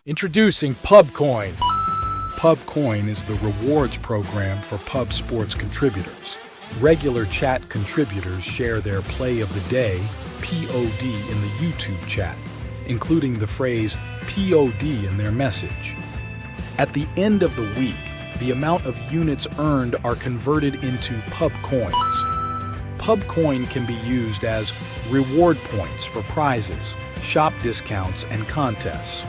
Introducing PubCoin. PubCoin is the rewards program for pub sports contributors. Regular chat contributors share their play of the day, POD, in the YouTube chat, including the phrase POD in their message. At the end of the week, the amount of units earned are converted into PubCoins. PubCoin can be used as reward points for prizes, shop discounts, and contests.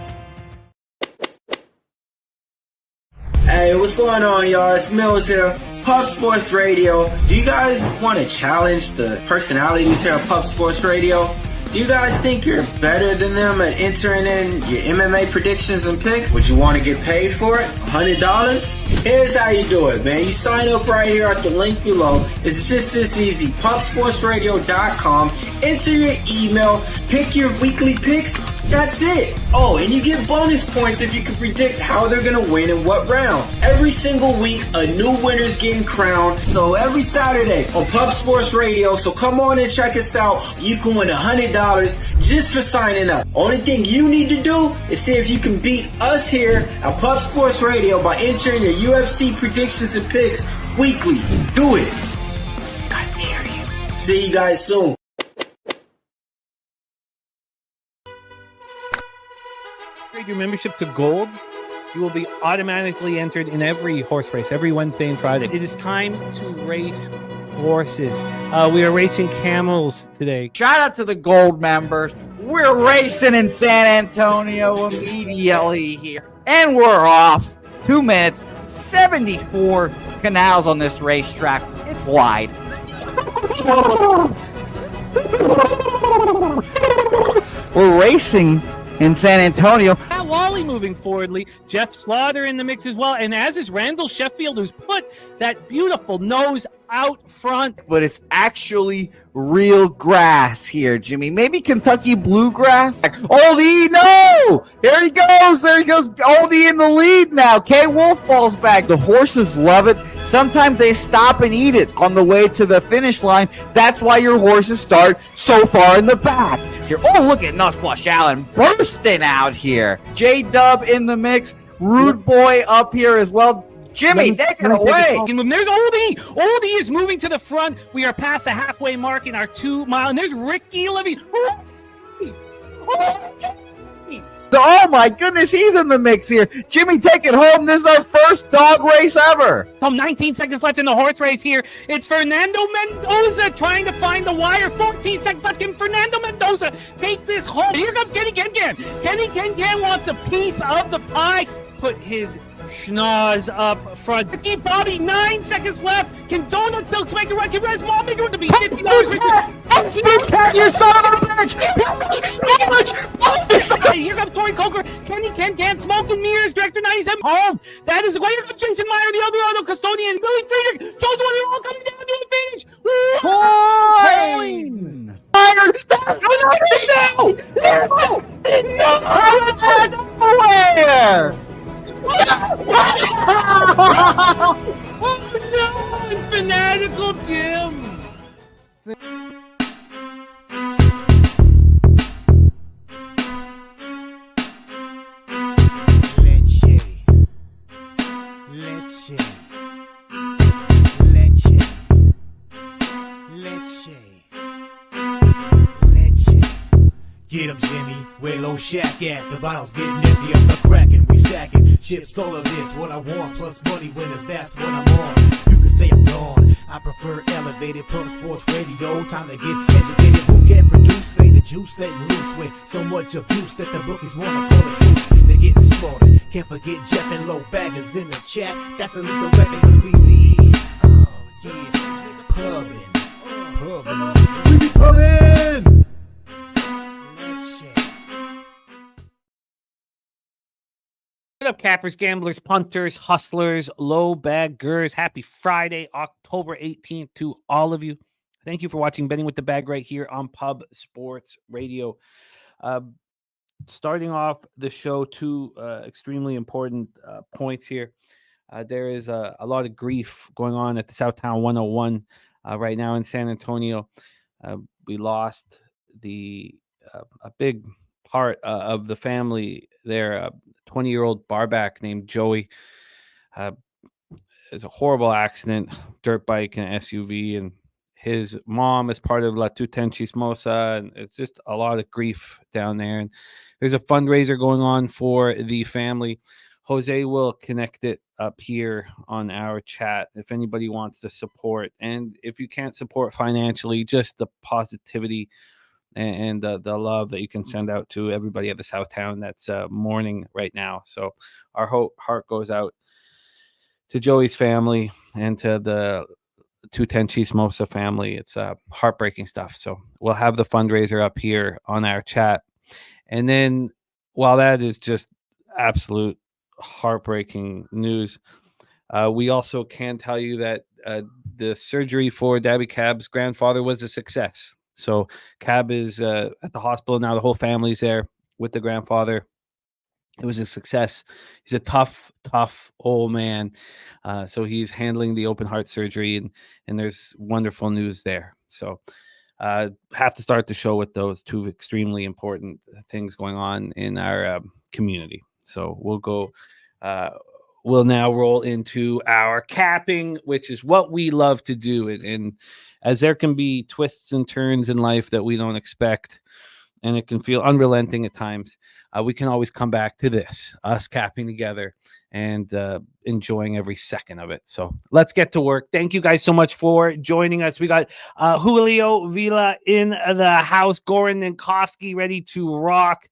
Hey, what's going on, y'all? It's Mills here, Pub Sports Radio. Do you guys want to challenge the personalities here at Pub Sports Radio? Do you guys think you're better than them at entering in your MMA predictions and picks? Would you want to get paid for it? $100? Here's how you do it, man. You sign up right here at the link below. It's just this easy. PubSportsRadio.com. Enter your email. Pick your weekly picks. That's it. Oh, and you get bonus points if you can predict how they're going to win in what round. Every single week, a new winner's getting crowned. So every Saturday on Pub Sports Radio. So come on and check us out. You can win $100 just for signing up. Only thing you need to do is see if you can beat us here at Pub Sports Radio by entering your UFC predictions and picks weekly. Do it. I dare you. See you guys soon. Your membership to Gold, you will be automatically entered in every horse race, every Wednesday and Friday. It is time to race horses. We are racing camels today. Shout out to the Gold members. We're racing in San Antonio immediately here. And we're off. 2 minutes, 74 canals on this racetrack. It's wide. We're racing in San Antonio. Matt Wally moving forwardly. Jeff Slaughter in the mix as well. And as is Randall Sheffield, who's put that beautiful nose out front. But it's actually real grass here, Jimmy. Maybe Kentucky bluegrass. Oldie, no! There he goes. Oldie in the lead now. K. Wolf falls back. The horses love it. Sometimes they stop and eat it on the way to the finish line. That's why your horses start so far in the back. Here. Oh, look at Nusquash Allen bursting out here. J-Dub in the mix. Rude Boy up here as well. Jimmy, take it away. There's Oldie. Oldie is moving to the front. We are past the halfway mark in our 2 mile. And there's Ricky Levy. Oh my goodness, he's in the mix here. Jimmy, take it home. This is our first dog race ever. 19 seconds left in the horse race here. It's Fernando Mendoza trying to find the wire. 14 seconds left. Can Fernando Mendoza take this home? Here comes Kenny Ken. Kenny Ken wants a piece of the pie. Put his schnoz up front. Ricky Bobby, 9 seconds left. Can Donuts Silks make a run? Can Red Small make a run to be $50? You son of a bitch! Here comes Tori Coker. Kenny Ken, Smoke and Mirrors, Director 97. Home. That is the way. Here comes Jason Meyer, the Eldorado Custodian, Billy Friedrich. Jones one all coming down to the finish. Coin! Nowhere! Oh no! Fanatical Jim! Get 'em, Jimmy, where low shack at? The bottle's getting empty, up the cracking, we stacking. Chips, all of this, what I want, plus money winners, that's what I'm on. You can say I'm gone, I prefer elevated Pub Sports Radio. Time to get educated, who get produced, fade the juice, let loose with so much abuse that the bookies wanna call the truth. They getting slaughtered, can't forget Jeff and Low Baggers in the chat. That's a legal weapon, cause we need, oh yeah, pubbing. We be pubbing! What up, cappers, gamblers, punters, hustlers, low baggers? Happy Friday, October 18th to all of you. Thank you for watching Betting with the Bag right here on Pub Sports Radio. Starting off the show, two extremely important points here. There is a lot of grief going on at the Southtown 101 right now in San Antonio. We lost a big part of the family their 20-year-old barback named Joey. It's a horrible accident, dirt bike and SUV, and his mom is part of La Tuten Chismosa, and it's just a lot of grief down there. And there's a fundraiser going on for the family. Jose will connect it up here on our chat if anybody wants to support. And if you can't support financially, just the positivity and the love that you can send out to everybody at the Southtown that's mourning right now. So our heart goes out to Joey's family and to the 210 Chismosa family. It's heartbreaking stuff. So we'll have the fundraiser up here on our chat. And then while that is just absolute heartbreaking news, we also can tell you that the surgery for Dabby Cab's grandfather was a success. So Cab is at the hospital now. The whole family's there with the grandfather. It was a success. He's a tough old man. So he's handling the open heart surgery, and there's wonderful news there. So have to start the show with those two extremely important things going on in our community. So we'll now roll into our capping, which is what we love to do. And as there can be twists and turns in life that we don't expect, and it can feel unrelenting at times, we can always come back to this, us capping together and enjoying every second of it. So let's get to work. Thank you guys so much for joining us. We got Julio Villa in the house, Goran Ninkowski ready to rock.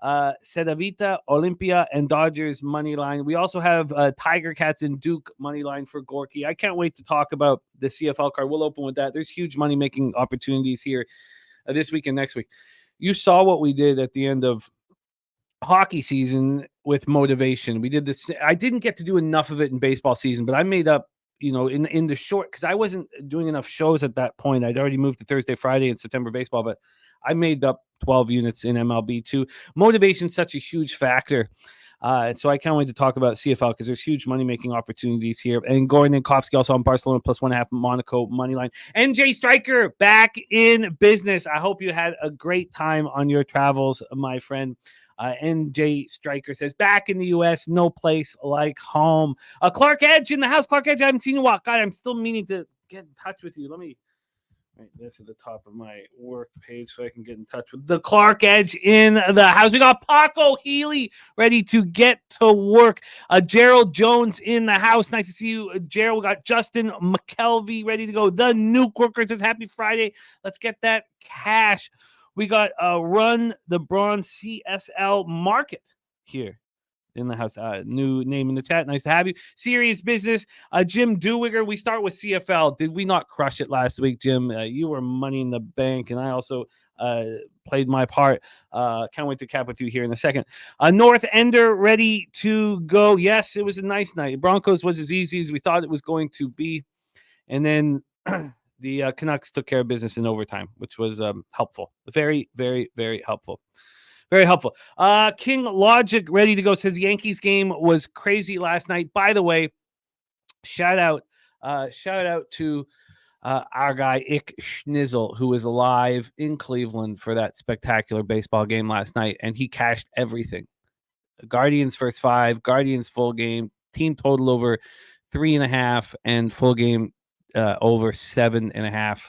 Cedevita, Olympia, and Dodgers money line. We also have Tiger Cats and Duke money line for Gorky. I can't wait to talk about the CFL card. We'll open with that. There's huge money making opportunities here this week and next week. You saw what we did at the end of hockey season with motivation. We did this. I didn't get to do enough of it in baseball season, but I made up, in the short, because I wasn't doing enough shows at that point. I'd already moved to Thursday, Friday, and September baseball, but I made up 12 units in MLB too. Motivation is such a huge factor. So I can't wait to talk about CFL because there's huge money-making opportunities here. And Goran Ninkowski also on Barcelona plus 1.5 Monaco money line. NJ Striker back in business. I hope you had a great time on your travels, my friend. NJ Striker says, back in the U.S., no place like home. Clark Edge in the house. Clark Edge, I haven't seen you walk. God, I'm still meaning to get in touch with you. Let me write this at the top of my work page so I can get in touch with the Clark Edge in the house. We got Paco Healy ready to get to work. Gerald Jones in the house. Nice to see you, Gerald. We got Justin McKelvey ready to go. The Nuke Worker says, happy Friday. Let's get that cash. We got Run the Bronze CSL Market here in the house. New name in the chat. Nice to have you. Serious business. Jim Dewigger. We start with CFL. Did we not crush it last week, Jim? You were money in the bank, and I also played my part. Can't wait to cap with you here in a second. North Ender ready to go. Yes, it was a nice night. Broncos was as easy as we thought it was going to be. And then the Canucks took care of business in overtime, which was helpful. Very, very, very helpful. Very helpful. King Logic ready to go says Yankees game was crazy last night. By the way, shout out to our guy Ick Schnizzle, who was live in Cleveland for that spectacular baseball game last night, and he cashed everything. Guardians first 5, Guardians full game, team total over 3.5, and full game over 7.5.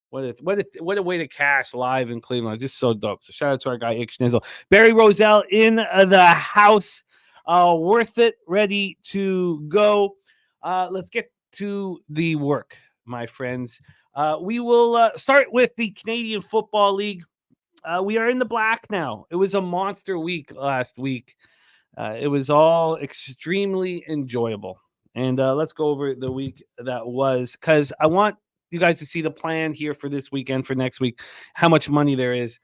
What a way to cash live in Cleveland. Just so dope. So shout out to our guy, Ick Schnizzle. Barry Roselle in the house. Worth it. Ready to go. Let's get to the work, my friends. We will start with the Canadian Football League. We are in the black now. It was a monster week last week. It was all extremely enjoyable. And let's go over the week that was, because I want you guys to see the plan here for this weekend, for next week, how much money there is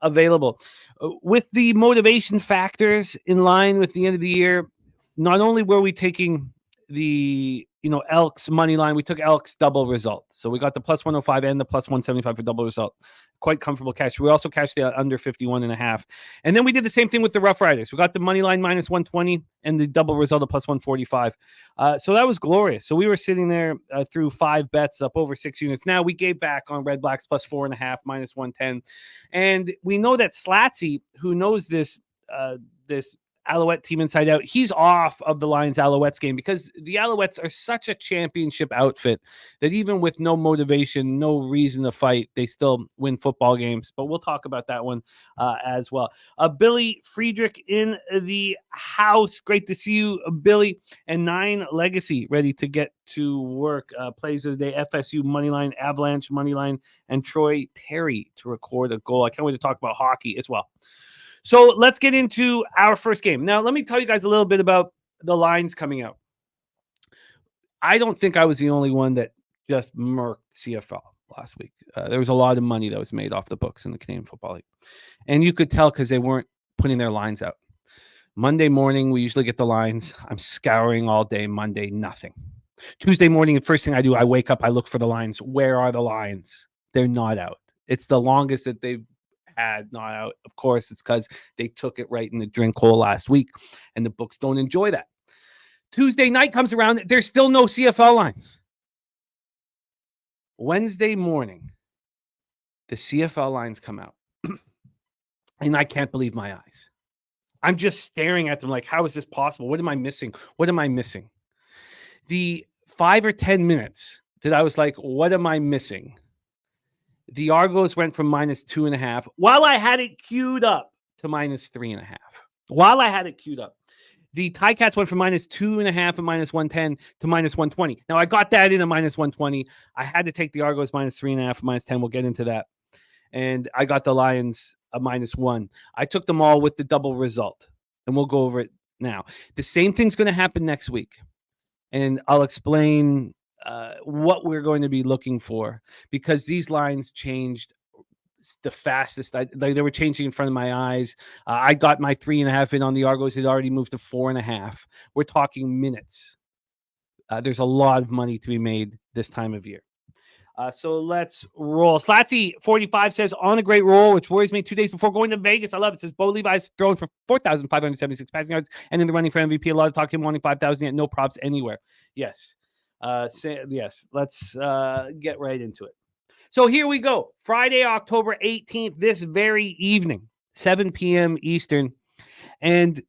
available. With the motivation factors in line with the end of the year, not only were we taking the Elks money line, we took Elks double result. So we got the plus 105 and the plus 175 for double result. Quite comfortable cash. We also cashed the under 51.5. And then we did the same thing with the Rough Riders. We got the money line minus 120 and the double result of plus 145. So that was glorious. So we were sitting there through 5 bets up over 6 units. Now we gave back on Red Blacks plus 4.5 minus 110. And we know that Slatsy, who knows this this Alouette team inside out. He's off of the Lions Alouettes game because the Alouettes are such a championship outfit that even with no motivation, no reason to fight, they still win football games. But we'll talk about that one as well. Billy Friedrich in the house. Great to see you, Billy. And 9 Legacy ready to get to work. Plays of the day, FSU Moneyline, Avalanche Moneyline, and Troy Terry to record a goal. I can't wait to talk about hockey as well. So let's get into our first game. Now, let me tell you guys a little bit about the lines coming out. I don't think I was the only one that just murked CFL last week. There was a lot of money that was made off the books in the Canadian Football League. And you could tell because they weren't putting their lines out. Monday morning, we usually get the lines. I'm scouring all day. Monday, nothing. Tuesday morning, the first thing I do, I wake up, I look for the lines. Where are the lines? They're not out. It's the longest that they've had not out. Of course, it's because they took it right in the drink hole last week, and the books don't enjoy that. Tuesday night comes around, there's still no CFL lines. Wednesday morning, the CFL lines come out, and I can't believe my eyes. I'm just staring at them like, how is this possible? What am I missing? What am I missing? The 5 or 10 minutes that I was like, what am I missing? The Argos went from -2.5 while I had it queued up to -3.5. While I had it queued up. The Ticats went from -2.5 and -110 to -120. Now, I got that in a -120. I had to take the Argos -3.5, -10. We'll get into that. And I got the Lions a -1. I took them all with the double result. And we'll go over it now. The same thing's going to happen next week. And I'll explain what we're going to be looking for because these lines changed the fastest. They were changing in front of my eyes. I got my 3.5 in on the Argos. It already moved to 4.5. We're talking minutes. There's a lot of money to be made this time of year. So let's roll. Slatsy45 says, on a great roll, which worries me 2 days before going to Vegas. I love it. Says, Bo Levi's thrown for 4,576 passing yards and in the running for MVP. A lot of talk him wanting 5,000 yet no props anywhere. Yes. Yes. Let's get right into it. So here we go. Friday, October 18th, this very evening, 7 p.m. Eastern. And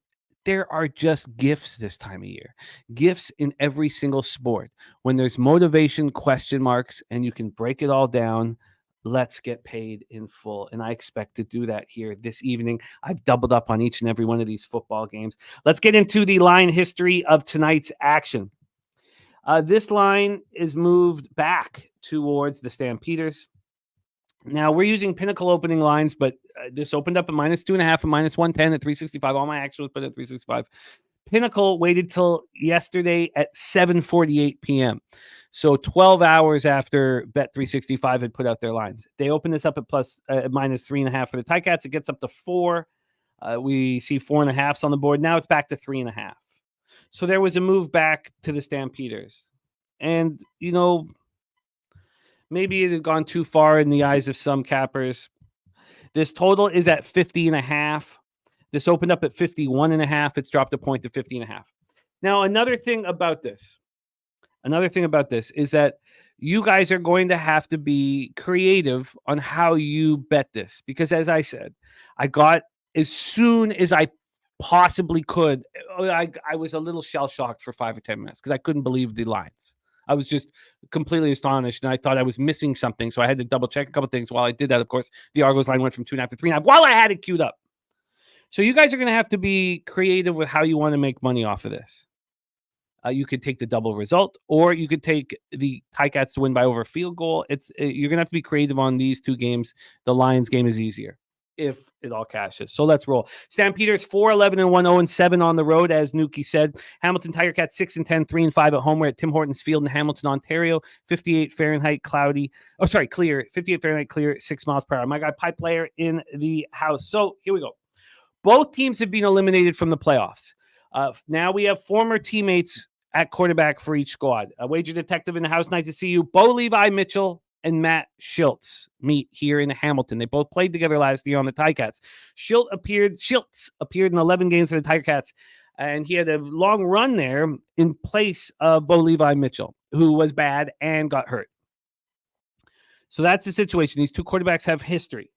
there are just gifts this time of year. Gifts in every single sport. When there's motivation, question marks, and you can break it all down, let's get paid in full. And I expect to do that here this evening. I've doubled up on each and every one of these football games. Let's get into the line history of tonight's action. This line is moved back towards the Stampeders. Now, we're using Pinnacle opening lines, but this opened up at -2.5 and -110 at 365. All my action was put at 365. Pinnacle waited till yesterday at 7:48 p.m. So 12 hours after Bet365 had put out their lines. They opened this up at -3.5 for the Ticats. It gets up to 4. We see 4.5s on the board. Now it's back to 3.5. So there was a move back to the Stampeders. And, you know, maybe it had gone too far in the eyes of some cappers. This total is at 50.5. This opened up at 51.5. It's dropped a point to 50.5. Now, another thing about this is that you guys are going to have to be creative on how you bet this. Because as I said, I got as soon as I possibly could. I was a little shell-shocked for 5 or 10 minutes because I couldn't believe the lines. I was just completely astonished, and I thought I was missing something, so I had to double-check a couple things. While I did that, of course, the Argos line went from 2.5 to 3.5 while I had it queued up. So you guys are going to have to be creative with how you want to make money off of this. You could take the double result, or you could take the Ticats to win by over a field goal. You're going to have to be creative on these two games. The Lions game is easier if it all cashes. So let's roll. Stampeders 4-11-1, 0-7 on the road, as Nuki said. Hamilton Tiger Cats 6-10, 3-5 at home. We're at Tim Hortons Field in Hamilton, Ontario. 58 Fahrenheit clear. 58 Fahrenheit clear, 6 miles per hour. My guy, Pipe Player in the house. So here we go. Both teams have been eliminated from the playoffs. Now we have former teammates at quarterback for each squad. A wager detective in the house. Nice to see you. Bo Levi Mitchell and Matt Schiltz meet here in Hamilton. They both played together last year on the Ticats. Schiltz appeared in 11 games for the Ticats, and he had a long run there in place of Bo Levi Mitchell, who was bad and got hurt. So that's the situation. These two quarterbacks have history.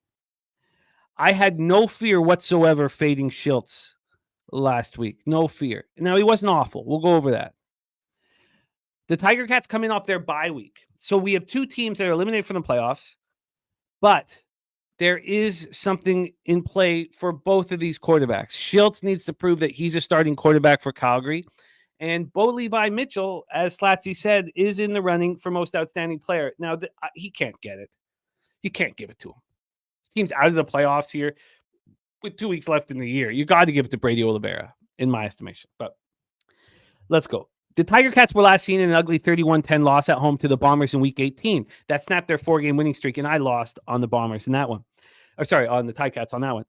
I had no fear whatsoever fading Schiltz last week. No fear. Now, he wasn't awful. We'll go over that. The Tiger Cats coming off their bye week. So we have two teams that are eliminated from the playoffs, but there is something in play for both of these quarterbacks. Schultz needs to prove that he's a starting quarterback for Calgary. And Bo Levi Mitchell, as Slatsy said, is in the running for most outstanding player. Now, he can't get it. You can't give it to him. His team's out of the playoffs here with 2 weeks left in the year. You got to give it to Brady Oliveira, in my estimation. But let's go. The Tiger Cats were last seen in an ugly 31-10 loss at home to the Bombers in Week 18. That snapped their 4-game winning streak, and I lost on the Bombers in that one. Or sorry, on the Tiger Cats on that one.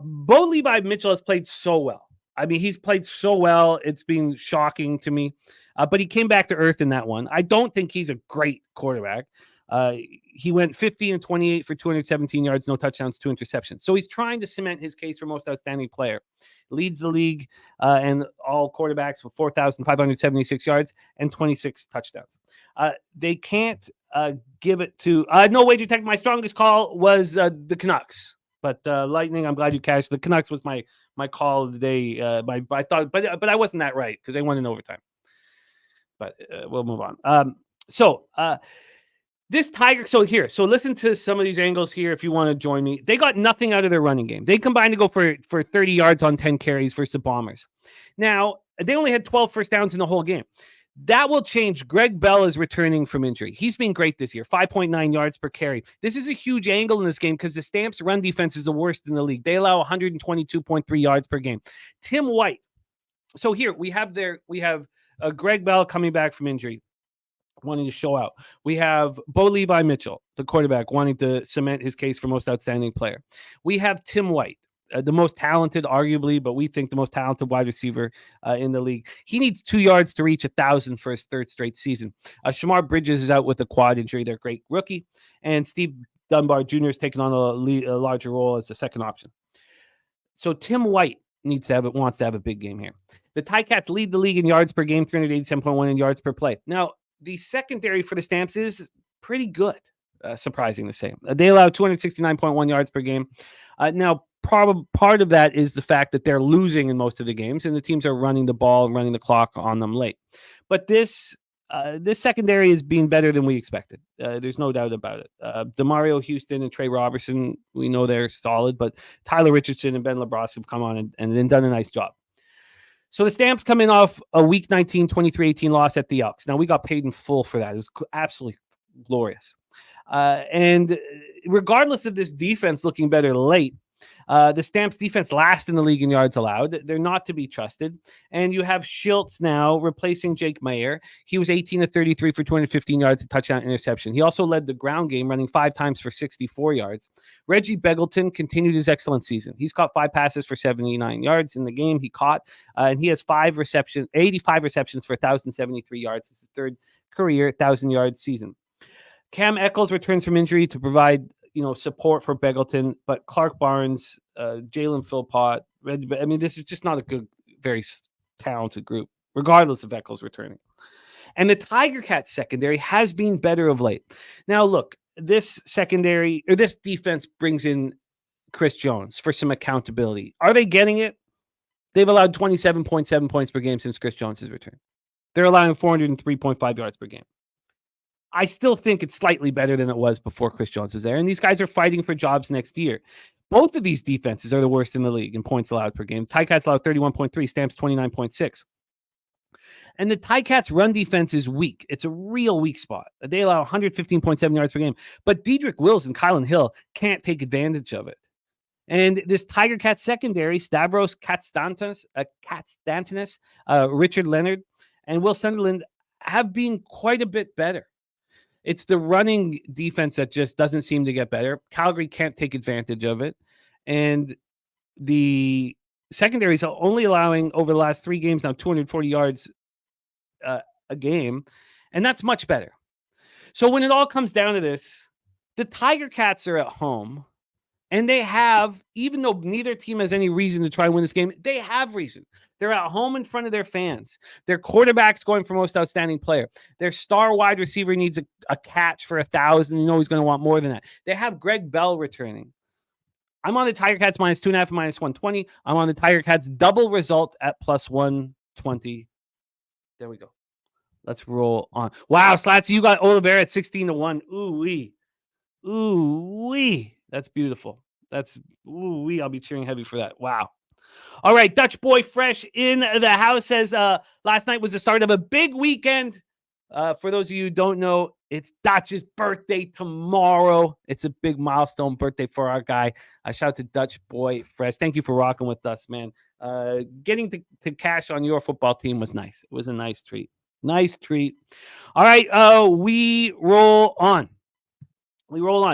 Bo Levi Mitchell has played so well. I mean, he's played so well. It's been shocking to me. But he came back to earth in that one. I don't think he's a great quarterback. He went 15-28 for 217 yards, no touchdowns, 2 interceptions. So he's trying to cement his case for most outstanding player. Leads the league and all quarterbacks with 4,576 yards and 26 touchdowns. They can't give it to no wager tech. My strongest call was the Canucks. But Lightning, I'm glad you cashed. The Canucks was my call of the day. I thought, but I wasn't that right because they won in overtime. But we'll move on. This Tiger, so listen to some of these angles here if you want to join me. They got nothing out of their running game. They combined to go for 30 yards on 10 carries versus the Bombers. Now, they only had 12 first downs in the whole game. That will change. Greg Bell is returning from injury. He's been great this year, 5.9 yards per carry. This is a huge angle in this game because the Stamps' run defense is the worst in the league. They allow 122.3 yards per game. Tim White. So here we have Greg Bell coming back from injury, wanting to show out. We have Bo Levi Mitchell, the quarterback, wanting to cement his case for most outstanding player. We have Tim White, the most talented, arguably, but we think the most talented wide receiver in the league. He needs 2 yards to reach 1,000 for his third straight season. Shamar Bridges is out with a quad injury. They're great rookie. And Steve Dunbar Jr. is taking on a larger role as the second option. So Tim White wants to have a big game here. The Ticats lead the league in yards per game, 387.1 in yards per play. Now, the secondary for the Stamps is pretty good, surprising to say. They allow 269.1 yards per game. Now, part of that is the fact that they're losing in most of the games, and the teams are running the ball and running the clock on them late. But this secondary is being better than we expected. There's no doubt about it. DeMario Houston and Trey Robertson, we know they're solid, but Tyler Richardson and Ben LeBros have come on and done a nice job. So the Stamps coming off a Week 19, 23-18 loss at the Elks. Now, we got paid in full for that. It was absolutely glorious. And regardless of this defense looking better late, the Stamps defense last in the league in yards allowed. They're not to be trusted. And you have Schultz now replacing Jake Mayer. He was 18-33 for 215 yards, a touchdown interception. He also led the ground game, running 5 times for 64 yards. Reggie Beggleton continued his excellent season. He's caught 5 passes for 79 yards in the game he caught. And he has 85 receptions for 1,073 yards. It's his third career 1,000-yard season. Cam Eccles returns from injury to provide support for Beggleton, but Clark Barnes, Jalen Philpott, this is just not a good, very talented group, regardless of Eccles returning. And the Tiger Cats secondary has been better of late. Now, look, this defense brings in Chris Jones for some accountability. Are they getting it? They've allowed 27.7 points per game since Chris Jones has returned. They're allowing 403.5 yards per game. I still think it's slightly better than it was before Chris Jones was there. And these guys are fighting for jobs next year. Both of these defenses are the worst in the league in points allowed per game. Ticats allowed 31.3, Stamps 29.6. And the Ticats run defense is weak. It's a real weak spot. They allow 115.7 yards per game. But Dedrick Wills and Kylan Hill can't take advantage of it. And this Tiger Cat secondary, Stavros Katstantinos, Richard Leonard, and Will Sunderland have been quite a bit better. It's the running defense that just doesn't seem to get better. Calgary can't take advantage of it. And the secondary is only allowing, over the last 3 games now, 240 yards a game. And that's much better. So when it all comes down to this, the Tiger Cats are at home. And they have, even though neither team has any reason to try and win this game, they have reason. They're at home in front of their fans. Their quarterback's going for most outstanding player. Their star wide receiver needs a catch for 1,000. He's going to want more than that. They have Greg Bell returning. I'm on the Tiger Cats minus 2.5 and minus 120. I'm on the Tiger Cats double result at plus 120. There we go. Let's roll on. Wow, Slats, you got Oliveira at 16-1. Ooh-wee. Ooh-wee. That's beautiful. That's ooh-wee. I'll be cheering heavy for that. Wow. All right, Dutch Boy Fresh in the house says last night was the start of a big weekend. For those of you who don't know, it's Dutch's birthday tomorrow. It's a big milestone birthday for our guy. Shout out to Dutch Boy Fresh. Thank you for rocking with us, man. Getting to cash on your football team was nice. It was a nice treat. Nice treat. All right, we roll on.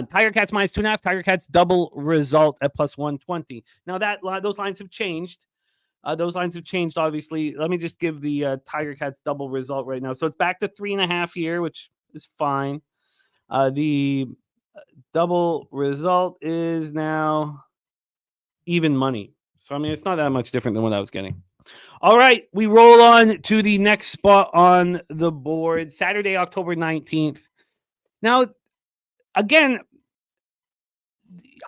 Tiger Cats minus 2.5. Tiger Cats double result at plus 120. Now those lines have changed. Obviously. Let me just give the Tiger Cats double result right now. So it's back to 3.5 here, which is fine. The double result is now even money. So, I mean, it's not that much different than what I was getting. All right, we roll on to the next spot on the board, Saturday, October 19th. Now, again,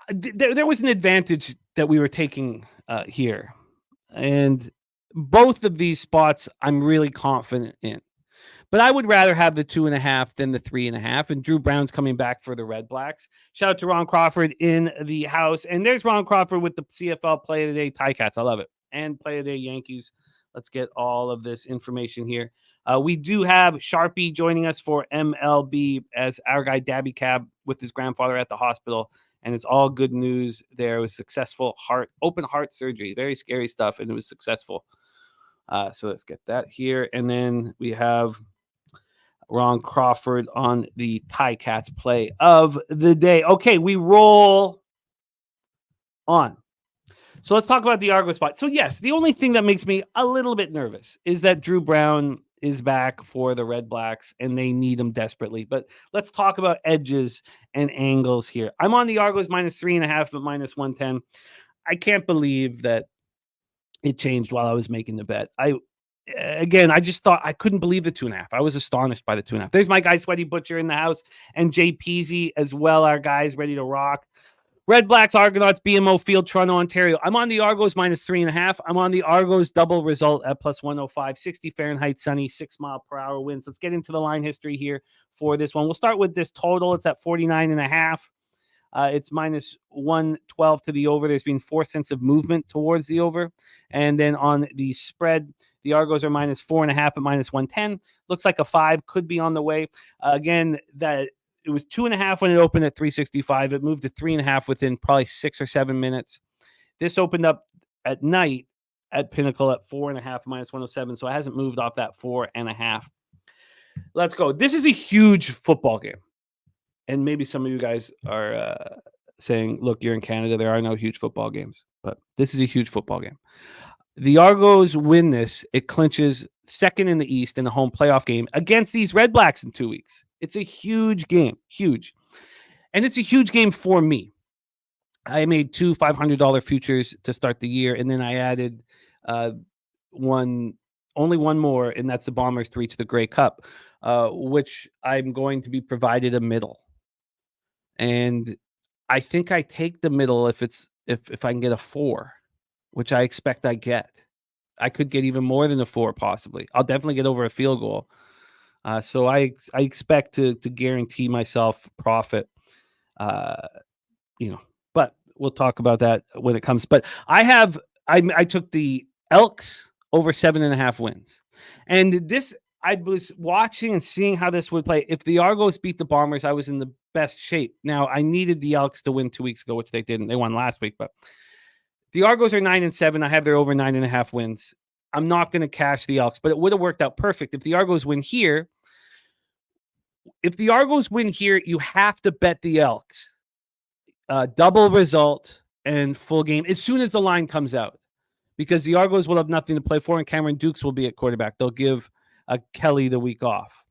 there was an advantage that we were taking here. And both of these spots I'm really confident in. But I would rather have the 2.5 than the 3.5. And Drew Brown's coming back for the Red Blacks. Shout out to Ron Crawford in the house. And there's Ron Crawford with the CFL Play of the Day Ticats. I love it. And Play of the Day Yankees. Let's get all of this information here. We do have Sharpie joining us for MLB as our guy Dabby Cab with his grandfather at the hospital. And it's all good news there. It was successful open heart surgery. Very scary stuff. And it was successful. So let's get that here. And then we have Ron Crawford on the Ticats Play of the Day. Okay, we roll on. So let's talk about the Argo spot. So yes, the only thing that makes me a little bit nervous is that Drew Brown is back for the Red Blacks and they need him desperately. But let's talk about edges and angles here. I'm on the Argos minus 3.5 but minus 110. I can't believe that it changed while I was making the bet. I just thought I couldn't believe the 2.5. I was astonished by the 2.5. There's my guy Sweaty Butcher in the house and Jay Peasy as well. Our guys ready to rock. Red Blacks, Argonauts, BMO Field, Toronto, Ontario. I'm on the Argos minus 3.5. I'm on the Argos double result at plus 105, 60 Fahrenheit, sunny, 6 mile per hour winds. Let's get into the line history here for this one. We'll start with this total. It's at 49.5. It's minus 112 to the over. There's been 4 cents of movement towards the over. And then on the spread, the Argos are minus 4.5 at minus 110. Looks like a 5 could be on the way. Again, that it was 2.5 when it opened at 365. It moved to 3.5 within probably 6 or 7 minutes. This opened up at night at Pinnacle at 4.5 minus 107. So it hasn't moved off that 4.5. Let's go. This is a huge football game. And maybe some of you guys are saying, look, you're in Canada. There are no huge football games. But this is a huge football game. The Argos win this. It clinches second in the East in the home playoff game against these Red Blacks in 2 weeks. It's a huge game. Huge. And it's a huge game for me. I made 2 $500 futures to start the year. And then I added only one more. And that's the Bombers to reach the Grey Cup, which I'm going to be provided a middle. And I think I take the middle if I can get a 4, which I expect I get. I could get even more than a 4 possibly. I'll definitely get over a field goal. So I expect to guarantee myself profit. But we'll talk about that when it comes. But I took the Elks over 7.5 wins. And this, I was watching and seeing how this would play. If the Argos beat the Bombers, I was in the best shape. Now, I needed the Elks to win 2 weeks ago, which they didn't. They won last week. But the Argos are 9-7. I have their over 9.5 wins. I'm not going to cash the Elks, but it would have worked out perfect. If the Argos win here, you have to bet the Elks. Double result and full game as soon as the line comes out, because the Argos will have nothing to play for, and Cameron Dukes will be at quarterback. They'll give Kelly the week off.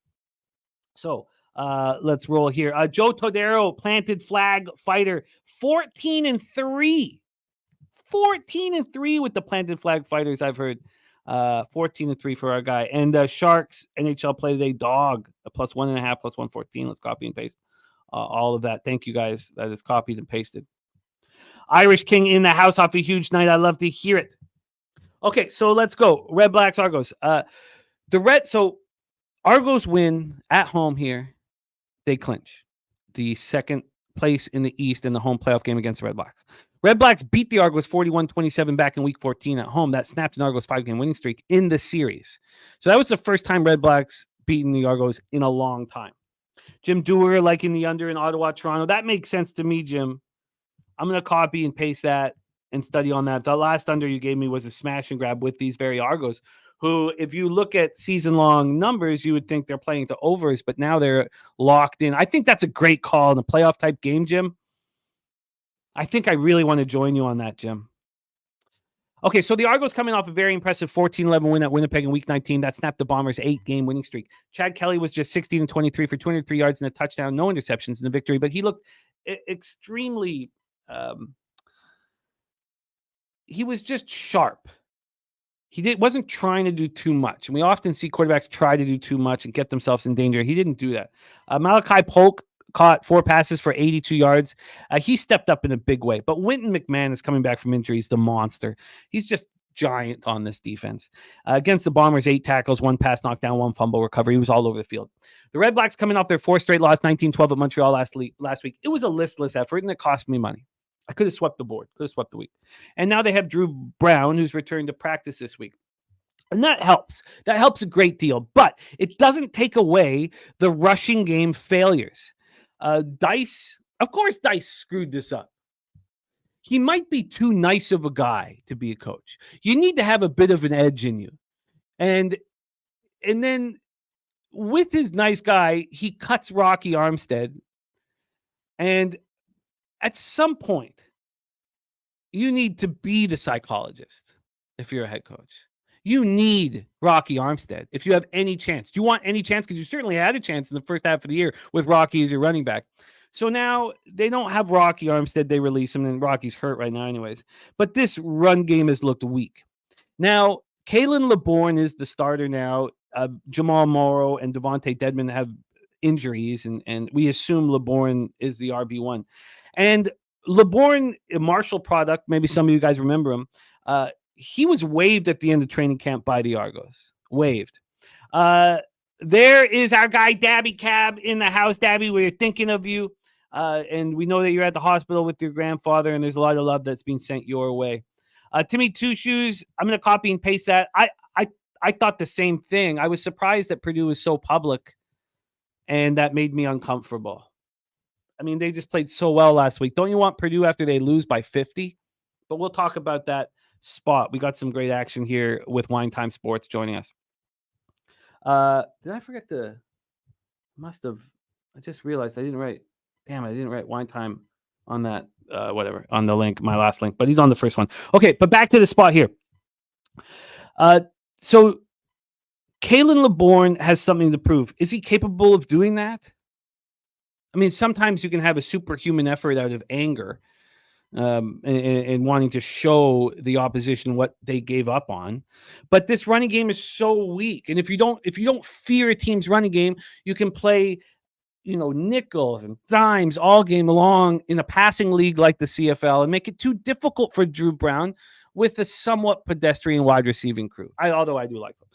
So let's roll here. Joe Todero, planted flag fighter, 14-3. 14-3 with the planted flag fighters, I've heard. 14-3 for our guy. And Sharks, NHL Play Today, dog, a plus 1.5, plus 114. Let's copy and paste all of that. Thank you, guys. That is copied and pasted. Irish King in the house off a huge night. I love to hear it. Okay, so let's go. Red Blacks, Argos. So Argos win at home here. They clinch the second place in the East in the home playoff game against the Red Blacks. Red Blacks beat the Argos 41-27 back in week 14 at home. That snapped an Argos 5-game winning streak in the series. So that was the first time Red Blacks beaten the Argos in a long time. Jim Dewar liking the under in Ottawa, Toronto. That makes sense to me, Jim. I'm going to copy and paste that and study on that. The last under you gave me was a smash and grab with these very Argos, who, if you look at season-long numbers, you would think they're playing to overs, but now they're locked in. I think that's a great call in a playoff-type game, Jim. I think I really want to join you on that, Jim. Okay, so the Argos coming off a very impressive 14-11 win at Winnipeg in Week 19. That snapped the Bombers' 8-game winning streak. Chad Kelly was just 16-23 for 203 yards and a touchdown, no interceptions in the victory, but he looked extremely he was just sharp. He wasn't trying to do too much. And we often see quarterbacks try to do too much and get themselves in danger. He didn't do that. Malachi Polk caught 4 passes for 82 yards. He stepped up in a big way. But Winton McMahon is coming back from injury. He's the monster. He's just giant on this defense. Against the Bombers, 8 tackles, 1 pass knockdown, 1 fumble recovery. He was all over the field. The Red Blacks coming off their 4th straight loss, 19-12 at Montreal last week. It was a listless effort, and it cost me money. I could have swept the board, could have swept the week. And now they have Drew Brown, who's returned to practice this week. And that helps. That helps a great deal. But it doesn't take away the rushing game failures. Dice screwed this up. He might be too nice of a guy to be a coach. You need to have a bit of an edge in you. And then with his nice guy, he cuts Rocky Armstead. And at some point, you need to be the psychologist if you're a head coach. You need Rocky Armstead if you have any chance. Do you want any chance? Because you certainly had a chance in the first half of the year with Rocky as your running back. So now they don't have Rocky Armstead. They release him, and Rocky's hurt right now anyways. But this run game has looked weak. Now, Kalen LeBourne is the starter now. Jamal Morrow and Devontae Dedmon have injuries, and we assume LeBourne is the RB1. And LeBourne, a Marshall product, maybe some of you guys remember him, he was waived at the end of training camp by the Argos. Waived. There is our guy, Dabby Cab, in the house. Dabby, we're thinking of you. And we know that you're at the hospital with your grandfather, and there's a lot of love that's being sent your way. Timmy Two Shoes, I'm going to copy and paste that. I thought the same thing. I was surprised that Purdue was so public, and that made me uncomfortable. I mean, they just played so well last week. Don't you want Purdue after they lose by 50? But we'll talk about that spot. We got some great action here with Wine Time Sports joining us. Did I forget to? I just realized I didn't write. Damn, I didn't write Wine Time on that. On the link, my last link, but he's on the first one. Okay, but back to the spot here. So Kalen LeBourne has something to prove. Is he capable of doing that? I mean, sometimes you can have a superhuman effort out of anger and wanting to show the opposition what they gave up on. But this running game is so weak. And if you don't fear a team's running game, you can play, nickels and dimes all game long in a passing league like the CFL and make it too difficult for Drew Brown with a somewhat pedestrian wide receiving crew. Although I do like them.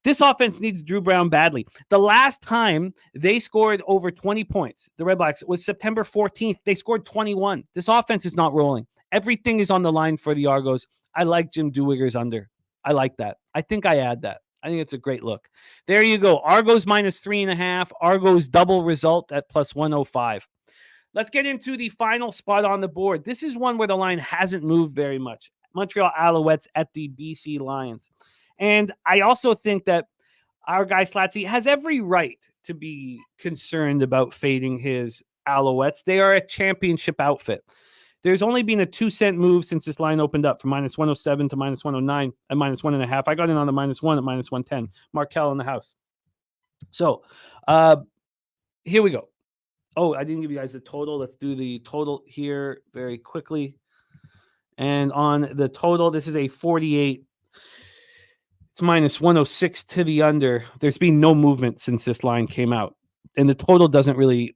This offense needs Drew Brown badly. The last time they scored over 20 points, the Red Blacks, was September 14th. They scored 21. This offense is not rolling. Everything is on the line for the Argos. I like Jim Duiger's under. I like that. I think I add that. I think it's a great look. There you go. Argos -3.5. Argos double result at +105. Let's get into the final spot on the board. This is one where the line hasn't moved very much. Montreal Alouettes at the BC Lions. And I also think that our guy Slatsy has every right to be concerned about fading his Alouettes. They are a championship outfit. There's only been a 2-cent move since this line opened up from -107 to -109 and -1.5. I got in on the -1 at -110. Markel in the house. So here we go. Oh, I didn't give you guys the total. Let's do the total here very quickly. And on the total, this is a 48. It's -106 to the under. There's been no movement since this line came out. And the total doesn't really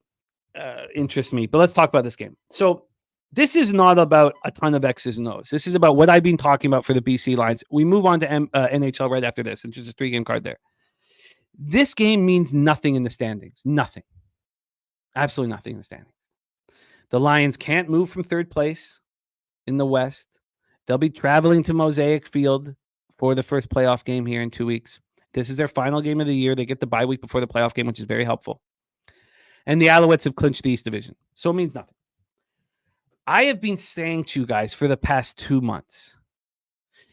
interest me. But let's talk about this game. So this is not about a ton of X's and O's. This is about what I've been talking about for the BC Lions. We move on to NHL right after this, and just a 3-game card there. This game means nothing in the standings. Nothing. Absolutely nothing in the standings. The Lions can't move from third place in the West. They'll be traveling to Mosaic Field for the first playoff game here in 2 weeks. This is their final game of the year. They get the bye week before the playoff game, which is very helpful. And the Alouettes have clinched the East Division. So it means nothing. I have been saying to you guys for the past 2 months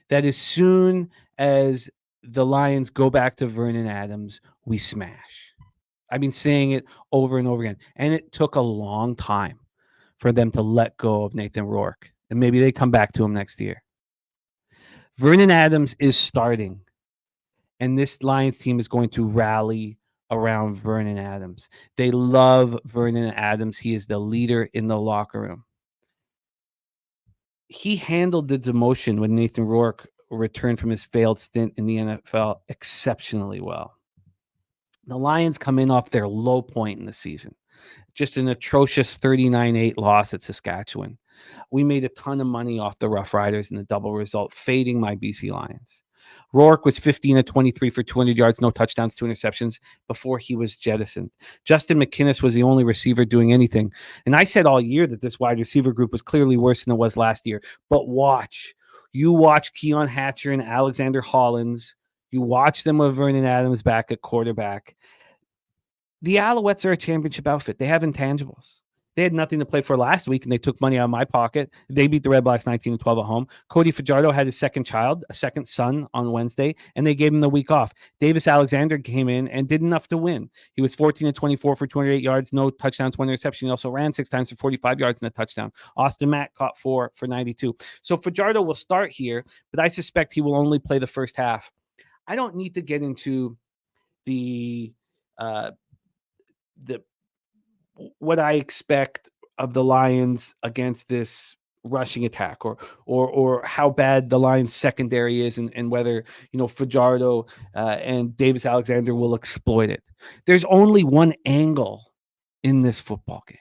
that as soon as the Lions go back to Vernon Adams, we smash. I've been saying it over and over again. And it took a long time for them to let go of Nathan Rourke. And maybe they come back to him next year. Vernon Adams is starting. And this Lions team is going to rally around Vernon Adams. They love Vernon Adams. He is the leader in the locker room. He handled the demotion when Nathan Rourke returned from his failed stint in the NFL exceptionally well. The Lions come in off their low point in the season. Just an atrocious 39-8 loss at Saskatchewan. We made a ton of money off the Rough Riders in the double result, fading my BC Lions. Rourke was 15-23 for 200 yards, no touchdowns, 2 interceptions before he was jettisoned. Justin McInnis was the only receiver doing anything. And I said all year that this wide receiver group was clearly worse than it was last year. But watch. You watch Keon Hatcher and Alexander Hollins. You watch them with Vernon Adams back at quarterback. The Alouettes are a championship outfit. They have intangibles. They had nothing to play for last week, and they took money out of my pocket. They beat the Red Blacks 19-12 at home. Cody Fajardo had his second child, a second son, on Wednesday, and they gave him the week off. Davis Alexander came in and did enough to win. He was 14-24 for 208 yards, no touchdowns, 1 interception. He also ran 6 times for 45 yards and a touchdown. Austin Mack caught 4 for 92. So Fajardo will start here, but I suspect he will only play the first half. I don't need to get into the what I expect of the Lions against this rushing attack, or how bad the Lions secondary is, and whether Fajardo and Davis Alexander will exploit it. There's only one angle in this football game,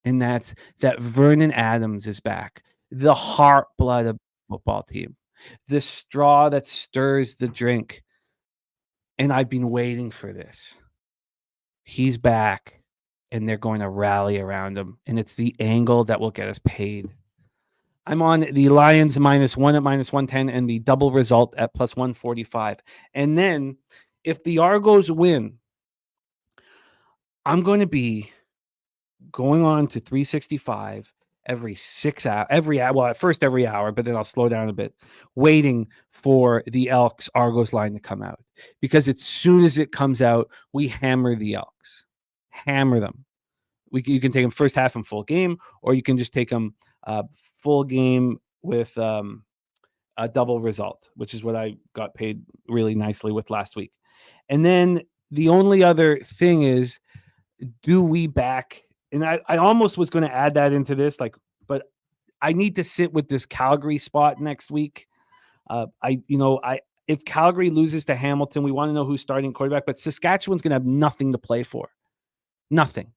and that's that Vernon Adams is back, the heart blood of the football team, the straw that stirs the drink. And I've been waiting for this. He's back. And they're going to rally around him. And it's the angle that will get us paid. I'm on the Lions -1 at -110 and the double result at +145. And then if the Argos win, I'm going to be going on to 365 every 6 hours, at first every hour, but then I'll slow down a bit, waiting for the Elks Argos line to come out. Because as soon as it comes out, we hammer the Elks. Hammer them. You can take them first half and full game, or you can just take them full game with a double result, which is what I got paid really nicely with last week. And then the only other thing is, do we back? And I almost was going to add that into this, but I need to sit with this Calgary spot next week. If Calgary loses to Hamilton, we want to know who's starting quarterback, but Saskatchewan's going to have nothing to play for. Nothing.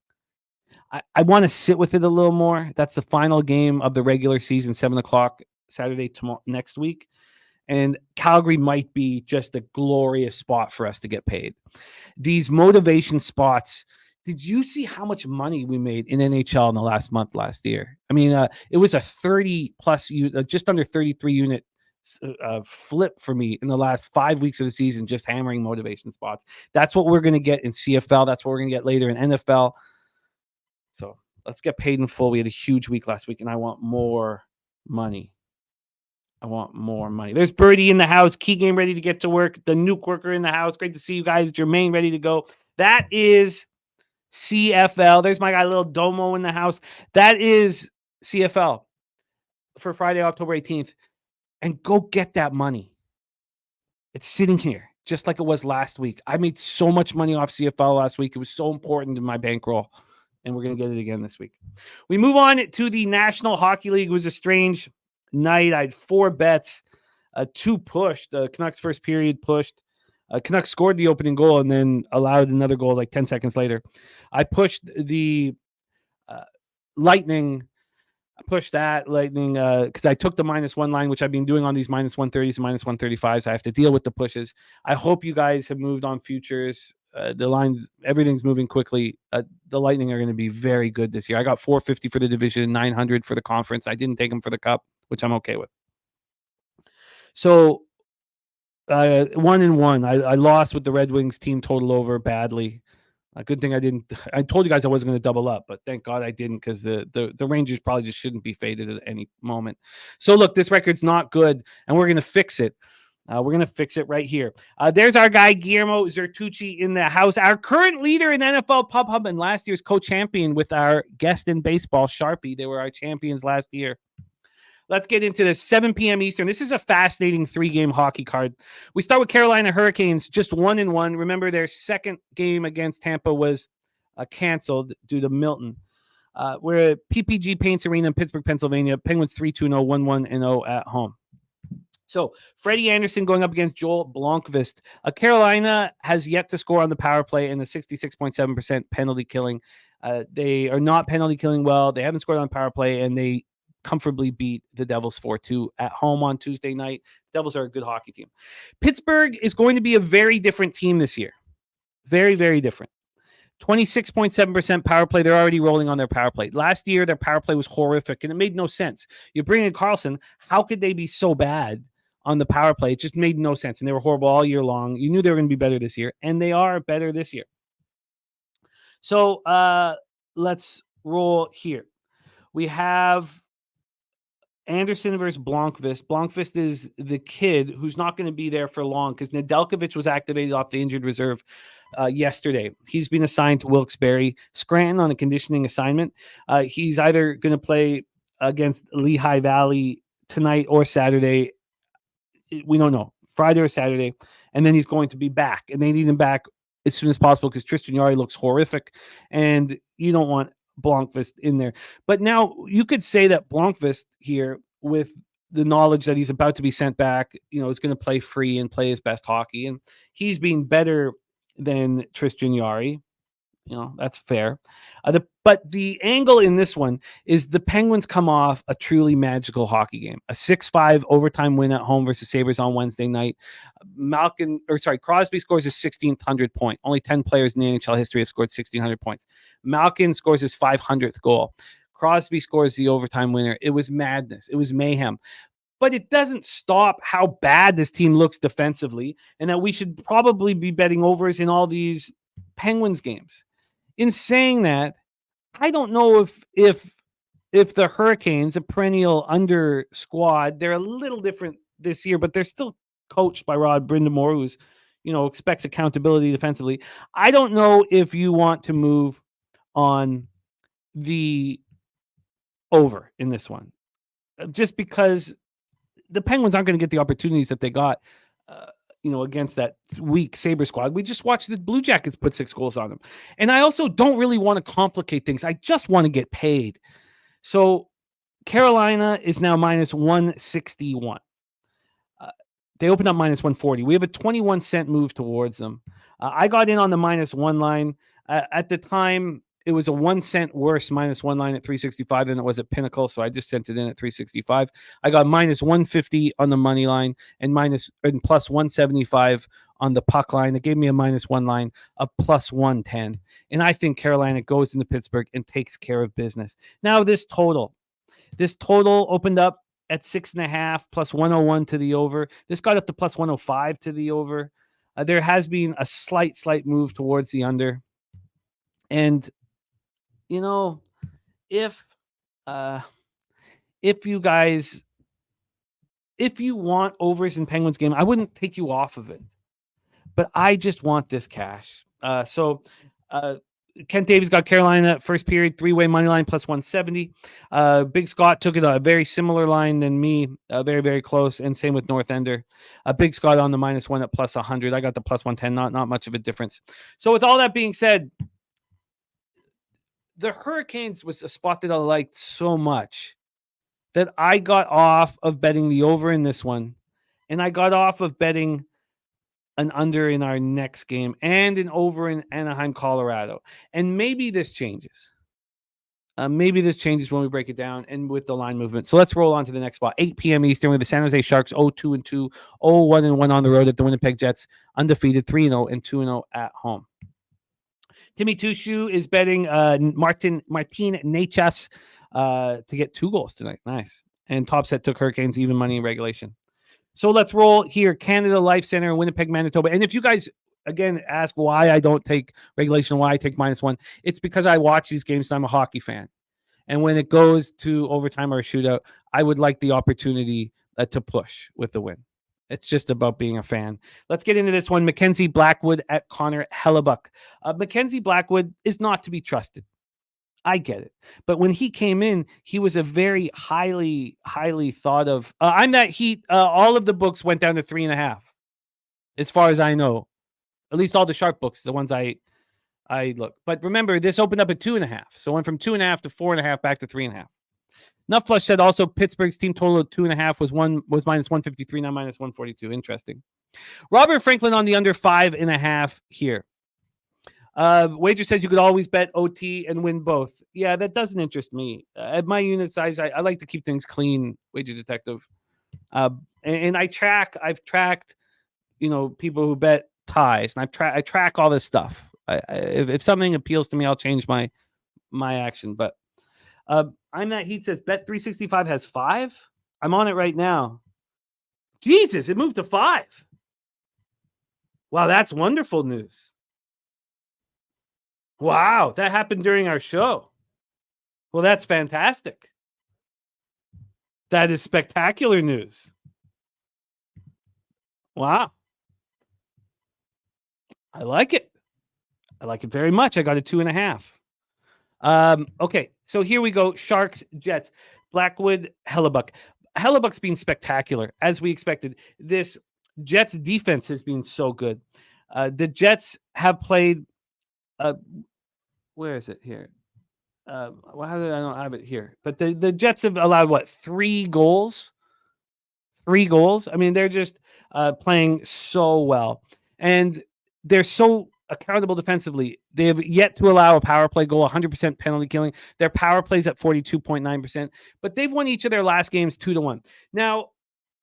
I want to sit with it a little more. That's the final game of the regular season, 7:00 Saturday next week. And Calgary might be just a glorious spot for us to get paid. These motivation spots. Did you see how much money we made in NHL in the last month last year? I mean, it was a 30-plus, just under 33 unit flip for me in the last 5 weeks of the season, just hammering motivation spots. That's what we're going to get in CFL. That's what we're going to get later in NFL. So let's get paid in full. We had a huge week last week, and I want more money. There's Birdie in the house. Key Game ready to get to work. The Nuke Worker in the house. Great to see you guys. Jermaine ready to go. That is CFL. There's my guy, Little Domo, in the house. That is CFL for Friday, October 18th. And go get that money. It's sitting here, just like it was last week. I made so much money off CFL last week. It was so important in my bankroll. And we're going to get it again this week. We move on to the National Hockey League. It was a strange night. I had 4 bets. 2 pushed. The Canucks first period pushed. Canucks scored the opening goal and then allowed another goal like 10 seconds later. I pushed the Lightning push that Lightning because I took the -1 line, which I've been doing on these -130s and -135s. I have to deal with the pushes. I hope you guys have moved on futures. The lines, everything's moving quickly. The Lightning are going to be very good this year. I got 450 for the division, 900 for the conference. I didn't take them for the cup, which I'm okay with. So 1-1. I lost with the Red Wings team total over badly. A good thing I didn't. I told you guys I wasn't going to double up, but thank God I didn't because the Rangers probably just shouldn't be faded at any moment. So look, this record's not good, and we're going to fix it. We're going to fix it right here. There's our guy, Guillermo Zertucci, in the house. Our current leader in NFL Pub Hub and last year's co-champion with our guest in baseball, Sharpie. They were our champions last year. Let's get into this. 7 p.m. Eastern. This is a fascinating 3-game hockey card. We start with Carolina Hurricanes, just 1-1. Remember, their second game against Tampa was canceled due to Milton. We're at PPG Paints Arena in Pittsburgh, Pennsylvania. Penguins 3-2-0, 1-1-0 at home. So Freddie Anderson going up against Joel Blomqvist. Carolina has yet to score on the power play in the 66.7% penalty killing. They are not penalty killing well. They haven't scored on power play, and they comfortably beat the Devils 4-2 at home on Tuesday night. Devils are a good hockey team. Pittsburgh is going to be a very different team this year. Very, very different. 26.7% power play. They're already rolling on their power play. Last year, their power play was horrific, and it made no sense. You bring in Carlson, how could they be so bad on the power play? It just made no sense, and they were horrible all year long. You knew they were going to be better this year, and they are better this year. So let's roll here. We have Anderson versus Blomqvist. Blomqvist is the kid who's not going to be there for long because Nedeljkovic was activated off the injured reserve yesterday. He's been assigned to Wilkes-Barre, Scranton on a conditioning assignment. He's either going to play against Lehigh Valley tonight or Saturday. We don't know. Friday or Saturday. And then he's going to be back. And they need him back as soon as possible because Tristan Jarry looks horrific. And you don't want Blomqvist in there. But now you could say that Blomqvist here, with the knowledge that he's about to be sent back, is going to play free and play his best hockey. And he's been better than Tristan Jarry. That's fair. But the angle in this one is the Penguins come off a truly magical hockey game. A 6-5 overtime win at home versus Sabres on Wednesday night. Crosby scores his 1,600th point. Only 10 players in the NHL history have scored 1,600 points. Malkin scores his 500th goal. Crosby scores the overtime winner. It was madness. It was mayhem. But it doesn't stop how bad this team looks defensively, and that we should probably be betting overs in all these Penguins games. In saying that, I don't know if the Hurricanes, a perennial under squad, they're a little different this year, but they're still coached by Rod Brindamore, who's expects accountability defensively. I don't know if you want to move on the over in this one, just because the Penguins aren't going to get the opportunities that they got. Against that weak Sabre squad. We just watched the Blue Jackets put 6 goals on them. And I also don't really want to complicate things. I just want to get paid. So Carolina is now -161. They opened up -140. We have a 21-cent move towards them. I got in on the -1 line. At the time, it was a 1 cent worse -1 line at 365 than it was at Pinnacle, so I just sent it in at 365. I got -150 on the money line and plus 175 on the puck line. It gave me a -1 line of plus 110. And I think Carolina goes into Pittsburgh and takes care of business. Now this total opened up at 6.5 plus 101 to the over. This got up to plus 105 to the over. There has been a slight move towards the under. And if you want overs in Penguins game, I wouldn't take you off of it, but I just want this cash. So Kent Davies got Carolina first period 3-way money line plus 170. Big Scott took it a very similar line than me, very, very close, and same with North Ender. Big Scott on the -1 at plus 100. I got the plus 110, not much of a difference. So with all that being said, the Hurricanes was a spot that I liked so much that I got off of betting the over in this one, and I got off of betting an under in our next game and an over in Anaheim, Colorado. And maybe this changes. Maybe this changes when we break it down and with the line movement. So let's roll on to the next spot. 8 p.m. Eastern with the San Jose Sharks 0-2-2, 0-1-1 on the road at the Winnipeg Jets, undefeated 3-0 and 2-0 at home. Timmy Tushu is betting Martin Necas to get 2 goals tonight. Nice. And Topset took Hurricanes even money in regulation. So let's roll here. Canada Life Center, Winnipeg, Manitoba. And if you guys, again, ask why I don't take regulation, why I take -1, it's because I watch these games and I'm a hockey fan. And when it goes to overtime or a shootout, I would like the opportunity to push with the win. It's just about being a fan. Let's get into this one. Mackenzie Blackwood at Connor Hellebuck. Mackenzie Blackwood is not to be trusted. I get it. But when he came in, he was a very highly thought of. I'm that Heat. All of the books went down to 3.5, as far as I know. At least all the sharp books, the ones I look. But remember, this opened up at 2.5. So it went from 2.5 to 4.5 back to 3.5. Nutflush said also Pittsburgh's team total of 2.5 was -153, now -142. Interesting. Robert Franklin on the under 5.5 here. Wager says you could always bet OT and win both. Yeah, that doesn't interest me. At my unit size, I like to keep things clean, Wager Detective. And I've tracked, people who bet ties, and I track all this stuff. If something appeals to me, I'll change my action. But I'm that Heat says bet 365 has 5. I'm on it right now. Jesus, it moved to 5. Wow, that's wonderful news. Wow, that happened during our show. Well, that's fantastic. That is spectacular news. Wow. I like it. I like it very much. I got a 2.5. Okay, so here we go. Sharks, Jets, Blackwood, Hellebuck. Hellebuck's been spectacular, as we expected. This Jets defense has been so good. The Jets have played... where is it here? How did I not have it here? But the Jets have allowed, 3 goals? 3 goals? I mean, they're just playing so well. And they're so accountable defensively. They have yet to allow a power play goal, 100% penalty killing. Their power plays at 42.9%. But they've won each of their last games 2-1. Now,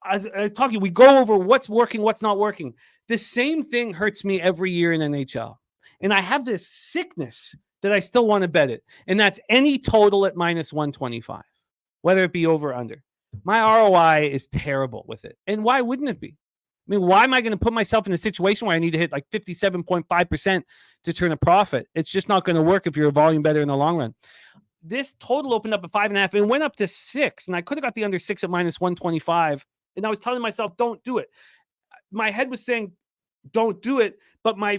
as talking, we go over what's working, what's not working. The same thing hurts me every year in NHL. And I have this sickness that I still want to bet it. And that's any total at -125, whether it be over or under. My ROI is terrible with it. And why wouldn't it be? I mean, why am I going to put myself in a situation where I need to hit like 57.5% to turn a profit? It's just not going to work if you're a volume better in the long run. This total opened up at 5.5 and went up to 6. And I could have got the under 6 at -125. And I was telling myself, don't do it. My head was saying, don't do it. But my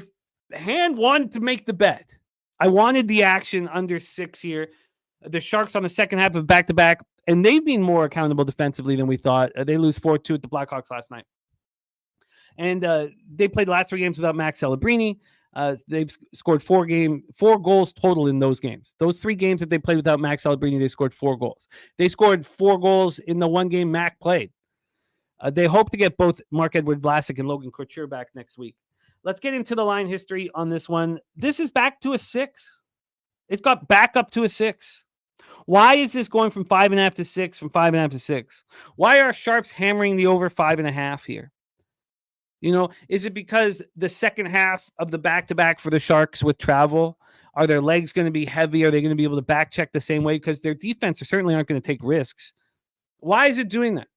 hand wanted to make the bet. I wanted the action under 6 here. The Sharks on the second half of back-to-back, and they've been more accountable defensively than we thought. They lose 4-2 at the Blackhawks last night. And they played the last 3 games without Max Celebrini. They've scored 4 goals total in those games. Those 3 games that they played without Max Celebrini, they scored 4 goals. They scored 4 goals in the 1 game Mac played. They hope to get both Marc-Edouard Vlasic and Logan Couture back next week. Let's get into the line history on this one. This is back to a 6. It got back up to a 6. Why is this going from 5.5 to 6, from 5.5 to 6? Why are Sharps hammering the over 5.5 here? Is it because the second half of the back-to-back for the Sharks with travel, are their legs going to be heavy? Are they going to be able to back check the same way? Because their defense certainly aren't going to take risks. Why is it doing that?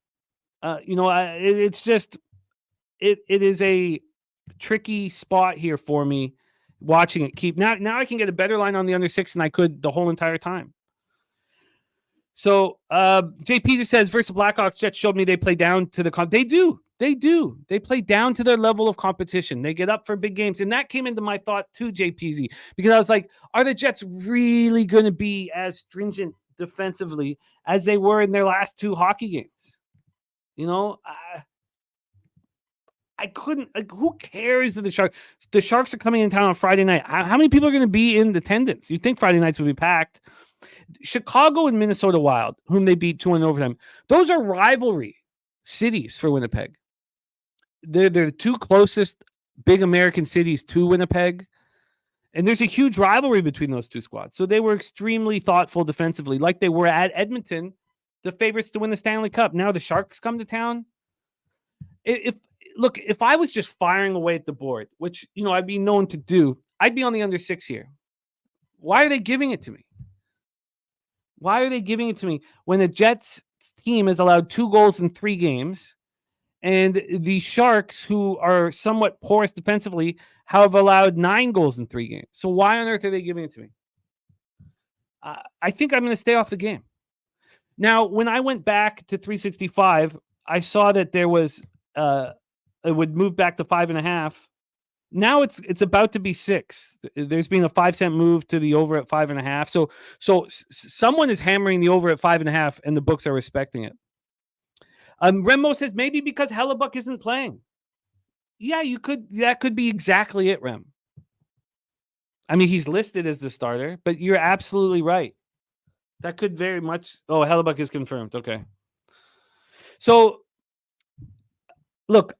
It's just, it is a tricky spot here for me watching it keep. Now I can get a better line on the under 6 than I could the whole entire time. So JP just says versus Blackhawks, Jets showed me they play down to the they do. They play down to their level of competition. They get up for big games. And that came into my thought too, JPZ, because I was like, are the Jets really going to be as stringent defensively as they were in their last 2 hockey games? I couldn't, who cares that the Sharks are coming in town on Friday night? How many people are going to be in attendance? You'd think Friday nights would be packed. Chicago and Minnesota Wild, whom they beat 2-1 overtime, those are rivalry cities for Winnipeg. They're the 2 closest big American cities to Winnipeg. And there's a huge rivalry between those two squads. So they were extremely thoughtful defensively, like they were at Edmonton, the favorites to win the Stanley Cup. Now the Sharks come to town. If I was just firing away at the board, which, I'd be known to do, I'd be on the under 6 here. Why are they giving it to me? Why are they giving it to me when the Jets team has allowed 2 goals in 3 games and the Sharks, who are somewhat porous defensively, have allowed 9 goals in 3 games? So why on earth are they giving it to me? I think I'm going to stay off the game. Now, when I went back to 365, I saw that there was it would move back to 5.5. Now it's about to be 6. There's been a 5-cent move to the over at 5.5. So someone is hammering the over at 5.5, and the books are respecting it. Remo says maybe because Hellebuck isn't playing. Yeah, that could be exactly it, Rem. I mean, he's listed as the starter, but you're absolutely right. That could very much. Oh, Hellebuck is confirmed. Okay. So, look,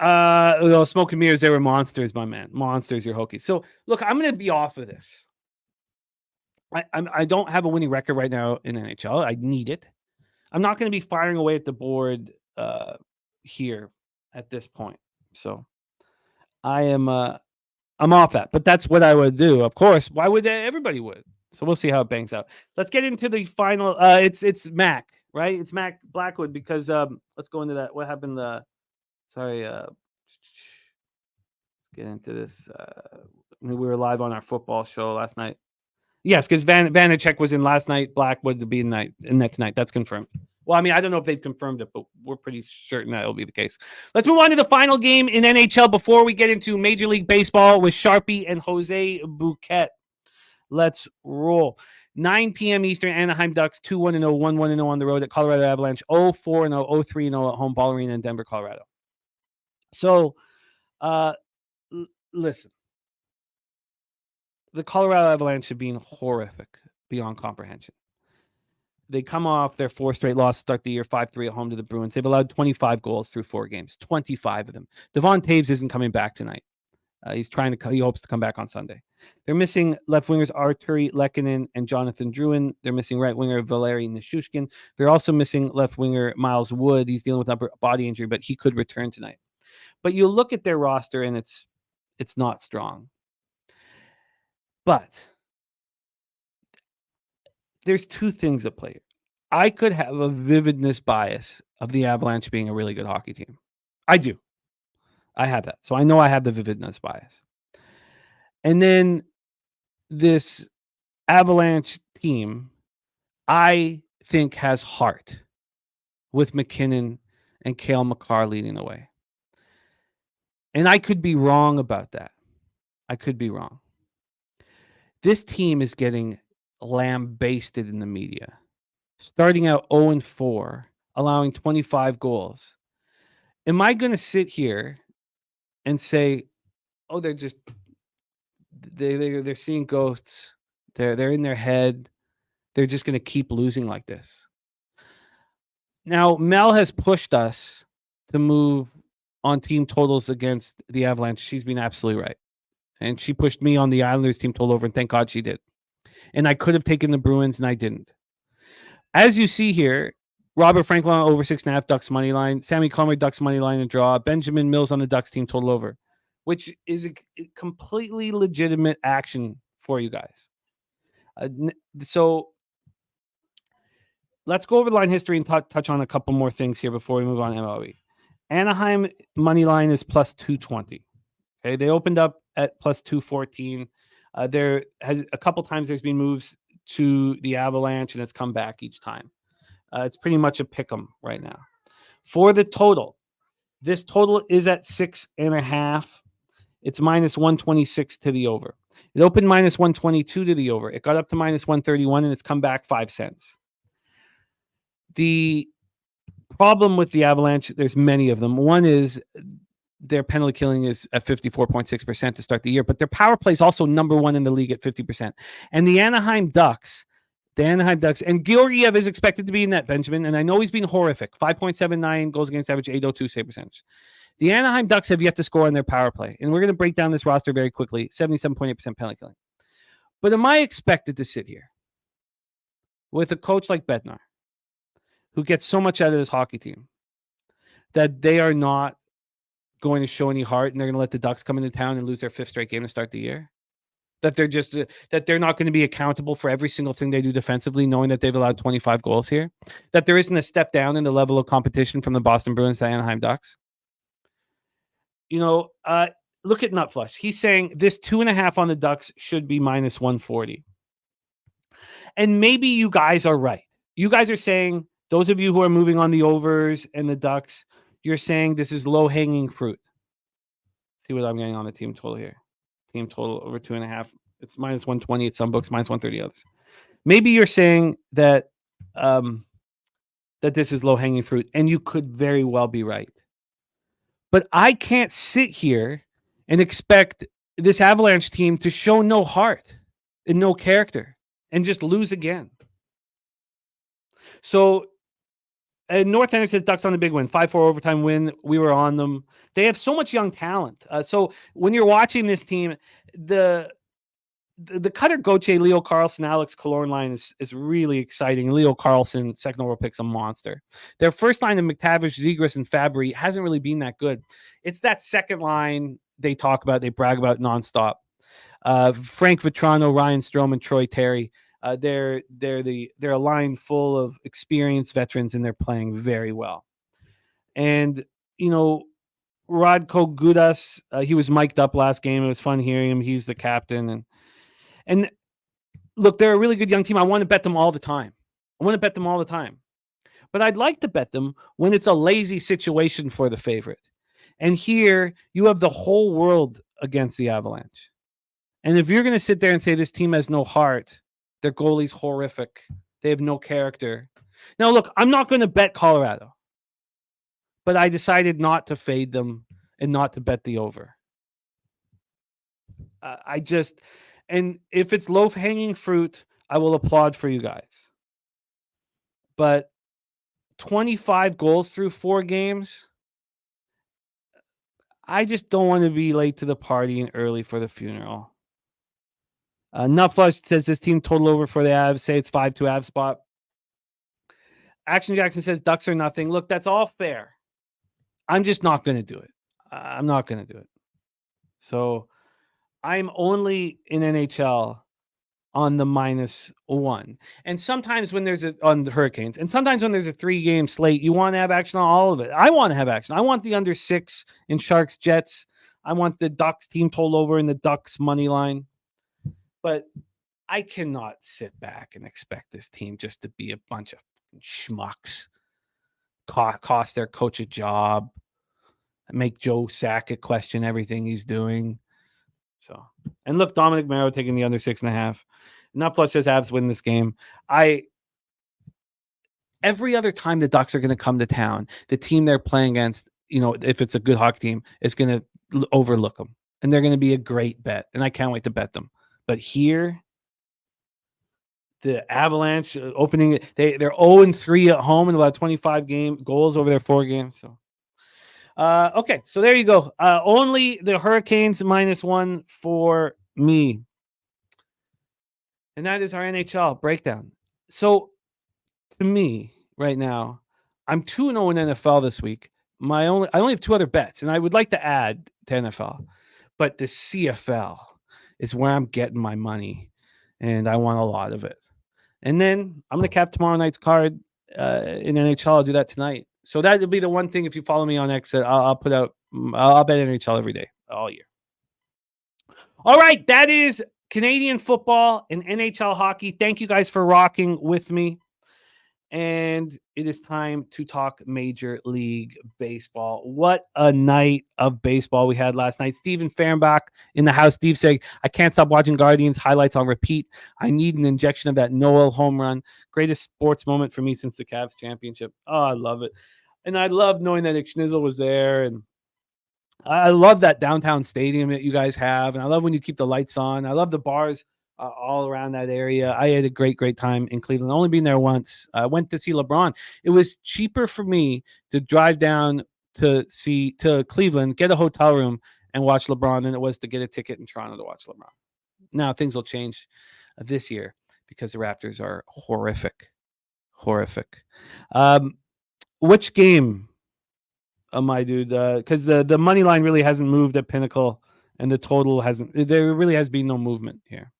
smoke and mirrors, they were monsters, my man. Monsters, you're Hokies. So, look, I'm going to be off of this. I don't have a winning record right now in NHL. I need it. I'm not going to be firing away at the board here at this point. So, I'm off that. But that's what I would do. Of course, why would everybody would? So we'll see how it bangs out. Let's get into the final. It's Mac, right? It's Mac Blackwood because let's go into that. What happened? Let's get into this. We were live on our football show last night. Yes, because Vanacek was in last night. Blackwood to be in next night. That's confirmed. Well, I mean, I don't know if they've confirmed it, but we're pretty certain that will be the case. Let's move on to the final game in NHL before we get into Major League Baseball with Sharpie and Jose Bouquet. Let's roll. 9 p.m. Eastern, Anaheim Ducks 2-1-0, 1-1-0 on the road at Colorado Avalanche, 0-4-0, 0-3-0 at home, Ball Arena in Denver, Colorado. So, listen. The Colorado Avalanche have been horrific beyond comprehension. They come off their 4 straight loss to start the year, 5-3 at home to the Bruins. They've allowed 25 goals through 4 games, 25 of them. Devon Taves isn't coming back tonight. He hopes to come back on Sunday. They're missing left wingers Arturi Lehkonen and Jonathan Drouin. They're missing right winger Valeri Nichushkin. They're also missing left winger Miles Wood. He's dealing with upper body injury, but he could return tonight. But you look at their roster and it's not strong. But there's 2 things at play. I could have a vividness bias of the Avalanche being a really good hockey team. I do. I have that. So I know I have the vividness bias. And then this Avalanche team, I think, has heart with McKinnon and Cale Makar leading the way. And I could be wrong about that. I could be wrong. This team is getting lambasted in the media. Starting out 0-4, allowing 25 goals. Am I going to sit here and say, "Oh, they're seeing ghosts. They're in their head. They're just going to keep losing like this"? Now, Mel has pushed us to move on team totals against the Avalanche. She's been absolutely right. And she pushed me on the Islanders team total over, and thank God she did. And I could have taken the Bruins, and I didn't. As you see here, Robert Franklin over 6.5 Ducks money line, Sammy Comer Ducks money line and draw, Benjamin Mills on the Ducks team total over, which is a completely legitimate action for you guys. So let's go over the line history and touch on a couple more things here before we move on to MLB. Anaheim money line is plus 220. Okay, they opened up at plus 214. There has a couple times there's been moves to the Avalanche, and it's come back each time. It's pretty much a pick 'em right now. For the total, this total is at 6.5. It's minus 126 to the over. It opened minus 122 to the over. It got up to minus 131, and it's come back 5 cents. The problem with the Avalanche, there's many of them. One is their penalty killing is at 54.6% to start the year, but their power play is also number 1 in the league at 50%. And the Anaheim Ducks, and Georgiev is expected to be in net, Benjamin, and I know he's been horrific. 5.79 goals against average, 802 save percentage. The Anaheim Ducks have yet to score on their power play, and we're going to break down this roster very quickly. 77.8% penalty killing. But am I expected to sit here with a coach like Bednar, who gets so much out of this hockey team, that they are not going to show any heart and they're going to let the Ducks come into town and lose their 5th straight game to start the year? That they're not going to be accountable for every single thing they do defensively, knowing that they've allowed 25 goals here? That there isn't a step down in the level of competition from the Boston Bruins to Anaheim Ducks? Look at Nutflush. He's saying this 2.5 on the Ducks should be minus 140. And maybe you guys are right. You guys are saying, those of you who are moving on the overs and the Ducks, you're saying this is low-hanging fruit. See what I'm getting on the team total here. Team total over 2.5. It's minus 120 at some books, minus 130 others. Maybe you're saying that that this is low-hanging fruit, and you could very well be right. But I can't sit here and expect this Avalanche team to show no heart and no character and just lose again. So, North Ender says Ducks on the big win, 5-4 overtime win. We were on them. They have so much young talent. So when you're watching this team, the Cutter Gauthier, Leo Carlson, Alex Killorn line is really exciting. Leo Carlson, second overall pick's a monster. Their first line of McTavish, Zegras, and Fabry hasn't really been that good. It's that second line they talk about, they brag about nonstop. Frank Vetrano, Ryan Strome, and Troy Terry. They're a line full of experienced veterans, and they're playing very well. And Radko Gudas, he was mic'd up last game. It was fun hearing him. He's the captain, and look, they're a really good young team. I want to bet them all the time. But I'd like to bet them when it's a lazy situation for the favorite. And here you have the whole world against the Avalanche. And if you're going to sit there and say this team has no heart, their goalie's horrific, they have no character. Now, look, I'm not going to bet Colorado, but I decided not to fade them and not to bet the over. And if it's low-hanging fruit, I will applaud for you guys. But 25 goals through 4 games, I just don't want to be late to the party and early for the funeral. Nutflush says this team total over for the Avs. Say it's 5-2 Avs spot. Action Jackson says Ducks are nothing. Look, that's all fair. I'm just not going to do it. I'm not going to do it. So I'm only in NHL on the -1. And sometimes when there's on the Hurricanes, and sometimes when there's a 3-game slate, you want to have action on all of it. I want to have action. I want the under 6 in Sharks Jets. I want the Ducks team total over in the Ducks money line. But I cannot sit back and expect this team just to be a bunch of schmucks, cost their coach a job, make Joe Sakic question everything he's doing. So, and look, Dominic Merrow taking the under 6.5. Nutflush says Avs win this game. Every other time the Ducks are going to come to town, the team they're playing against, if it's a good hockey team, is going to overlook them, and they're going to be a great bet, and I can't wait to bet them. But here, the Avalanche opening, they're 0-3 at home in about 25 goals over their 4 games. So, okay, so there you go. Only the Hurricanes -1 for me, and that is our NHL breakdown. So, to me, right now, I'm 2-0 in NFL this week. I only have 2 other bets, and I would like to add to NFL, but the CFL is where I'm getting my money, and I want a lot of it. And then I'm going to cap tomorrow night's card in NHL. I'll do that tonight. So that will be the one thing, if you follow me on X, I'll put out. I'll bet NHL every day, all year. All right, that is Canadian football and NHL hockey. Thank you guys for rocking with me. And it is time to talk Major League Baseball. What a night of baseball we had last night. Steven Fehrenbach in the house. Steve saying, I can't stop watching Guardians highlights on repeat. I need an injection of that Noel home run. Greatest sports moment for me since the Cavs championship. Oh, I love it. And I love knowing that Schnizzle was there. And I love that downtown stadium that you guys have. And I love when you keep the lights on. I love the bars all around that area. I had a great time in Cleveland. Only been there once. I went to see LeBron. It was cheaper for me to drive down to Cleveland, get a hotel room, and watch LeBron than it was to get a ticket in Toronto to watch LeBron. Now things will change this year because the Raptors are horrific. Which game, my dude? Because the money line really hasn't moved at Pinnacle, and the total hasn't. There really has been no movement here.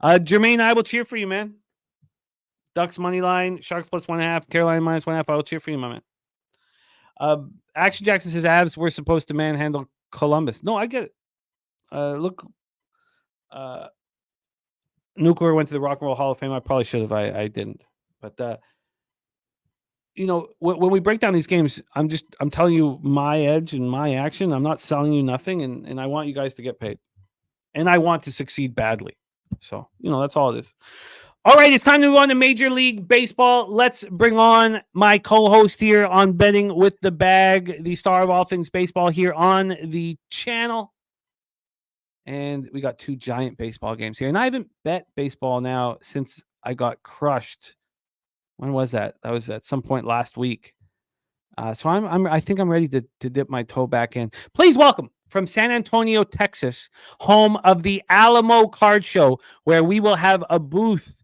Jermaine, I will cheer for you, man. Ducks money line, Sharks +1.5, Carolina -1.5. I will cheer for you, my man. Action Jackson says Avs were supposed to manhandle Columbus. No, I get it. Look, Nuclear went to the Rock and Roll Hall of Fame. I probably should have. I didn't. But when we break down these games, I'm telling you my edge and my action. I'm not selling you nothing, and I want you guys to get paid, and I want to succeed badly. So that's all it is. All right, it's time to go on to Major League Baseball. Let's bring on my co-host here on Betting with the Bag, the star of all things baseball here on the channel. And we got 2 giant baseball games here. And I haven't bet baseball now since I got crushed. When was that? That was at some point last week. So I think I'm ready to dip my toe back in. Please welcome from San Antonio, Texas, home of the Alamo Card Show, where we will have a booth.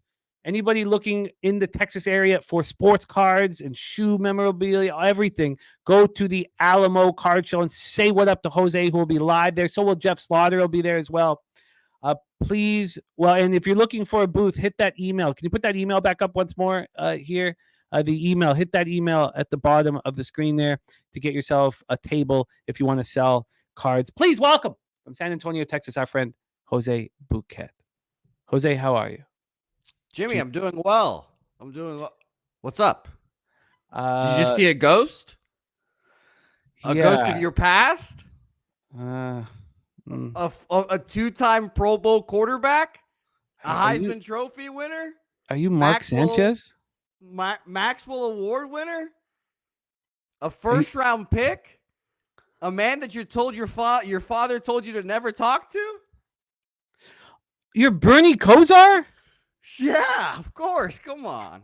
Anybody looking in the Texas area for sports cards and shoe memorabilia, everything, go to the Alamo Card Show and say what up to Jose, who will be live there. So will Jeff Slaughter will be there as well. Please, and if you're looking for a booth, hit that email. Can you put that email back up once more here? The email, hit that email at the bottom of the screen there to get yourself a table if you want to sell cards. Please welcome from San Antonio, Texas, our friend Jose Bouquet. Jose, how are you? Jimmy, I'm doing well. What's up? Did you just see a ghost? A ghost of your past? A 2-time Pro Bowl quarterback? A Heisman Trophy winner? Are you Mark Sanchez? Maxwell Award winner? A first-round pick? A man that you're told your father told you to never talk to? You're Bernie Kosar? Yeah, of course. Come on.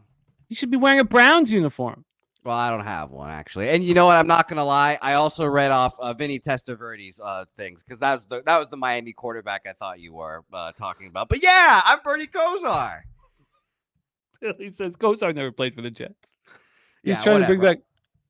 You should be wearing a Browns uniform. Well, I don't have one, actually. And you know what? I'm not going to lie. I also read off Vinny Testaverde's things because that was the Miami quarterback I thought you were talking about. But yeah, I'm Bernie Kosar. He says Kosar never played for the Jets. He's Yeah, trying to bring back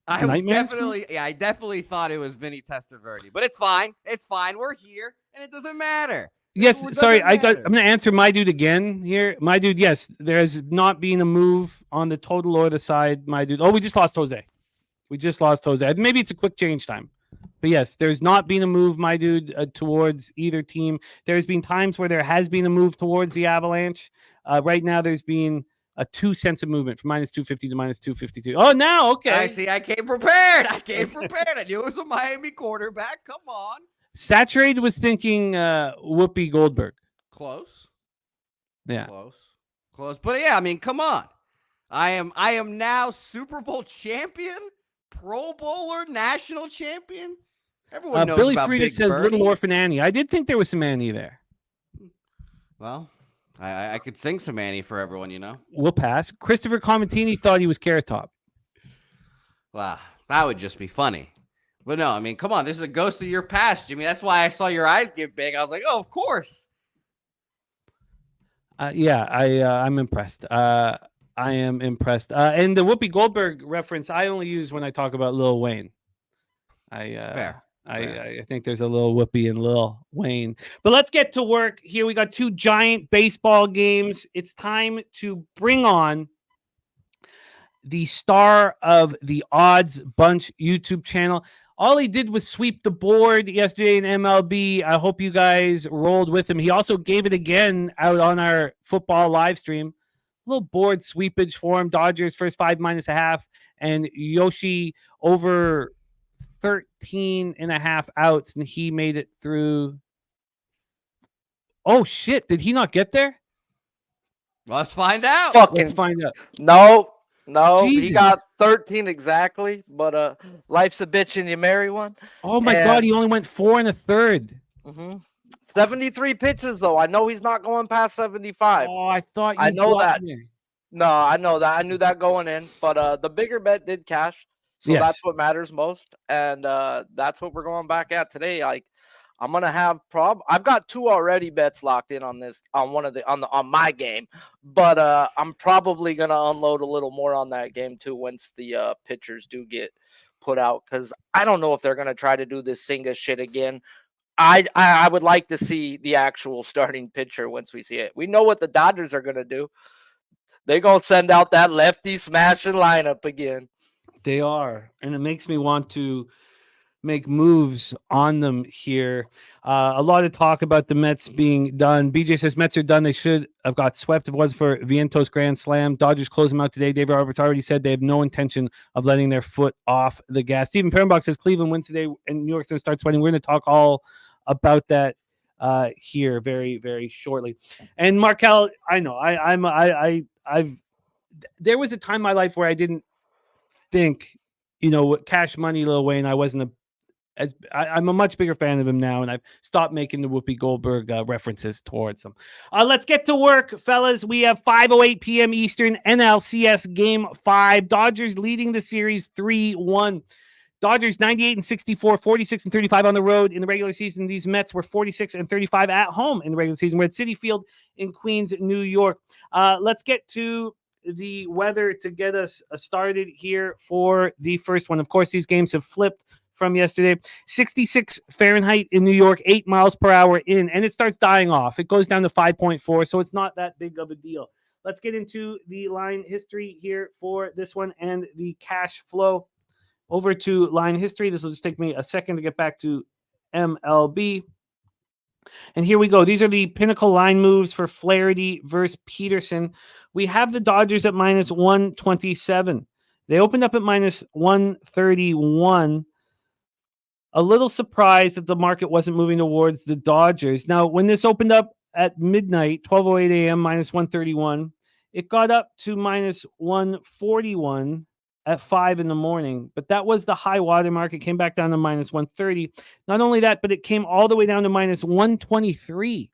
I definitely thought it was Vinny Testaverde. But it's fine. It's fine. We're here, and it doesn't matter. Yes, sorry, I'm going to answer my dude again here. My dude, yes, there has not been a move on the total or the side, my dude. Oh, we just lost Jose. Maybe it's a quick change time. But yes, there's not been a move, my dude, towards either team. There's been times where there has been a move towards the Avalanche. Right now, there's been a 2 cents of movement from -250 to -252. Oh, now, okay. I see. I came prepared. I knew it was a Miami quarterback. Come on. Saturated was thinking Whoopi Goldberg. Close. Yeah. Close. But yeah, I mean, come on. I am now Super Bowl champion, Pro Bowler, national champion. Everyone knows Billy about Frieda Big says Bernie. Little Orphan Annie. I did think there was some Annie there. Well, I could sing some Annie for everyone, We'll pass. Christopher Comentini thought he was Carrot Top. Wow, that would just be funny. But no, I mean, come on. This is a ghost of your past, Jimmy. That's why I saw your eyes get big. I was like, oh, of course. I'm impressed. I am impressed. And the Whoopi Goldberg reference, I only use when I talk about Lil Wayne. Fair. I think there's a little Whoopi and Lil Wayne. But let's get to work. Here we got 2 giant baseball games. It's time to bring on the star of the Odds Bunch YouTube channel. All he did was sweep the board yesterday in MLB. I hope you guys rolled with him. He also gave it again out on our football live stream. A little board sweepage for him. Dodgers first 5 -1/2, and Yoshi over 13.5 outs, and he made it through. Oh, shit. Did he not get there? Let's find out. Let's find out. No, Jesus. he got 13 exactly, but life's a bitch and you marry one. Oh, my God. He only went 4 1/3. 73 pitches, though. I know he's not going past 75. Oh, I thought you I know that. me. No, I know that. I knew that going in, but the bigger bet did cash. So Yes. that's what matters most. And that's what we're going back at today. Like, I'm gonna have I've got 2 already bets locked in on this on my game, but I'm probably gonna unload a little more on that game too once the pitchers do get put out, because I don't know if they're gonna try to do this Singa shit again. I would like to see the actual starting pitcher once we see it. We know what the Dodgers are gonna do. They gonna send out that lefty smashing lineup again. They are, and it makes me want to make moves on them here. A lot of talk about the Mets being done. BJ says Mets are done. They should have got swept if it wasn't for Vientos' grand slam. Dodgers close them out today. David Roberts already said they have no intention of letting their foot off the gas. Stephen Perrenbach says Cleveland wins today and New York's going to start sweating. We're going to talk all about that here very, very shortly. And Markel, I know there was a time in my life where I didn't think, Cash Money, Lil Wayne, I wasn't I'm a much bigger fan of him now, and I've stopped making the Whoopi Goldberg references towards him. Let's get to work, fellas. We have 5:08 p.m. Eastern, NLCS Game 5. Dodgers leading the series 3-1. Dodgers 98-64, 46-35 on the road in the regular season. These Mets were 46-35 at home in the regular season. We're at Citi Field in Queens, New York. Let's get to the weather to get us started here for the first one. Of course, these games have flipped from yesterday. 66 Fahrenheit in New York, 8 miles per hour in, and it starts dying off. It goes down to 5.4, so it's not that big of a deal. Let's get into the line history here for this one and the cash flow. Over to line history. This will just take me a second to get back to MLB. And here we go. These are the pinnacle line moves for Flaherty versus Peterson. We have the Dodgers at minus 127. They opened up at minus 131. A little surprised that the market wasn't moving towards the Dodgers. Now, when this opened up at midnight, 12:08 a.m., minus 131, it got up to minus 141 at 5 in the morning. But that was the high water mark. It came back down to minus 130. Not only that, but it came all the way down to minus 123,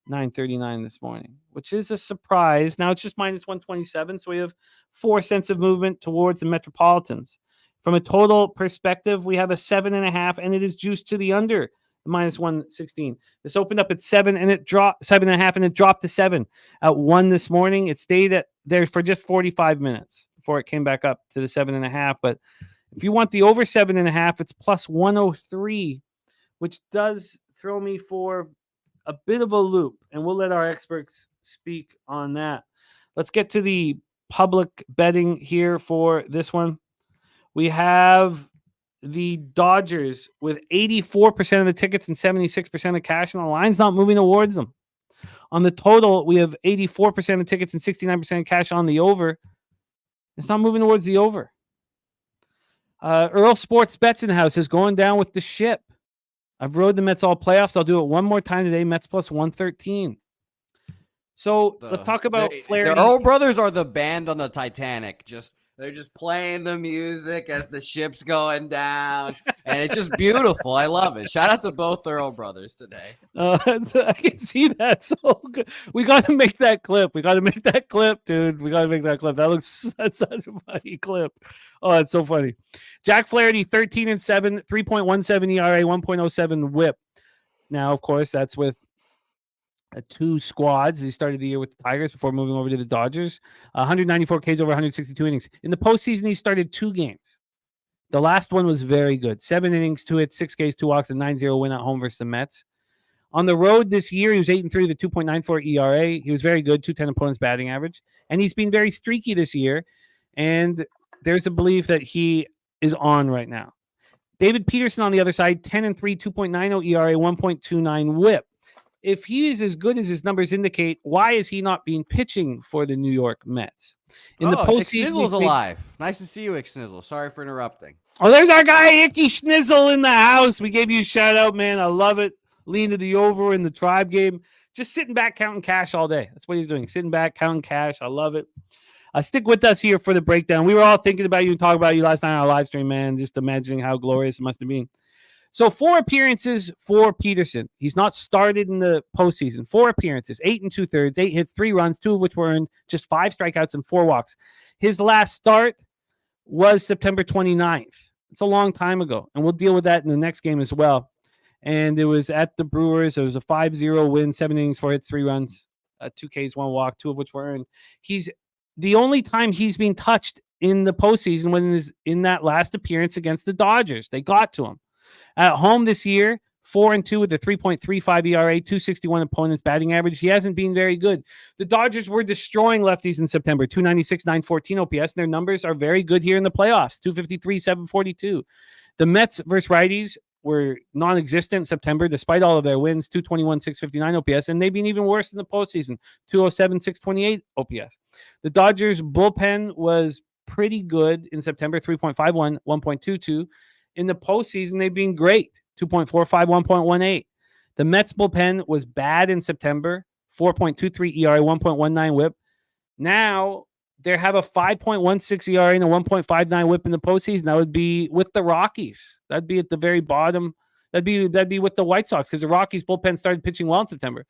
9:39 this morning, which is a surprise. Now it's just minus 127, so we have 4 cents of movement towards the Metropolitans. From a total perspective, we have a 7.5, and it is juiced to the under, minus 116. This opened up at 7, and it dropped 7.5, and it dropped to 7 at 1 this morning. It stayed there for just 45 minutes before it came back up to the 7.5. But if you want the over 7.5, it's plus 103, which does throw me for a bit of a loop, and we'll let our experts speak on that. Let's get to the public betting here for this one. We have the Dodgers with 84% of the tickets and 76% of cash, and the line's not moving towards them. On the total, we have 84% of tickets and 69% of cash on the over. It's not moving towards the over. Earl Sports Bets in the house is going down with the ship. I've rode the Mets all playoffs. I'll do it one more time today. Mets plus 113. So let's talk about Flaherty. The Earl brothers are the band on the Titanic. They're just playing the music as the ship's going down, and it's just beautiful. I love it. Shout out to both Earl brothers today. I can see that. So good. We got to make that clip. Dude. We got to make that clip. That's such a funny clip. Oh, that's so funny. Jack Flaherty, 13-7, 3.17 ERA, 1.07 WHIP. Now, of course, that's with 2 squads. He started the year with the Tigers before moving over to the Dodgers. 194 Ks over 162 innings. In the postseason, he started 2 games. The last one was very good. 7 innings, 2 hits, 6 Ks, 2 walks, and 9-0 win at home versus the Mets. On the road this year, he was 8-3 with a 2.94 ERA. He was very good, 210 opponents batting average. And he's been very streaky this year. And there's a belief that he is on right now. David Peterson on the other side, 10-3, 2.90 ERA, 1.29 WHIP. If he is as good as his numbers indicate, why is he not being pitching for the New York Mets? In the postseason, Schnizzle's alive. Nice to see you, Schnizzle. Sorry for interrupting. Oh, there's our guy, Icky Schnizzle, in the house. We gave you a shout out, man. I love it. Lean to the over in the Tribe game. Just sitting back, counting cash all day. That's what he's doing. Sitting back, counting cash. I love it. Stick with us here for the breakdown. We were all thinking about you and talking about you last night on our live stream, man. Just imagining how glorious it must have been. So 4 appearances for Peterson. He's not started in the postseason. 4 appearances, 8 2/3, 8 hits, 3 runs, 2 of which were earned, just 5 strikeouts and 4 walks. His last start was September 29th. It's a long time ago, and we'll deal with that in the next game as well. And it was at the Brewers. It was a 5-0 win, 7 innings, 4 hits, 3 runs, 2 Ks, 1 walk, 2 of which were earned. He's the only time he's been touched in the postseason when in that last appearance against the Dodgers. They got to him. At home this year, 4-2 with a 3.35 ERA, 261 opponents batting average. He hasn't been very good. The Dodgers were destroying lefties in September, 296, 914 OPS, and their numbers are very good here in the playoffs, 253, 742. The Mets versus righties were non-existent in September, despite all of their wins, 221, 659 OPS, and they've been even worse in the postseason, 207, 628 OPS. The Dodgers bullpen was pretty good in September, 3.51, 1.22. In the postseason, they've been great, 2.45, 1.18. The Mets bullpen was bad in September, 4.23 ERA, 1.19 whip. Now they have a 5.16 ERA and a 1.59 whip in the postseason. That would be with the Rockies. That'd be at the very bottom. That'd be with the White Sox, because the Rockies bullpen started pitching well in September.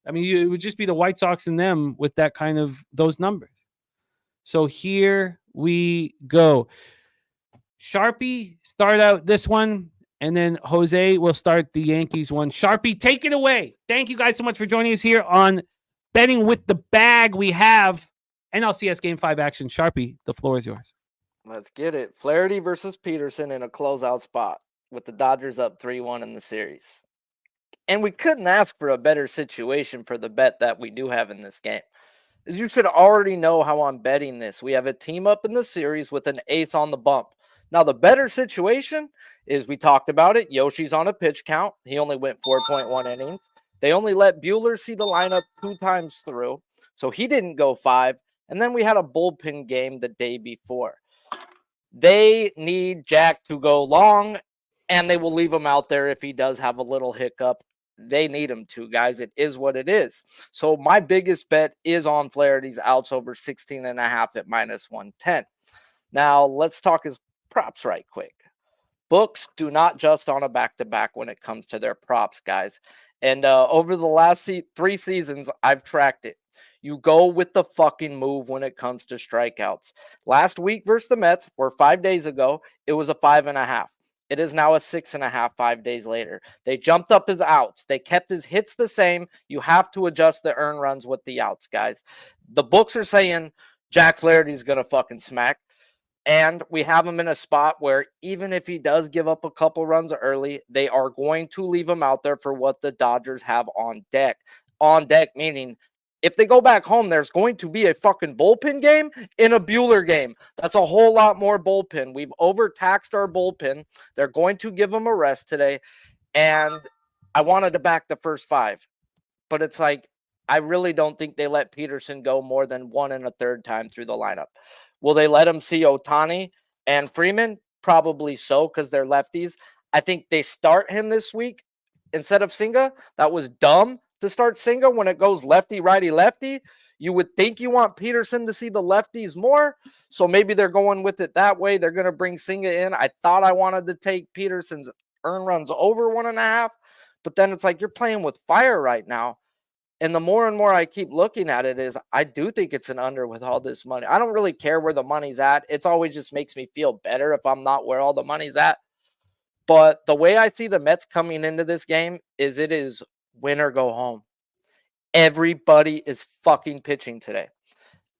I mean, it would just be the White Sox and them with that kind of those numbers. So here we go. Sharpie, start out this one, and then Jose will start the Yankees one. Sharpie, take it away. Thank you guys so much for joining us here on Betting with the Bag. We have NLCS Game 5 action. Sharpie, the floor is yours. Let's get it. Flaherty versus Peterson in a closeout spot with the Dodgers up 3-1 in the series. And we couldn't ask for a better situation for the bet that we do have in this game. As you should already know how I'm betting this. We have a team up in the series with an ace on the bump. Now, the better situation is, we talked about it, Yoshi's on a pitch count. He only went 4.1 innings. They only let Buehler see the lineup 2 times through, so he didn't go 5. And then we had a bullpen game the day before. They need Jack to go long, and they will leave him out there if he does have a little hiccup. They need him to, guys. It is what it is. So my biggest bet is on Flaherty's outs over 16.5 at -110. Now, let's talk his props right quick. Books do not just on a back-to-back when it comes to their props, guys. And over the last 3 seasons, I've tracked it. You go with the fucking move when it comes to strikeouts. Last week versus the Mets, or 5 days ago, it was a 5.5. It is now a 6.5 5 days later. They jumped up his outs. They kept his hits the same. You have to adjust the earned runs with the outs, guys. The books are saying Jack Flaherty's going to fucking smack. And we have him in a spot where even if he does give up a couple runs early, they are going to leave him out there for what the Dodgers have on deck. On deck, meaning if they go back home, there's going to be a fucking bullpen game in a Buehler game. That's a whole lot more bullpen. We've overtaxed our bullpen. They're going to give him a rest today. And I wanted to back the first 5. But it's like, I really don't think they let Peterson go more than 1 1/3 time through the lineup. Will they let him see Ohtani and Freeman? Probably so, because they're lefties. I think they start him this week instead of Senga. That was dumb to start Senga when it goes lefty, righty, lefty. You would think you want Peterson to see the lefties more, so maybe they're going with it that way. They're going to bring Senga in. I thought I wanted to take Peterson's earned runs over 1.5, but then it's like you're playing with fire right now. And the more and more I keep looking at it is I do think it's an under with all this money. I don't really care where the money's at. It's always just makes me feel better if I'm not where all the money's at. But the way I see the Mets coming into this game is it is win or go home. Everybody is fucking pitching today.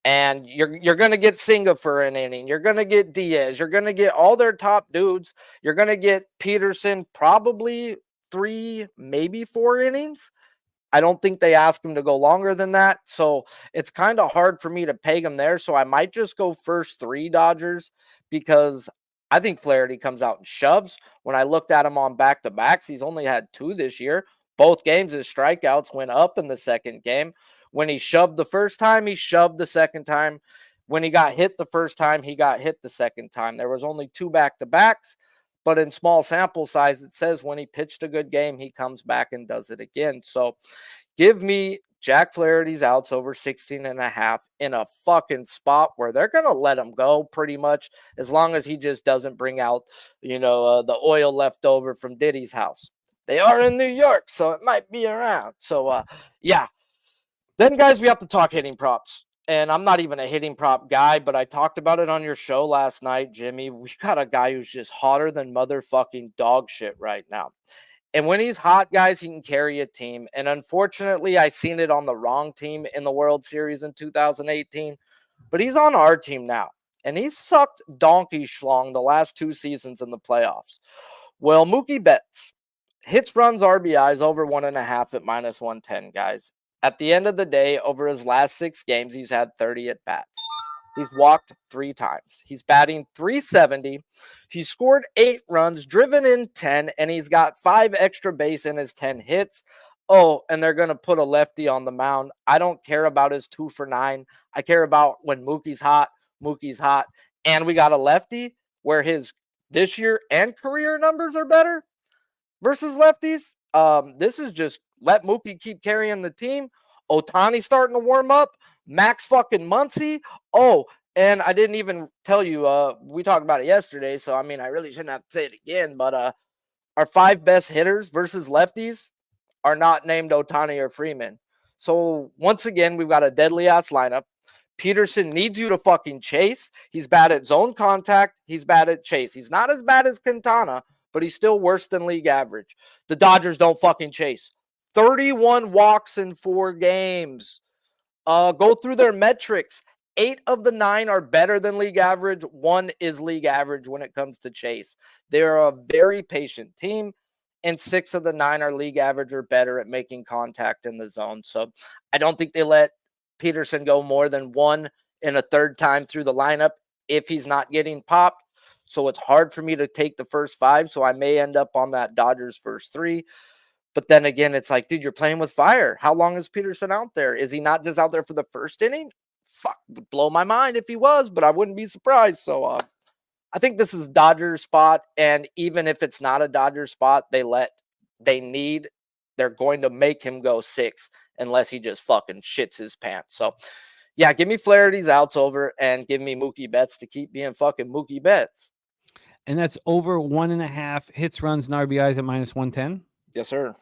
And you're going to get Senga for an inning. You're going to get Diaz. You're going to get all their top dudes. You're going to get Peterson probably 3, maybe 4 innings. I don't think they ask him to go longer than that. So it's kind of hard for me to peg him there. So I might just go first 3 Dodgers, because I think Flaherty comes out and shoves. When I looked at him on back-to-backs, he's only had 2 this year. Both games, his strikeouts went up in the second game. When he shoved the first time, he shoved the second time. When he got hit the first time, he got hit the second time. There was only 2 back-to-backs. But in small sample size, it says when he pitched a good game, he comes back and does it again. So give me Jack Flaherty's outs over 16.5 in a fucking spot where they're going to let him go pretty much, as long as he just doesn't bring out, the oil left over from Diddy's house. They are in New York, so it might be around. So, yeah. Then, guys, we have to talk hitting props. and I'm not even a hitting prop guy, but I talked about it on your show last night, Jimmy. We got a guy who's just hotter than motherfucking dog shit right now. And when he's hot, guys, he can carry a team. And unfortunately, I seen it on the wrong team in the World Series in 2018, but he's on our team now. And he sucked donkey schlong the last 2 seasons in the playoffs. Well, Mookie Betts, hits, runs, RBIs over 1.5 at -110, guys. At the end of the day, over his last 6 games, he's had 30 at bats. He's walked 3 times. He's batting .370. He scored 8 runs, driven in 10, and he's got 5 extra base in his 10 hits. Oh, and they're going to put a lefty on the mound. I don't care about his 2 for 9. I care about when Mookie's hot. Mookie's hot. And we got a lefty where his this year and career numbers are better versus lefties. This is just let Mookie keep carrying the team. Ohtani starting to warm up. Max fucking Muncy. Oh, and I didn't even tell you, we talked about it yesterday, so I mean, I really shouldn't have to say it again, but our 5 best hitters versus lefties are not named Ohtani or Freeman. So once again, we've got a deadly ass lineup. Peterson needs you to fucking chase. He's bad at zone contact. He's bad at chase. He's not as bad as Quintana, but he's still worse than league average. The Dodgers don't fucking chase. 31 walks in 4 games. Go through their metrics. 8 of the 9 are better than league average. 1 is league average when it comes to chase. They're a very patient team, and 6 of the 9 are league average or better at making contact in the zone. So I don't think they let Peterson go more than 1 and a third time through the lineup if he's not getting popped. So it's hard for me to take the first 5. So I may end up on that Dodgers first 3. But then again, it's like, dude, you're playing with fire. How long is Peterson out there? Is he not just out there for the first inning? Fuck, would blow my mind if he was, but I wouldn't be surprised. So I think this is Dodgers spot. And even if it's not a Dodgers spot, they're going to make him go 6 unless he just fucking shits his pants. So yeah, give me Flaherty's outs over and give me Mookie Betts to keep being fucking Mookie Betts. And that's over 1.5 hits, runs, and RBIs at -110. Yes, sir.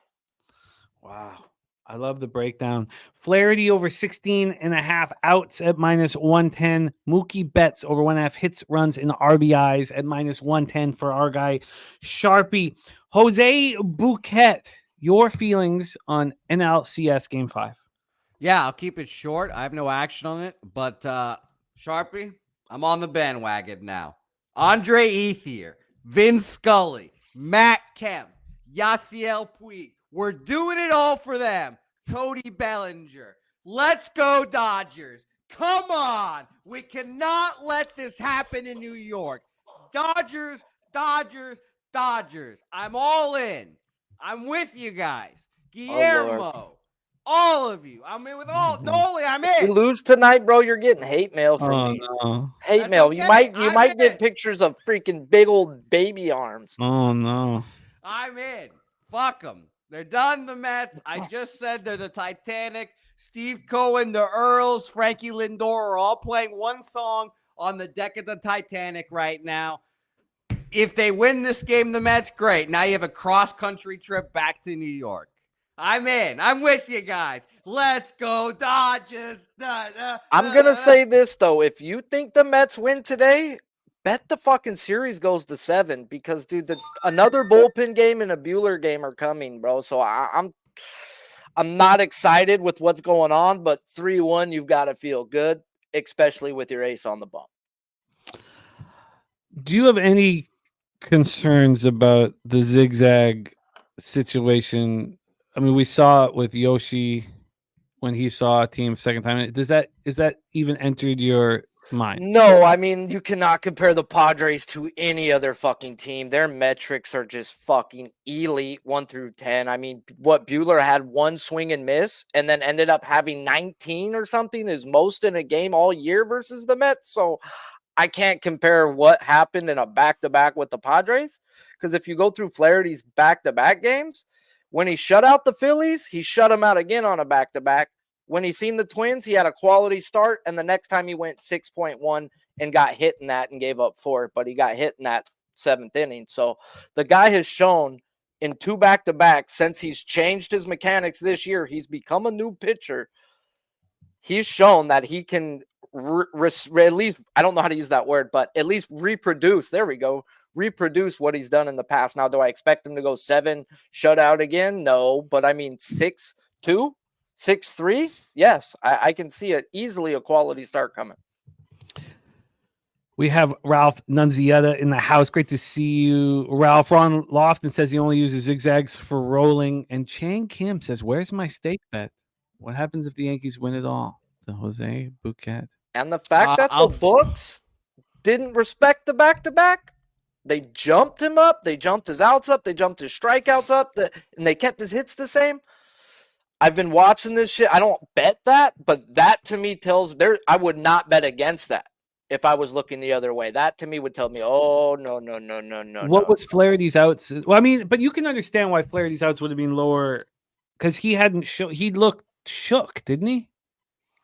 Wow. I love the breakdown. Flaherty over 16.5 outs at -110. Mookie Betts over 1.5 hits, runs, and RBIs at -110 for our guy Sharpie. Jose Bouquet, your feelings on NLCS Game 5? Yeah, I'll keep it short. I have no action on it, but Sharpie, I'm on the bandwagon now. Andre Ethier, Vin Scully, Matt Kemp, Yasiel Puig. We're doing it all for them. Cody Bellinger. Let's go, Dodgers. Come on. We cannot let this happen in New York. Dodgers, Dodgers, Dodgers. I'm all in. I'm with you guys. Guillermo. All of you. I'm in with all. Noli, I'm in. If you lose tonight, bro, you're getting hate mail from me. No. Hate That's mail. okay. You might get pictures of freaking big old baby arms. Oh, no. I'm in. Fuck them. They're done, the Mets. I just said they're the Titanic. Steve Cohen, the Earls, Frankie Lindor are all playing one song on the deck of the Titanic right now. If they win this game, the Mets, great. Now you have a cross-country trip back to New York. I'm in. I'm with you guys. Let's go, Dodgers. I'm going to say this, though. If you think the Mets win today, bet the fucking series goes to 7 because, dude, another bullpen game and a Buehler game are coming, bro. So I'm not excited with what's going on, but 3-1, you've got to feel good, especially with your ace on the bump. Do you have any concerns about the zigzag situation? I mean, we saw it with Yoshi when he saw a team second time. Is that even entered your mind? No, I mean, you cannot compare the Padres to any other fucking team. Their metrics are just fucking elite 1 through 10. I mean, what Buehler had 1 swing and miss and then ended up having 19 or something is most in a game all year versus the Mets. So I can't compare what happened in a back-to-back with the Padres because if you go through Flaherty's back-to-back games, when he shut out the Phillies, he shut them out again on a back-to-back. When he seen the Twins, he had a quality start, and the next time he went 6.1 and got hit in that and gave up 4, but he got hit in that 7th inning. So the guy has shown in 2 back-to-backs since he's changed his mechanics this year, he's become a new pitcher. he's shown that he can at least, I don't know how to use that word, but at least reproduce. There we go. Reproduce what he's done in the past. Now, do I expect him to go 7 shutout again? No, but I mean 6-2, 6-3. Yes, I can see it easily a quality start coming. We have Ralph Nunziata in the house. Great to see you, Ralph. Ron Lofton says he only uses zigzags for rolling. And Chang Kim says, where's my stake bet? What happens if the Yankees win it all? To Jose Bouquet. And the fact that the books didn't respect the back-to-back, they jumped him up. They jumped his outs up. They jumped his strikeouts up. And they kept his hits the same. I've been watching this shit. I don't bet that, but that to me tells I would not bet against that. If I was looking the other way, that to me would tell me, oh, no. What was Flaherty's outs? Well, I mean, but you can understand why Flaherty's outs would have been lower because he hadn't he looked shook, didn't he?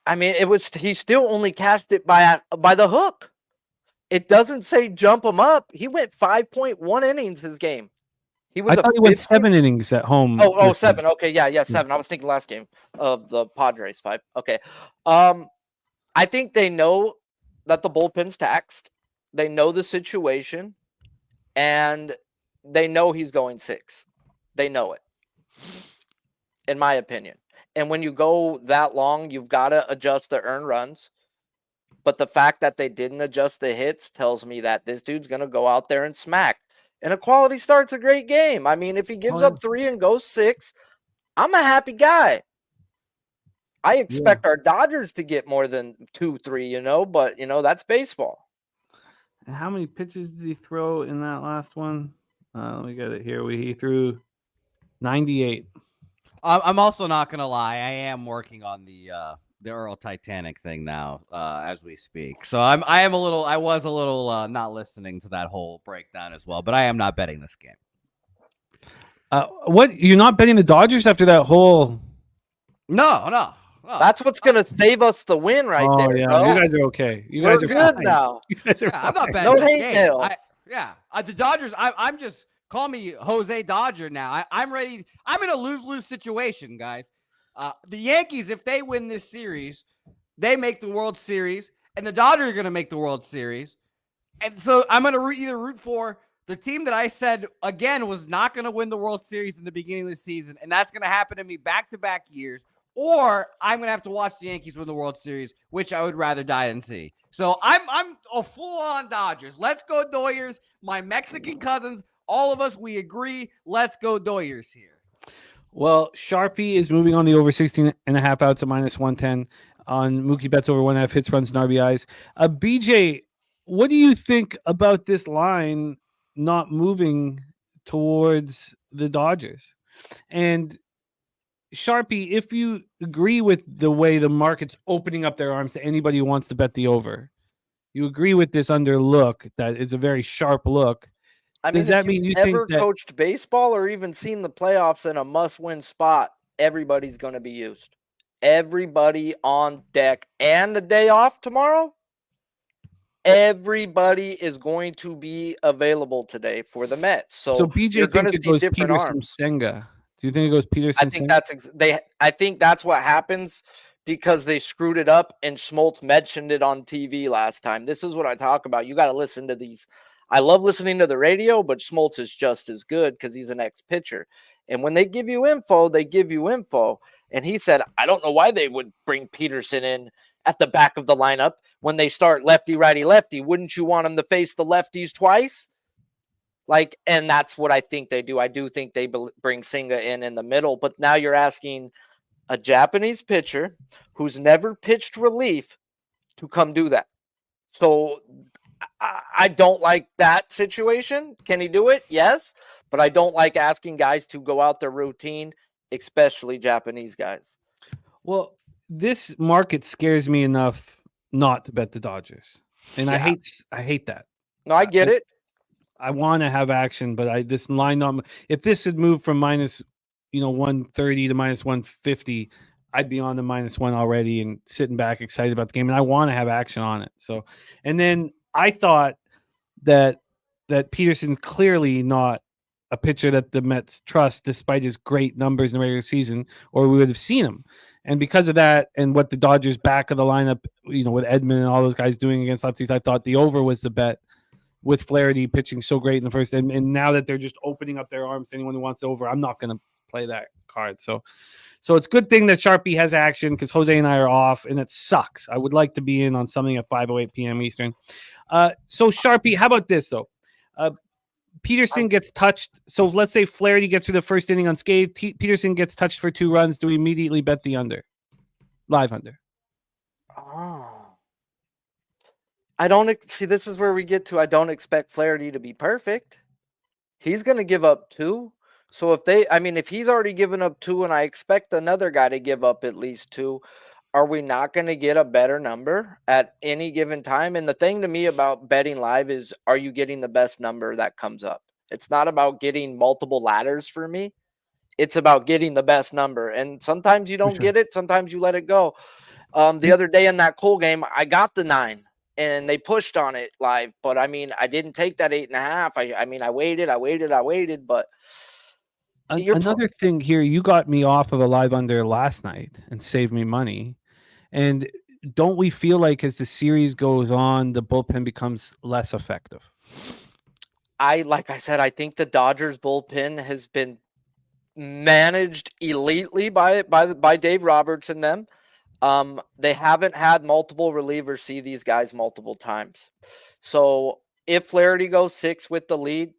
I mean, he still only cast it by the hook. It doesn't say jump him up. He went 5.1 innings his game. I thought he went 7 innings at home. Oh, 7. Okay, yeah, 7. I was thinking last game of the Padres 5. Okay. I think they know that the bullpen's taxed. They know the situation, and they know he's going 6. They know it, in my opinion. And when you go that long, you've got to adjust the earned runs. But the fact that they didn't adjust the hits tells me that this dude's going to go out there and smack. And a quality start's a great game. I mean, if he gives up 3 and goes 6, I'm a happy guy. I expect our Dodgers to get more than 2-3, but, that's baseball. And how many pitches did he throw in that last one? Let me get it here. He threw 98. I'm also not going to lie. I am working on the Earl Titanic thing now as we speak. So I was a little not listening to that whole breakdown as well, but I am not betting this game. What? You're not betting the Dodgers after that whole... No. Oh, that's what's going to save us the win right there. Yeah. Bro. You guys are okay. You guys are good fine. now. You guys are I'm not fine. betting No this hate game. mail. The Dodgers, I'm just, call me Jose Dodger now. I'm ready. I'm in a lose-lose situation, guys. The Yankees, if they win this series, they make the World Series, and the Dodgers are going to make the World Series. And so I'm going to either root for the team that I said, again, was not going to win the World Series in the beginning of the season, and that's going to happen to me back-to-back years, or I'm going to have to watch the Yankees win the World Series, which I would rather die than see. So I'm a full-on Dodgers. Let's go Doyers. My Mexican cousins, all of us, we agree. Let's go Doyers here. Well, Sharpie is moving on the over 16.5 outs at -110 on Mookie Betts over 1.5 hits, runs, and RBIs. BJ, what do you think about this line not moving towards the Dodgers? And Sharpie, if you agree with the way the market's opening up their arms to anybody who wants to bet the over, you agree with this under look that is a very sharp look. Does that mean you ever think that coached baseball or even seen the playoffs in a must-win spot? Everybody's going to be used. Everybody on deck, and the day off tomorrow. Everybody is going to be available today for the Mets. So BJ you're going to thinks it see goes different Peterson arms. Senga. Do you think it goes Peterson? I think I think that's what happens because they screwed it up, and Schmaltz mentioned it on TV last time. This is what I talk about. You got to listen to these. I love listening to the radio, but Schmaltz is just as good because he's an ex-pitcher. And when they give you info, they give you info. And he said, I don't know why they would bring Peterson in at the back of the lineup when they start lefty, righty, lefty. Wouldn't you want him to face the lefties twice? And that's what I think they do. I do think they bring Senga in the middle. But now you're asking a Japanese pitcher who's never pitched relief to come do that. So I don't like that situation. Can he do it? Yes. But I don't like asking guys to go out their routine, especially Japanese guys. Well, this market scares me enough not to bet the Dodgers. And I hate that. No, I get it. I want to have action, but this line if this had moved from minus 130 to minus 150, I'd be on the -1 already and sitting back excited about the game. And I want to have action on it. So, and then I thought that Peterson's clearly not a pitcher that the Mets trust, despite his great numbers in the regular season, or we would have seen him. And because of that, and what the Dodgers back of the lineup, with Edman and all those guys doing against lefties, I thought the over was the bet with Flaherty pitching so great in the first. And now that they're just opening up their arms to anyone who wants over, I'm not going to play that card. So it's a good thing that Sharpie has action because Jose and I are off, and it sucks. I would like to be in on something at 5:08 p.m. Eastern. So Sharpie, how about this, though? Peterson gets touched. So let's say Flaherty gets through the first inning unscathed. Peterson gets touched for 2 runs. Do we immediately bet the under? Live under. Oh. I don't see. This is where we get to. I don't expect Flaherty to be perfect. He's going to give up 2. So if he's already given up 2 and I expect another guy to give up at least 2, are we not going to get a better number at any given time? And the thing to me about betting live is, are you getting the best number that comes up? It's not about getting multiple ladders for me. It's about getting the best number. And sometimes you don't get it. Sometimes you let it go. The other day in that Cole game, I got the 9 and they pushed on it live. But I didn't take that 8.5. I waited. But another thing here, you got me off of a live under last night and saved me money. And don't we feel like as the series goes on, the bullpen becomes less effective? Like I said, I think the Dodgers bullpen has been managed elitely by Dave Roberts and them. They haven't had multiple relievers see these guys multiple times. So if Flaherty goes 6 with the lead,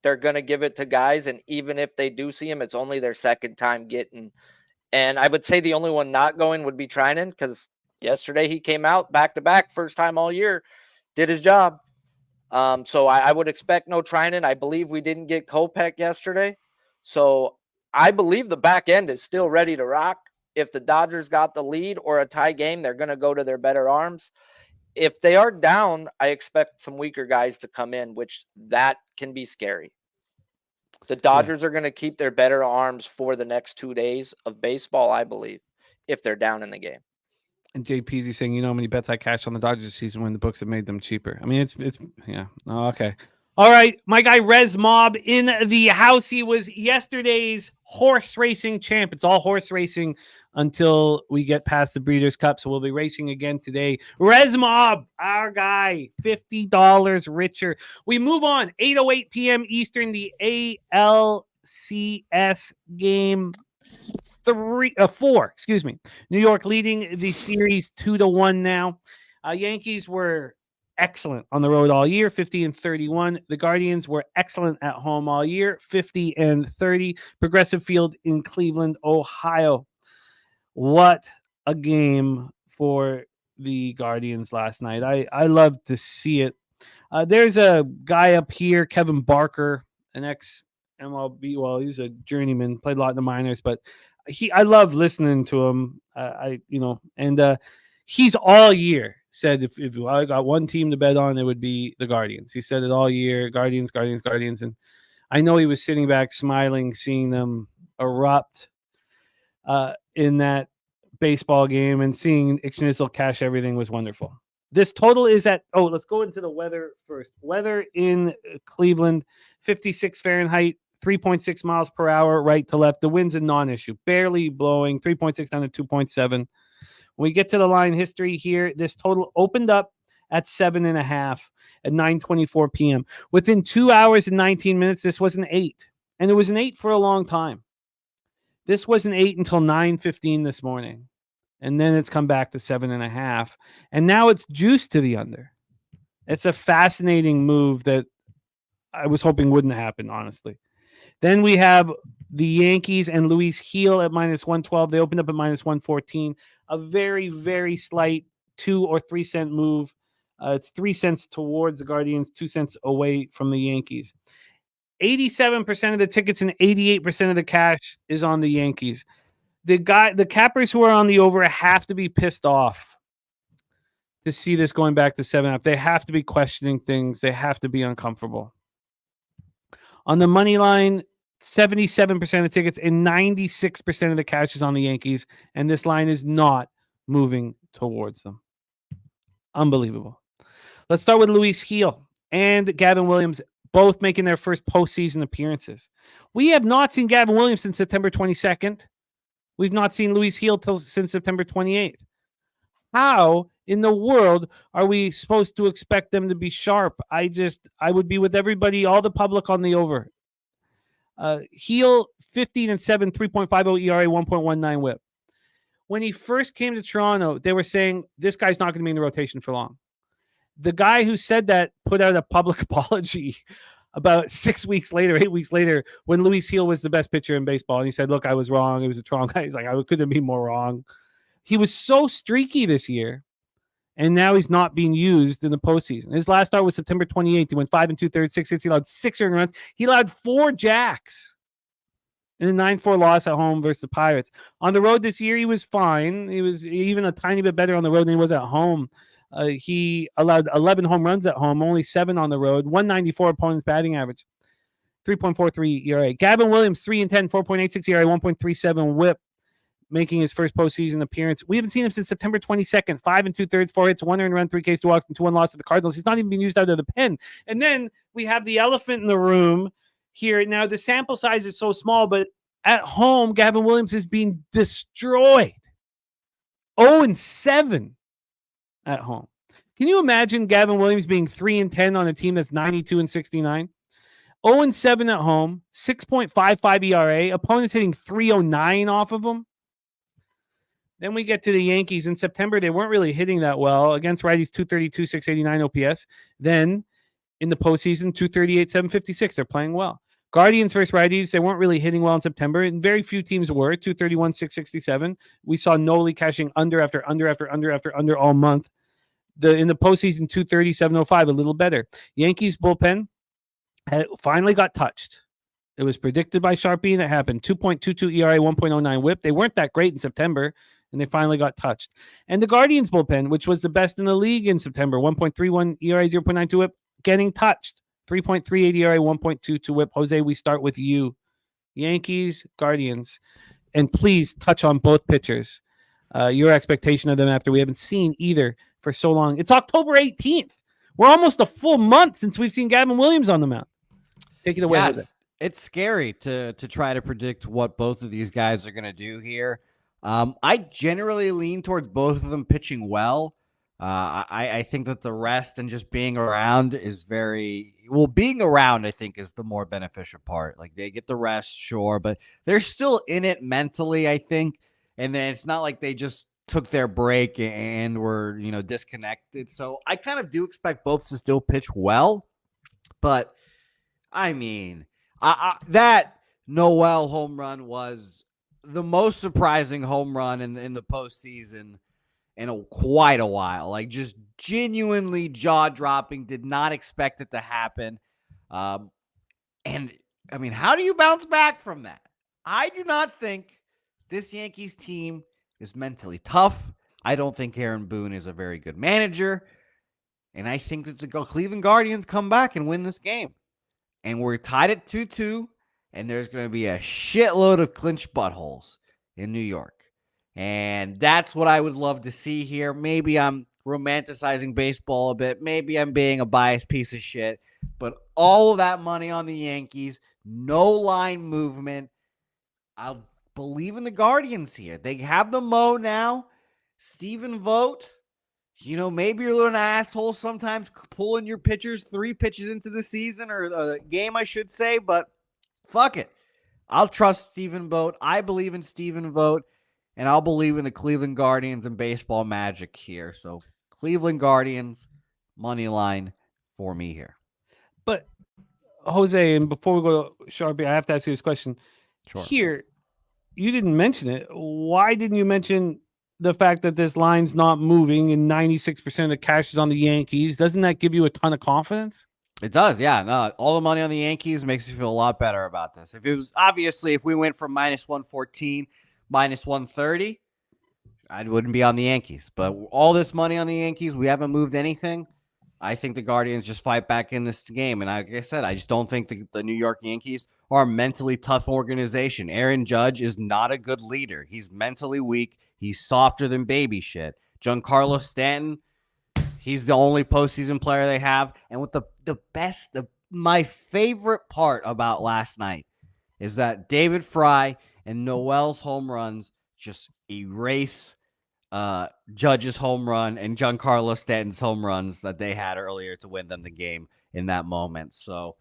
they're going to give it to guys. And even if they do see him, it's only their second time getting. And I would say the only one not going would be Trinan, because yesterday he came out back-to-back, first time all year, did his job. So I would expect no Trinan. I believe we didn't get Kopech yesterday. So I believe the back end is still ready to rock. If the Dodgers got the lead or a tie game, they're going to go to their better arms. If they are down, I expect some weaker guys to come in, which that can be scary. The Dodgers are going to keep their better arms for the next 2 days of baseball, I believe, if they're down in the game. And JP's saying, how many bets I cashed on the Dodgers this season when the books have made them cheaper. It's yeah. Oh, okay. All right. My guy Rez Mob in the house. He was yesterday's horse racing champ. It's all horse racing until we get past the Breeders' Cup. So we'll be racing again today. Rez Mob, our guy, $50 richer. We move on. 8:08 p.m. Eastern, the ALCS game. 4. New York leading the series 2-1 now. Yankees were excellent on the road all year, 50-31. The Guardians were excellent at home all year, 50-30. Progressive Field in Cleveland, Ohio. What a game for the Guardians last night. I love to see it. There's a guy up here, Kevin Barker, an ex-MLB. Well, he's a journeyman, played a lot in the minors, but I love listening to him. He's all year said if I got one team to bet on, it would be the Guardians. He said it all year, Guardians. And I know he was sitting back smiling, seeing them erupt in that baseball game, and seeing Ixnizil cash everything was wonderful. This total is at, let's go into the weather first. Weather in Cleveland, 56 Fahrenheit, 3.6 miles per hour, right to left. The wind's a non-issue, barely blowing, 3.6 down to 2.7. When we get to the line history here, this total opened up at 7.5 at 9:24 p.m. Within 2 hours and 19 minutes, this was an 8. And it was an 8 for a long time. This was an 8 until 9:15 this morning. And then it's come back to 7.5. And now it's juiced to the under. It's a fascinating move that I was hoping wouldn't happen, honestly. Then we have the Yankees and Luis Gil at -112. They opened up at -114. A very, very slight 2 or 3 cent move. It's 3 cents towards the Guardians, 2 cents away from the Yankees. 87% of the tickets and 88% of the cash is on the Yankees. The cappers who are on the over have to be pissed off to see this going back to 7.5. They have to be questioning things. They have to be uncomfortable. On the money line, 77% of tickets and 96% of the cash is on the Yankees, and this line is not moving towards them. Unbelievable. Let's start with Luis Gil and Gavin Williams, both making their first postseason appearances. We have not seen Gavin Williams since September 22nd. We've not seen Luis Gil since September 28th. How in the world are we supposed to expect them to be sharp? I would be with everybody, all the public on the over. Gil, 15-7, 3.50 ERA, 1.19 whip. When he first came to Toronto, they were saying this guy's not going to be in the rotation for long. The guy who said that put out a public apology about 8 weeks later, when Luis Gil was the best pitcher in baseball. And he said, look, I was wrong. It was a Toronto guy. He's like, I couldn't be more wrong. He was so streaky this year, and now he's not being used in the postseason. His last start was September 28th. He went 5 2/3, 6 hits. He allowed 6 earned runs. He allowed 4 jacks in a 9-4 loss at home versus the Pirates. On the road this year, he was fine. He was even a tiny bit better on the road than he was at home. He allowed 11 home runs at home, only 7 on the road, 194 opponent's batting average, 3.43 ERA. Gavin Williams, 3-10, 4.86 ERA, 1.37 whip, making his first postseason appearance. We haven't seen him since September 22nd, 5 2/3, 4 hits, 1 earned run, 3 Ks, 2 walks, and 2-1 loss to the Cardinals. He's not even being used out of the pen. And then we have the elephant in the room here. Now, the sample size is so small, but at home, Gavin Williams is being destroyed. 0-7 at home. Can you imagine Gavin Williams being 3-10 on a team that's 92-69? 0-7 at home, 6.55 ERA. Opponents hitting 309 off of him. Then we get to the Yankees. In September, they weren't really hitting that well. Against righties, 232, 689 OPS. Then in the postseason, 238, 756. They're playing well. Guardians versus righties, they weren't really hitting well in September, and very few teams were. 231, 667. We saw Noli cashing under after under all month. In the postseason, 230, 705, a little better. Yankees bullpen finally got touched. It was predicted by Sharpie, and it happened. 2.22 ERA, 1.09 whip. They weren't that great in September, and they finally got touched. And the Guardians bullpen, which was the best in the league in September, 1.31 ERA, 0.92 whip, getting touched. 3.38 ERA, 1.22 whip. Jose, we start with you. Yankees, Guardians. And please touch on both pitchers. Your expectation of them after we haven't seen either for so long. It's October 18th. We're almost a full month since we've seen Gavin Williams on the mound. Take it away. Yeah, it's scary to try to predict what both of these guys are going to do here. I generally lean towards both of them pitching well. I think that the rest and just being around is being around, I think, is the more beneficial part. Like, they get the rest, sure, but they're still in it mentally, I think. And then it's not like they just took their break and were, disconnected. So I kind of do expect both to still pitch well. But, I mean, that Noel home run was the most surprising home run in the postseason in quite a while. Like, just genuinely jaw-dropping. Did not expect it to happen. And, I mean, how do you bounce back from that? I do not think this Yankees team is mentally tough. I don't think Aaron Boone is a very good manager. And I think that the Cleveland Guardians come back and win this game. And we're tied at 2-2. And there's going to be a shitload of clinch buttholes in New York. And that's what I would love to see here. Maybe I'm romanticizing baseball a bit. Maybe I'm being a biased piece of shit. But all of that money on the Yankees, no line movement. I'll believe in the Guardians here. They have the Mo now. Stephen Vogt. Maybe you're a little asshole sometimes pulling your pitchers 3 pitches into the season or the game, I should say. But fuck it. I'll trust Stephen Vogt. I believe in Stephen Vogt. And I'll believe in the Cleveland Guardians and baseball magic here. So Cleveland Guardians, money line for me here. But, Jose, and before we go to Sharpie, I have to ask you this question. Sure. Here, you didn't mention it. Why didn't you mention the fact that this line's not moving and 96% of the cash is on the Yankees? Doesn't that give you a ton of confidence? It does, yeah. No, all the money on the Yankees makes me feel a lot better about this. If we went from -114, -130, I wouldn't be on the Yankees. But all this money on the Yankees, we haven't moved anything. I think the Guardians just fight back in this game. And like I said, I just don't think the New York Yankees are a mentally tough organization. Aaron Judge is not a good leader. He's mentally weak. He's softer than baby shit. Giancarlo Stanton, he's the only postseason player they have. And with my favorite part about last night is that David Fry and Noel's home runs just erase Judge's home run and Giancarlo Stanton's home runs that they had earlier to win them the game in that moment. So,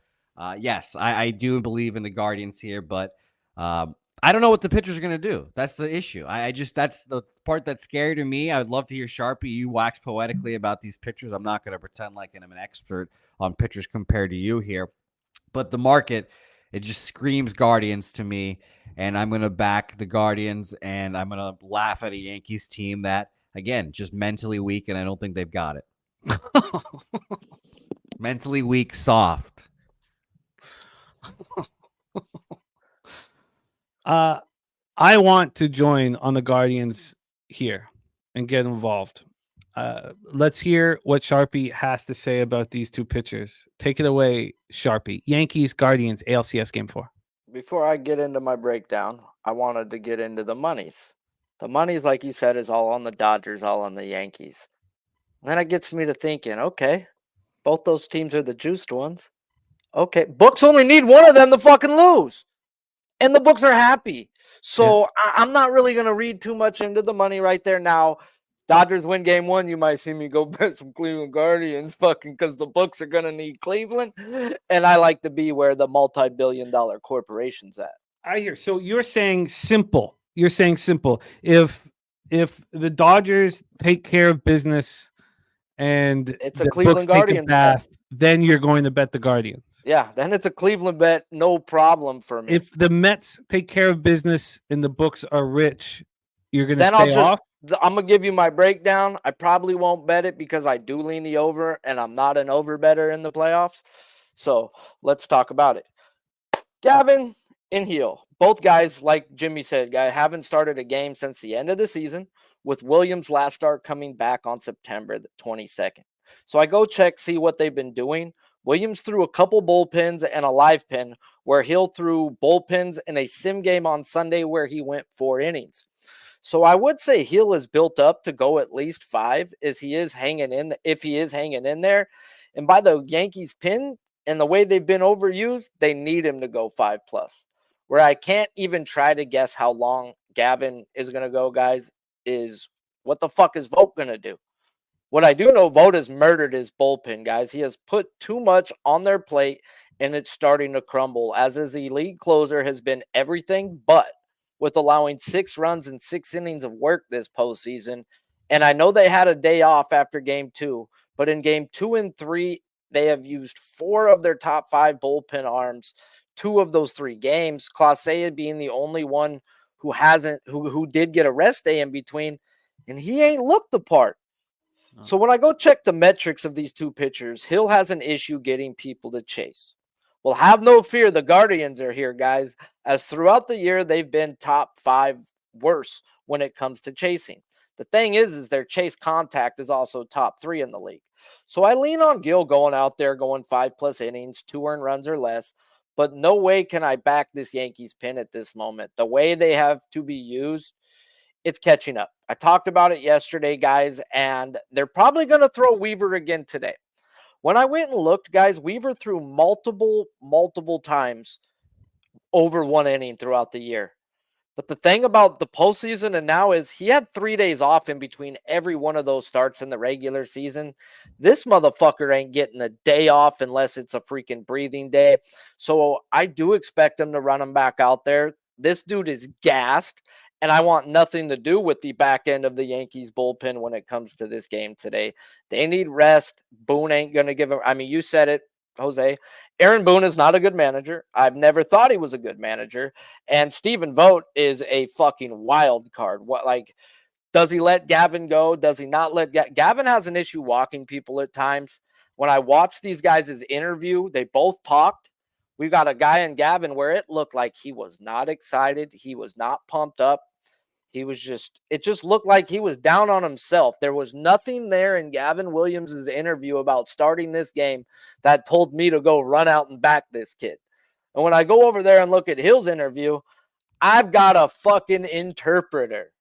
yes, I do believe in the Guardians here, but I don't know what the pitchers are going to do. That's the issue. That's the part that's scary to me. I would love to hear Sharpie, you wax poetically about these pitchers. I'm not going to pretend like I'm an expert on pitchers compared to you here, but the market, it just screams Guardians to me. And I'm going to back the Guardians, and I'm going to laugh at a Yankees team that, again, just mentally weak, and I don't think they've got it. Mentally weak, soft. I want to join on the Guardians here and get involved. Let's hear what Sharpie has to say about these two pitchers. Take it away, Sharpie. Yankees, Guardians, ALCS Game 4. Before I get into my breakdown, I wanted to get into the monies. The monies, like you said, is all on the Dodgers, all on the Yankees. And then it gets me to thinking, okay, both those teams are the juiced ones. Okay, books only need one of them to fucking lose. And the books are happy. So I'm not really going to read too much into the money right there now. Dodgers win game 1, you might see me go bet some Cleveland Guardians fucking because the books are going to need Cleveland. And I like to be where the multi-billion-dollar corporation's at. I hear. So you're saying simple. You're saying simple. If the Dodgers take care of business and it's a Cleveland Guardians bath, then you're going to bet the Guardians. Yeah, then it's a Cleveland bet, no problem for me. If the Mets take care of business and the books are rich, you're going to stay off? I'm going to give you my breakdown. I probably won't bet it because I do lean the over, and I'm not an over better in the playoffs. So let's talk about it. Gavin and Heel, both guys, like Jimmy said, haven't started a game since the end of the season, with Williams' last start coming back on September the 22nd. So I go check, see what they've been doing. Williams threw a couple bullpens and a live pin, where Hill threw bullpens in a sim game on Sunday where he went 4 innings. So I would say Hill is built up to go at least 5 if he is hanging in there. And by the Yankees pin and the way they've been overused, they need him to go 5+. Where I can't even try to guess how long Gavin is going to go, guys, is what the fuck is Vogt going to do? What I do know, Vogt has murdered his bullpen, guys. He has put too much on their plate, and it's starting to crumble, as his elite closer has been everything but, with allowing 6 runs and 6 innings of work this postseason. And I know they had a day off after game 2, but in game 2 and 3, they have used 4 of their top 5 bullpen arms, 2 of those 3 games. Clase being the only one who did get a rest day in between, and he ain't looked the part. So when I go check the metrics of these two pitchers, Hill has an issue getting people to chase. Well, have no fear. The Guardians are here, guys, as throughout the year, they've been top 5 worse when it comes to chasing. The thing is their chase contact is also top 3 in the league. So I lean on Gil going out there, going 5+ innings, 2 earned runs or less, but no way can I back this Yankees pin at this moment. The way they have to be used, it's catching up. I talked about it yesterday, guys, and they're probably going to throw Weaver again today. When I went and looked, guys, Weaver threw multiple times over 1 inning throughout the year. But the thing about the postseason and now is he had 3 days off in between every one of those starts in the regular season. This motherfucker ain't getting a day off unless it's a freaking breathing day. So I do expect him to run him back out there. This dude is gassed. And I want nothing to do with the back end of the Yankees bullpen when it comes to this game today. They need rest. Boone ain't going to give him. I mean, you said it, Jose. Aaron Boone is not a good manager. I've never thought he was a good manager. And Stephen Vogt is a fucking wild card. Does he let Gavin go? Does he not let Gavin has an issue walking people at times. When I watched these guys' interview, they both talked. We've got a guy in Gavin where it looked like he was not excited. He was not pumped up. It just looked like he was down on himself. There was nothing there in Gavin Williams' interview about starting this game that told me to go run out and back this kid. And when I go over there and look at Hill's interview, I've got a fucking interpreter.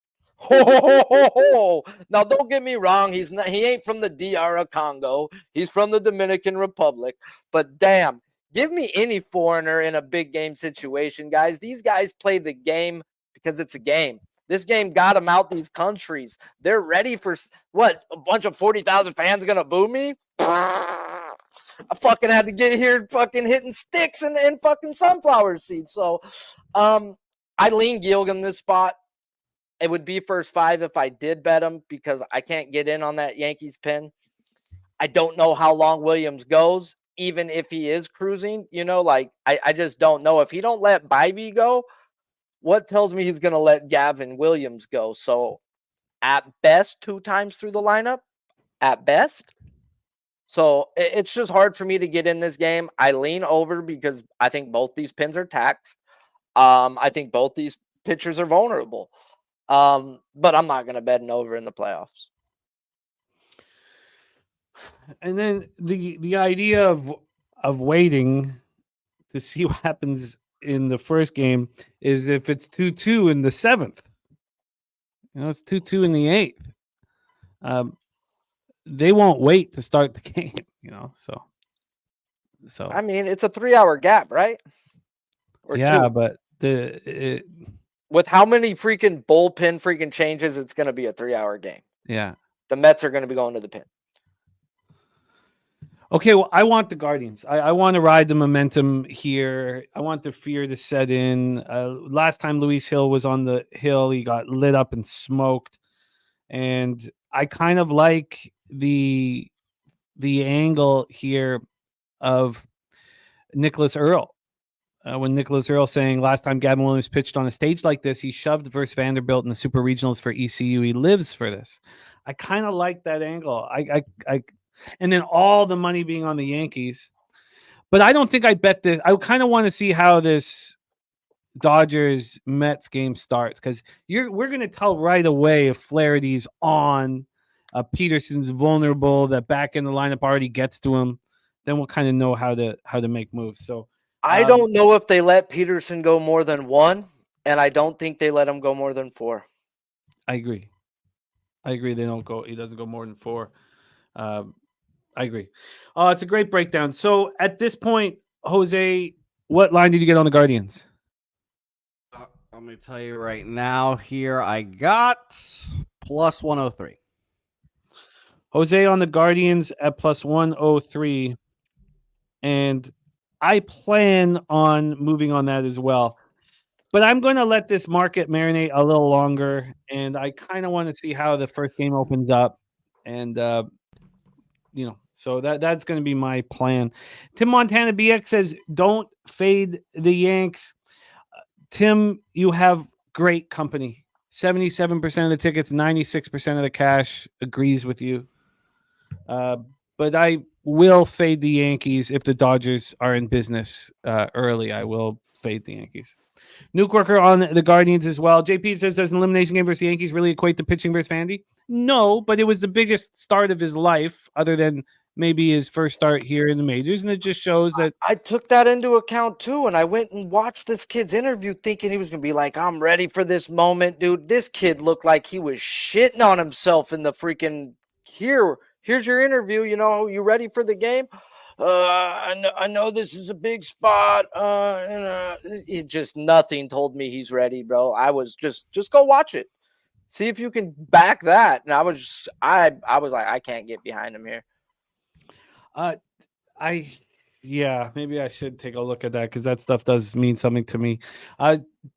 Now, don't get me wrong. He ain't from the DR Congo. He's from the Dominican Republic. But damn. Give me any foreigner in a big game situation, guys. These guys play the game because it's a game. This game got them out these countries. They're ready for what? A bunch of 40,000 fans gonna boo me? I fucking had to get here fucking hitting sticks and fucking sunflower seeds. So I lean Gilgan this spot. It would be first 5 if I did bet him because I can't get in on that Yankees pin. I don't know how long Williams goes, even if he is cruising. Like I just don't know. If he don't let Bybee go, what tells me he's going to let Gavin Williams go? So at best, 2 times through the lineup, at best. So it's just hard for me to get in this game. I lean over because I think both these pins are taxed. I think both these pitchers are vulnerable. But I'm not going to bet an over in the playoffs. And then the idea of waiting to see what happens in the first game is if it's 2-2 in the 7th. It's 2-2 in the 8th. They won't wait to start the game, So I mean, it's a 3-hour gap, right? Or yeah, 2. but with how many freaking bullpen freaking changes, it's going to be a 3-hour game. Yeah. The Mets are going to be going to the pin. Okay, well, I want the Guardians. I want to ride the momentum here. I want the fear to set in. Last time Luis Hill was on the hill, he got lit up and smoked. And I kind of like the angle here of Nicholas Earl. When Nicholas Earl saying last time Gavin Williams pitched on a stage like this, he shoved versus Vanderbilt in the Super Regionals for ECU. He lives for this. I kind of like that angle. And then all the money being on the Yankees. But I don't think I bet this. I kind of want to see how this Dodgers Mets game starts because we're going to tell right away if Flaherty's on, Peterson's vulnerable, that back in the lineup already gets to him. Then we'll kind of know how to make moves. So I don't know if they let Peterson go more than 1, and I don't think they let him go more than 4. I agree. They don't go. He doesn't go more than 4. I agree. It's a great breakdown. So at this point, Jose, what line did you get on the Guardians? Let me tell you right now here, I got plus 103. Jose on the Guardians at plus 103. And I plan on moving on that as well. But I'm going to let this market marinate a little longer. And I kind of want to see how the first game opens up. And, so that's going to be my plan. Tim Montana BX says, don't fade the Yanks. Tim, you have great company. 77% of the tickets, 96% of the cash agrees with you. But I will fade the Yankees if the Dodgers are in business early. I will fade the Yankees. Nuke Worker on the Guardians as well. JP says, does an elimination game versus the Yankees really equate to pitching versus Vandy? No, but it was the biggest start of his life other than maybe his first start here in the majors. And it just shows that I took that into account too. And I went and watched this kid's interview thinking he was going to be like, I'm ready for this moment, dude. This kid looked like he was shitting on himself in the freaking here's your interview. You ready for the game? I know this is a big spot. It just nothing told me he's ready, bro. I was just go watch it. See if you can back that. And I was like, I can't get behind him here. Maybe I should take a look at that because that stuff does mean something to me.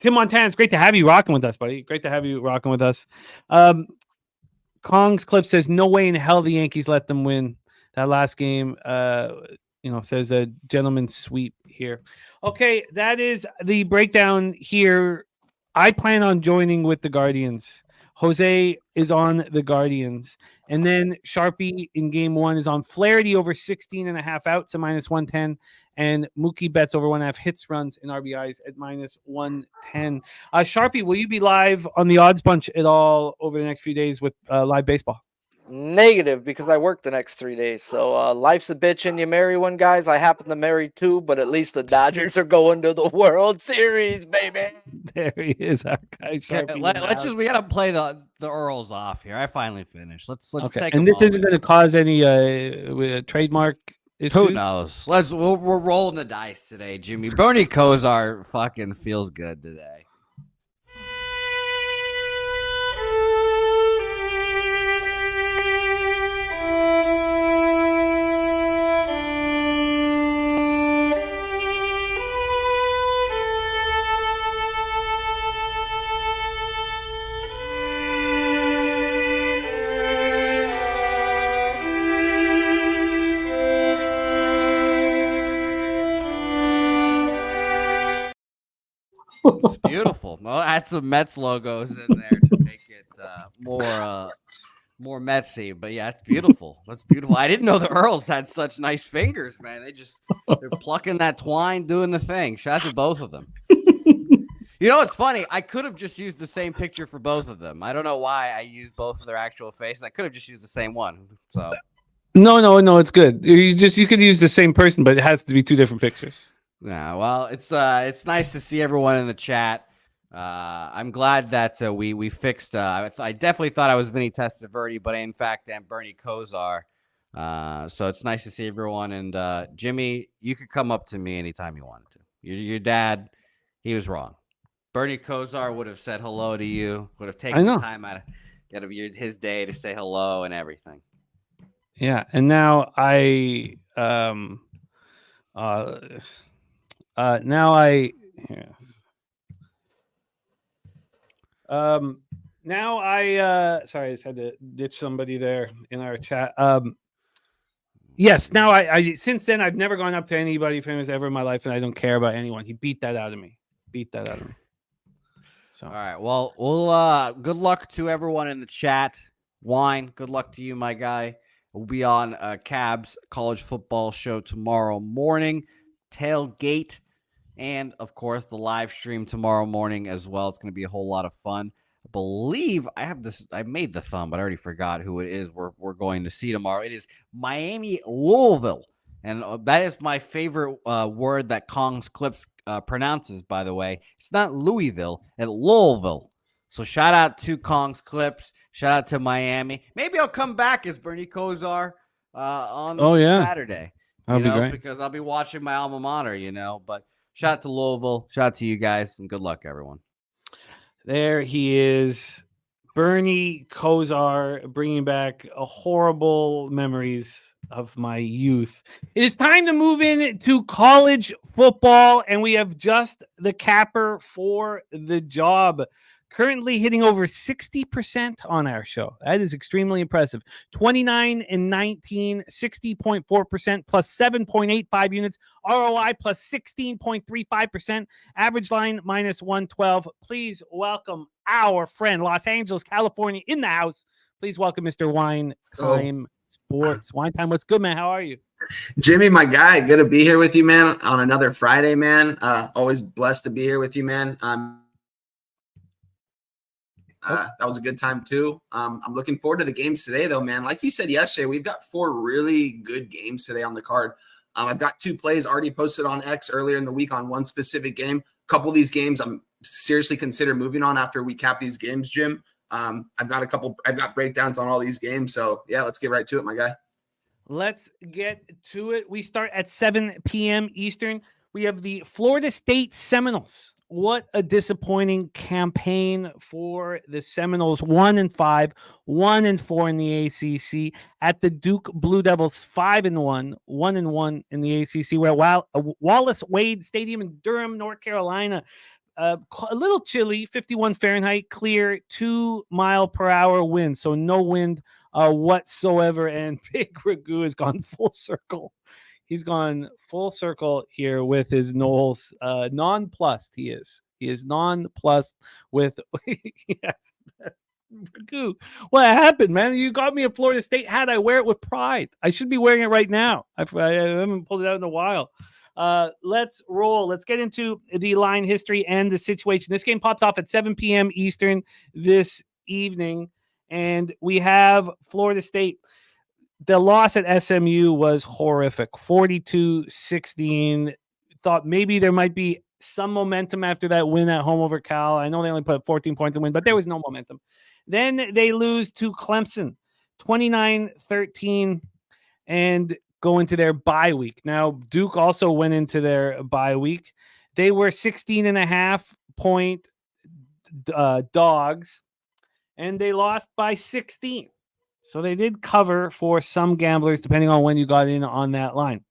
Tim Montana, it's great to have you rocking with us, buddy. Great to have you rocking with us. Kong's clip says, no way in hell the Yankees let them win that last game. Says a gentleman's sweep here. Okay, that is the breakdown here. I plan on joining with the Guardians. Jose is on the Guardians. And then Sharpie in game 1 is on Flaherty over 16.5 outs at minus 110. And Mookie Betts over 1.5 hits, runs, and RBIs at minus 110. Sharpie, will you be live on the Odds Bunch at all over the next few days with live baseball? Negative, because I work the next 3 days. So life's a bitch and you marry one, guys. I happen to marry 2, but at least the Dodgers are going to the World Series, baby. There he is, our guy Sharpie. We gotta play the Earls off here. I finally finished. Let's okay. take. And this isn't going to cause any trademark issues? Who knows? We're rolling the dice today, Jimmy. Bernie Kosar fucking feels good today. It's beautiful. Well, add some Mets logos in there to make it more Metsy. But yeah, it's beautiful. That's beautiful. I didn't know the Earls had such nice fingers, man. They're plucking that twine, doing the thing. Shout out to both of them. You know, it's funny. I could have just used the same picture for both of them. I don't know why I used both of their actual faces. I could have just used the same one. So No, it's good. You could use the same person, but it has to be two different pictures. yeah, well, it's nice to see everyone in the chat. I'm glad that we fixed. I definitely thought I was Vinny Testaverde, but in fact, I'm Bernie Kosar. So it's nice to see everyone. And Jimmy, you could come up to me anytime you wanted to. Your dad, he was wrong. Bernie Kosar would have said hello to you. Would have taken the time out of his day to say hello and everything. Yeah, and now I sorry, I just had to ditch somebody there in our chat. Yes, now I since then I've never gone up to anybody famous ever in my life, and I don't care about anyone. He beat that out of me. So all right, well, we'll good luck to everyone in the chat. Wine, good luck to you, my guy. We'll be on Cab's college football show tomorrow morning, tailgate, and of course the live stream tomorrow morning as well. It's going to be a whole lot of fun. I believe I have this. I made the thumb, but I already forgot who it is. We're going to see tomorrow. It is Miami Louisville, and that is my favorite word that Kong's Clips pronounces. By the way, it's not Louisville, it's Louisville. So shout out to Kong's Clips. Shout out to Miami. Maybe I'll come back as Bernie Kosar on Saturday. That'd be great. Because I'll be watching my alma mater, But shout out to Louisville. Shout out to you guys, and good luck, everyone. There he is, Bernie Kosar, bringing back horrible memories of my youth. It is time to move into college football, and we have just the capper for the job. Currently hitting over 60% on our show. That is extremely impressive. 29 and 19, 60.4% plus 7.85 units. ROI plus 16.35%. Average line minus 112. Please welcome our friend, Los Angeles, California, in the house. Please welcome Mr. Wine Time Sports. Wine Time, what's good, man? How are you? Jimmy, my guy, good to be here with you, man, on another Friday, man. Always blessed to be here with you, man. That was a good time too. I'm looking forward to the games today, though, man. Like you said yesterday, we've got 4 really good games today on the card. I've got 2 plays already posted on X earlier in the week on one specific game. A couple of these games I'm seriously consider moving on after we cap these games, Jim. I've got breakdowns on all these games. So yeah, let's get right to it, my guy. Let's get to it. We start at 7 p.m. Eastern. We have the Florida State Seminoles. What a disappointing campaign for the Seminoles. 1-5, 1-4 in the ACC. At the Duke Blue Devils, 5-1, 1-1 in the ACC. We're at Wallace Wade Stadium in Durham, North Carolina. A little chilly, 51 Fahrenheit, clear, 2-mile-per-hour wind. So no wind whatsoever. And Big Ragu has gone full circle. He's gone full circle here with his Knowles. Nonplussed, he is. He is nonplussed with. Yes. What happened, man? You got me a Florida State hat. I wear it with pride. I should be wearing it right now. I haven't pulled it out in a while. Let's roll. Let's get into the line history and the situation. This game pops off at 7 p.m. Eastern this evening, and we have Florida State. The loss at SMU was horrific, 42-16. Thought maybe there might be some momentum after that win at home over Cal. I know they only put 14 points to win, but there was no momentum. Then they lose to Clemson, 29-13, and go into their bye week. Now, Duke also went into their bye week. They were 16.5-point dogs, and they lost by 16. So they did cover for some gamblers, depending on when you got in on that line.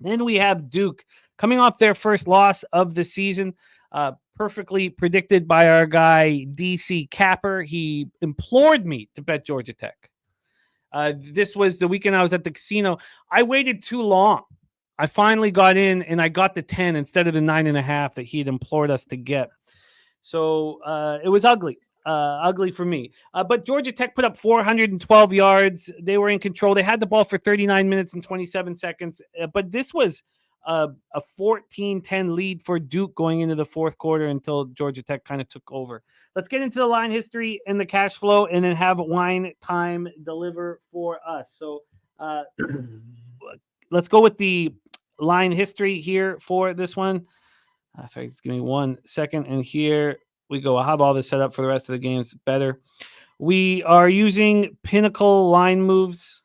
Then we have Duke coming off their first loss of the season, perfectly predicted by our guy, DC Capper. He implored me to bet Georgia Tech. This was the weekend I was at the casino. I waited too long I finally got in, and I got the 10 instead of the 9.5 that he'd implored us to get. So it was ugly for me. But Georgia Tech put up 412 yards. They were in control. They had the ball for 39 minutes and 27 seconds. But this was a 14-10 lead for Duke going into the fourth quarter until Georgia Tech kind of took over. Let's get into the line history and the cash flow, and then have Wine Time deliver for us. So let's go with the line history here for this one. Sorry, just give me 1 second. And here we go. I'll have all this set up for the rest of the games better. We are using Pinnacle line moves.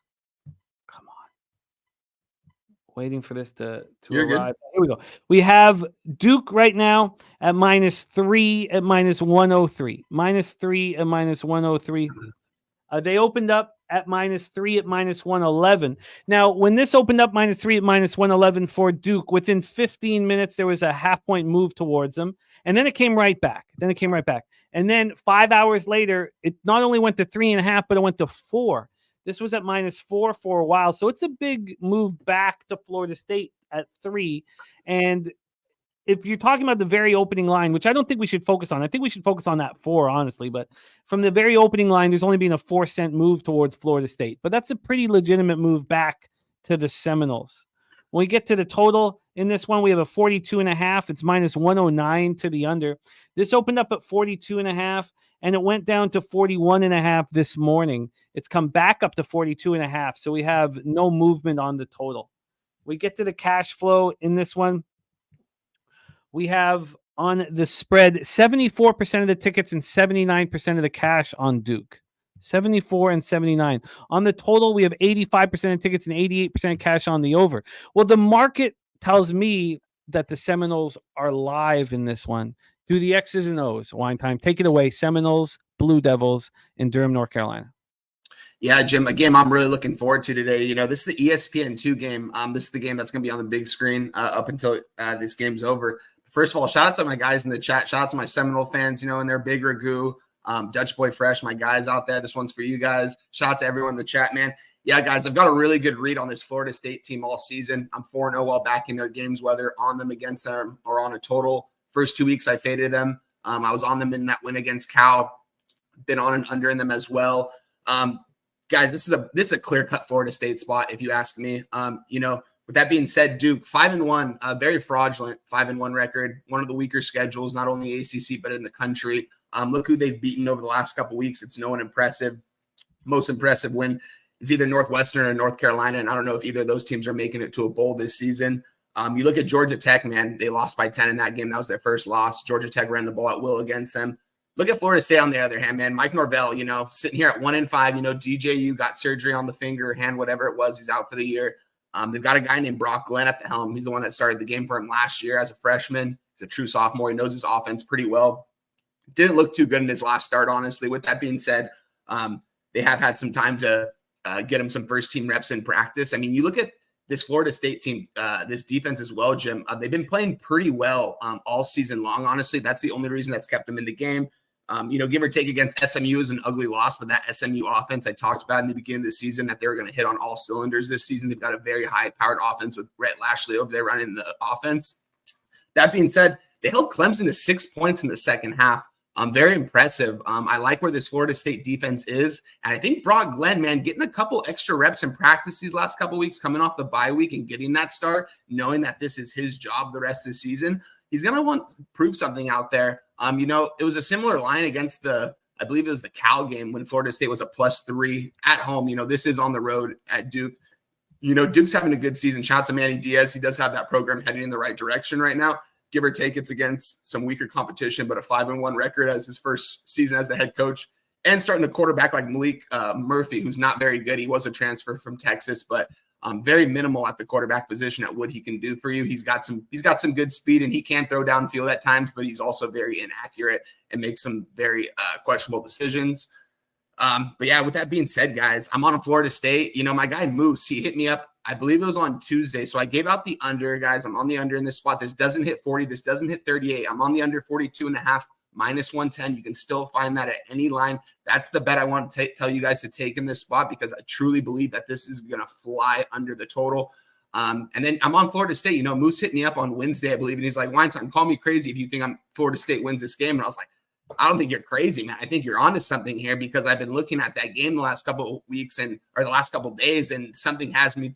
Come on. Waiting for this to arrive. Good. Here we go. We have Duke right now at -3 at -103. -3 at -103. They opened up at -3 at -111. Now, when this opened up -3 at -111 for Duke, within 15 minutes, there was a half-point move towards them. And then it came right back. And then 5 hours later, it not only went to 3.5, but it went to 4. This was at -4 for a while. So it's a big move back to Florida State at 3. And if you're talking about the very opening line, which I don't think we should focus on, I think we should focus on that 4, honestly. But from the very opening line, there's only been a 4-cent move towards Florida State. But that's a pretty legitimate move back to the Seminoles. When we get to the total in this one, we have a 42.5. It's -109 to the under. This opened up at 42.5, and it went down to 41.5 this morning. It's come back up to 42.5. So we have no movement on the total. We get to the cash flow in this one. We have on the spread 74% of the tickets and 79% of the cash on Duke. 74 and 79. On the total, we have 85% of tickets and 88% cash on the over. Well, the market tells me that the Seminoles are live in this one. Do the X's and O's. Wine Time. Take it away. Seminoles, Blue Devils in Durham, North Carolina. Yeah, Jim, a game I'm really looking forward to today. You know, this is the ESPN2 game. This is the game that's going to be on the big screen up until this game's over. First of all, shout out to my guys in the chat. Shout out to my Seminole fans, you know, in their Big Ragu, Dutch Boy Fresh, my guys out there. This one's for you guys. Shout out to everyone in the chat, man. Yeah, guys, I've got a really good read on this Florida State team all season. I'm 4-0 while backing their games, whether on them, against them, or on a total. First 2 weeks, I faded them. I was on them in that win against Cal. Been on and under in them as well. Guys, this is a clear-cut Florida State spot, if you ask me. You know, with that being said, Duke 5-1, very fraudulent 5-1 record. One of the weaker schedules, not only ACC but in the country. Look who they've beaten over the last couple weeks. It's no one impressive. Most impressive win is either Northwestern or North Carolina, and I don't know if either of those teams are making it to a bowl this season. You look at Georgia Tech, man. They lost by 10 in that game. That was their first loss. Georgia Tech ran the ball at will against them. Look at Florida State on the other hand, man. Mike Norvell, you know, sitting here at 1-5. You know, DJU got surgery on the finger, hand, whatever it was. He's out for the year. They've got a guy named Brock Glenn at the helm. He's the one that started the game for him last year as a freshman. He's a true sophomore. He knows his offense pretty well. Didn't look too good in his last start, honestly. With that being said, they have had some time to get him some first-team reps in practice. I mean, you look at this Florida State team, this defense as well, Jim. They've been playing pretty well all season long, honestly. That's the only reason that's kept them in the game. You know, give or take against SMU is an ugly loss, but that SMU offense I talked about in the beginning of the season that they were going to hit on all cylinders this season. They've got a very high-powered offense with Brett Lashley over there running the offense. That being said, they held Clemson to 6 points in the second half. Very impressive. I like where this Florida State defense is. And I think Brock Glenn, man, getting a couple extra reps in practice these last couple weeks, coming off the bye week and getting that start, knowing that this is his job the rest of the season, he's going to want to prove something out there. You know, it was a similar line against I believe it was the Cal game when Florida State was a +3 at home. You know, this is on the road at Duke. You know, Duke's having a good season. Shout out to Manny Diaz. He does have that program heading in the right direction right now. Give or take, it's against some weaker competition, but a 5-1 record as his first season as the head coach, and starting to quarterback like Malik Murphy, who's not very good. He was a transfer from Texas, but very minimal at the quarterback position at what he can do for you. He's got some good speed, and he can throw downfield at times, but he's also very inaccurate and makes some very questionable decisions. But yeah, with that being said, guys, I'm on a Florida State. You know, my guy Moose, he hit me up. I believe it was on Tuesday. So I gave out the under, guys. I'm on the under in this spot. This doesn't hit 40. This doesn't hit 38. I'm on the under 42.5, -110. You can still find that at any line. That's the bet I want to tell you guys to take in this spot because I truly believe that this is going to fly under the total. And then I'm on Florida State. Moose hit me up on Wednesday, I believe, and he's like, Weinstein, call me crazy if you think Florida State wins this game. And I was like, I don't think you're crazy, man. I think you're onto something here, because I've been looking at that game the last couple of weeks or the last couple of days, and something has me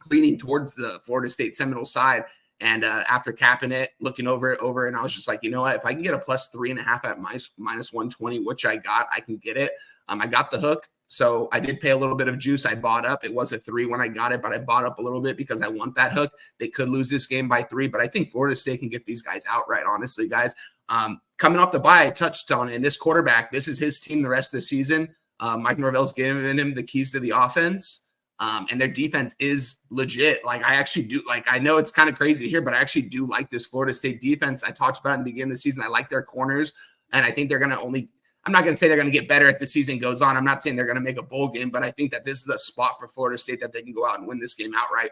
leaning towards the Florida State Seminole side. And after capping it, looking over, and I was just like, you know what? If I can get a plus 3.5 at minus 120, which I got, I can get it. I got the hook. So I did pay a little bit of juice. I bought up. It was a 3 when I got it, but I bought up a little bit because I want that hook. They could lose this game by 3, but I think Florida State can get these guys outright, honestly, guys. Coming off the bye, I touched on it. And this quarterback, this is his team the rest of the season. Mike Norvell's giving him the keys to the offense. And their defense is legit. Like, I actually do, I know it's kind of crazy to hear, but I actually do like this Florida State defense. I talked about it in the beginning of the season. I like their corners, and I think they're going to I'm not going to say they're going to get better as the season goes on. I'm not saying they're going to make a bowl game, but I think that this is a spot for Florida State that they can go out and win this game outright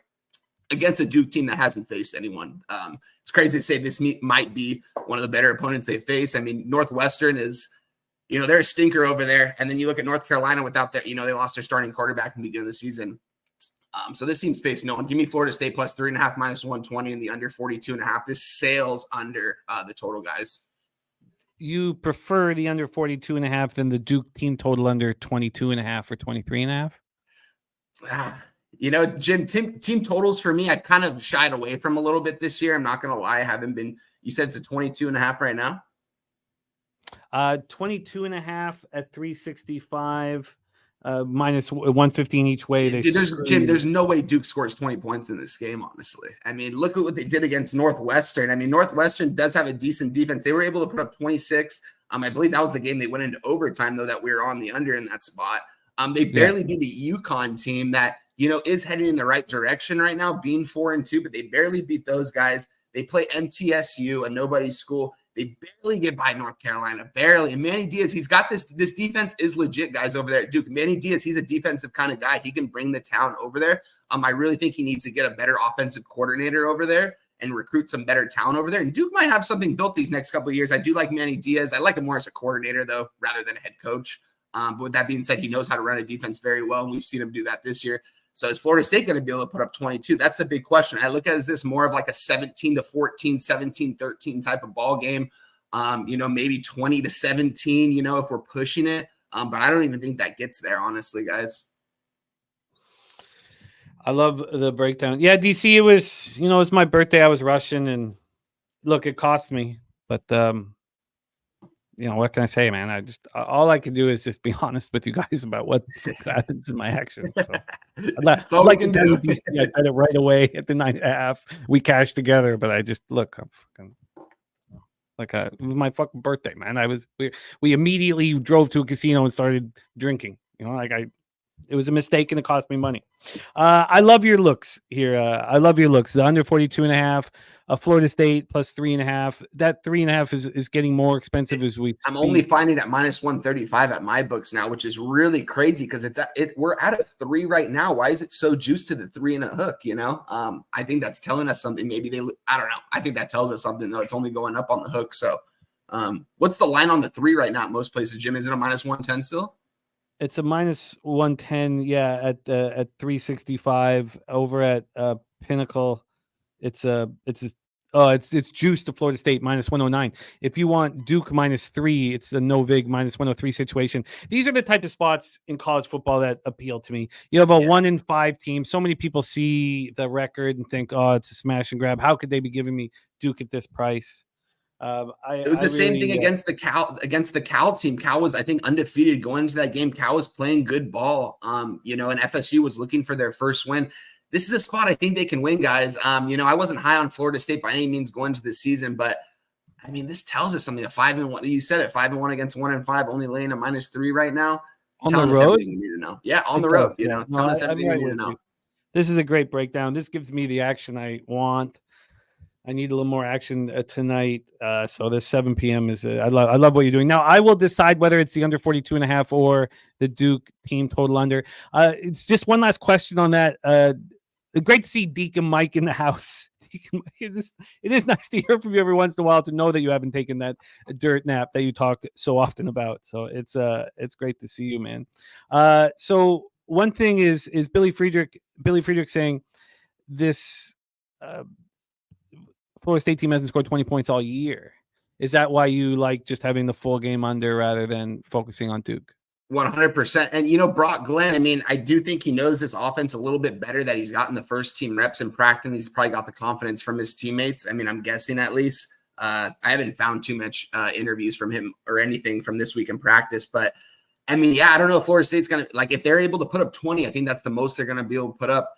against a Duke team that hasn't faced anyone. It's crazy to say this might be one of the better opponents they face. I mean, Northwestern is, they're a stinker over there. And then you look at North Carolina without that, they lost their starting quarterback in the beginning of the season. So this team's faced no one. Give me Florida State plus 3.5 minus 120 and the under 42.5. This sails under the total, guys. You prefer the under 42.5 than the Duke team total under 22.5 or 23.5? Jim, team totals for me, I've kind of shied away from a little bit this year. I'm not going to lie. I haven't been, you said it's a 22.5 right now? 22.5 at 365, minus 115 each way. There's no way Duke scores 20 points in this game, honestly. I mean, look at what they did against Northwestern. I mean, Northwestern does have a decent defense. They were able to put up 26. I believe that was the game they went into overtime, though, that we were on the under in that spot. They barely beat the UConn team that, is heading in the right direction right now, being 4-2, but they barely beat those guys. They play MTSU, a nobody's school. They barely get by North Carolina, barely. And Manny Diaz, he's got this defense is legit, guys, over there at Duke. Manny Diaz, he's a defensive kind of guy. He can bring the town over there. I really think he needs to get a better offensive coordinator over there and recruit some better talent over there. And Duke might have something built these next couple of years. I do like Manny Diaz. I like him more as a coordinator, though, rather than a head coach. But with that being said, he knows how to run a defense very well, and we've seen him do that this year. So is Florida State going to be able to put up 22? That's the big question. I look at it as this more of like a 17-14, 17-13 type of ball game. Maybe 20-17, if we're pushing it. But I don't even think that gets there, honestly, guys. I love the breakdown. Yeah, DC, it was, it was my birthday. I was rushing, and look, it cost me. But, what can I say, man? all I can do is just be honest with you guys about what happens in my actions. So I'd like to do DC. I bet it right away at the 9.5. We cashed together, but I just I'm fucking. It was my fucking birthday, man. We immediately drove to a casino and started drinking. It was a mistake and it cost me money. I love your looks here. I love your looks. The under 42.5, Florida State plus 3.5. That 3.5 is getting more expensive as we. I'm only finding at minus 135 at my books now, which is really crazy because we're at a 3 right now. Why is it so juiced to the 3 and a hook? I think that's telling us something. Maybe I don't know. I think that tells us something though. It's only going up on the hook. So, what's the line on the 3 right now at most places? Jim, is it a minus 110 still? It's a minus 110, at 365. Over at Pinnacle, it's juiced to Florida State minus 109. If you want Duke minus 3, it's a no vig minus 103 situation. These are the type of spots in college football that appeal to me. You have a 1-5 team. So many people see the record and think, oh, it's a smash and grab. How could they be giving me Duke at this price? It was the same thing against the Cal team. Cal was, I think, undefeated going into that game. Cal was playing good ball. And FSU was looking for their first win. This is a spot I think they can win, guys. I wasn't high on Florida State by any means going into the season, but I mean, this tells us something. A 5-1. You said it, 5-1 against 1-5, only laying a minus 3 right now. On the road, you need to know. Yeah, on the road. Telling us everything we need to know. This is a great breakdown. This gives me the action I want. I need a little more action tonight. So this 7 p.m. is I love what you're doing. Now I will decide whether it's the under 42.5 or the Duke team total under. It's just one last question on that. Great to see Deacon Mike in the house. It is nice to hear from you every once in a while to know that you haven't taken that dirt nap that you talk so often about. So it's great to see you, man. So one thing is Billy Friedrich saying this Florida State team hasn't scored 20 points all year. Is that why you like just having the full game under rather than focusing on Duke? 100%. And, Brock Glenn, I mean, I do think he knows this offense a little bit better, that he's gotten the first team reps in practice. He's probably got the confidence from his teammates. I mean, I'm guessing at least. I haven't found too much interviews from him or anything from this week in practice. But, I mean, yeah, I don't know if Florida State's going to – if they're able to put up 20, I think that's the most they're going to be able to put up.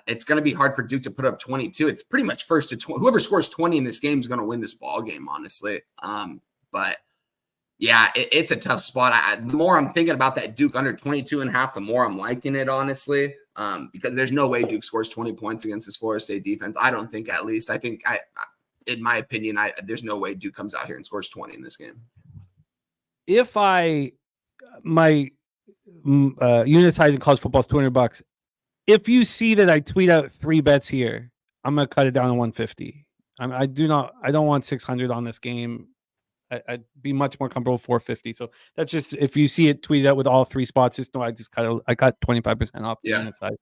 It's going to be hard for Duke to put up 22. It's pretty much first to 20. Whoever scores 20 in this game is going to win this ball game, honestly. But yeah, it's a tough spot. The more I'm thinking about that Duke under 22.5, the more I'm liking it, honestly, because there's no way Duke scores 20 points against this Florida State defense. I don't think, at least. I think, in my opinion, there's no way Duke comes out here and scores 20 in this game. If my unit size in college football is $200. If you see that I tweet out 3 bets here, I'm gonna cut it down to 150. I don't want 600 on this game. I'd be much more comfortable with 450. So that's just, if you see it tweeted out with all 3 spots, just know I got 25% off the unit size.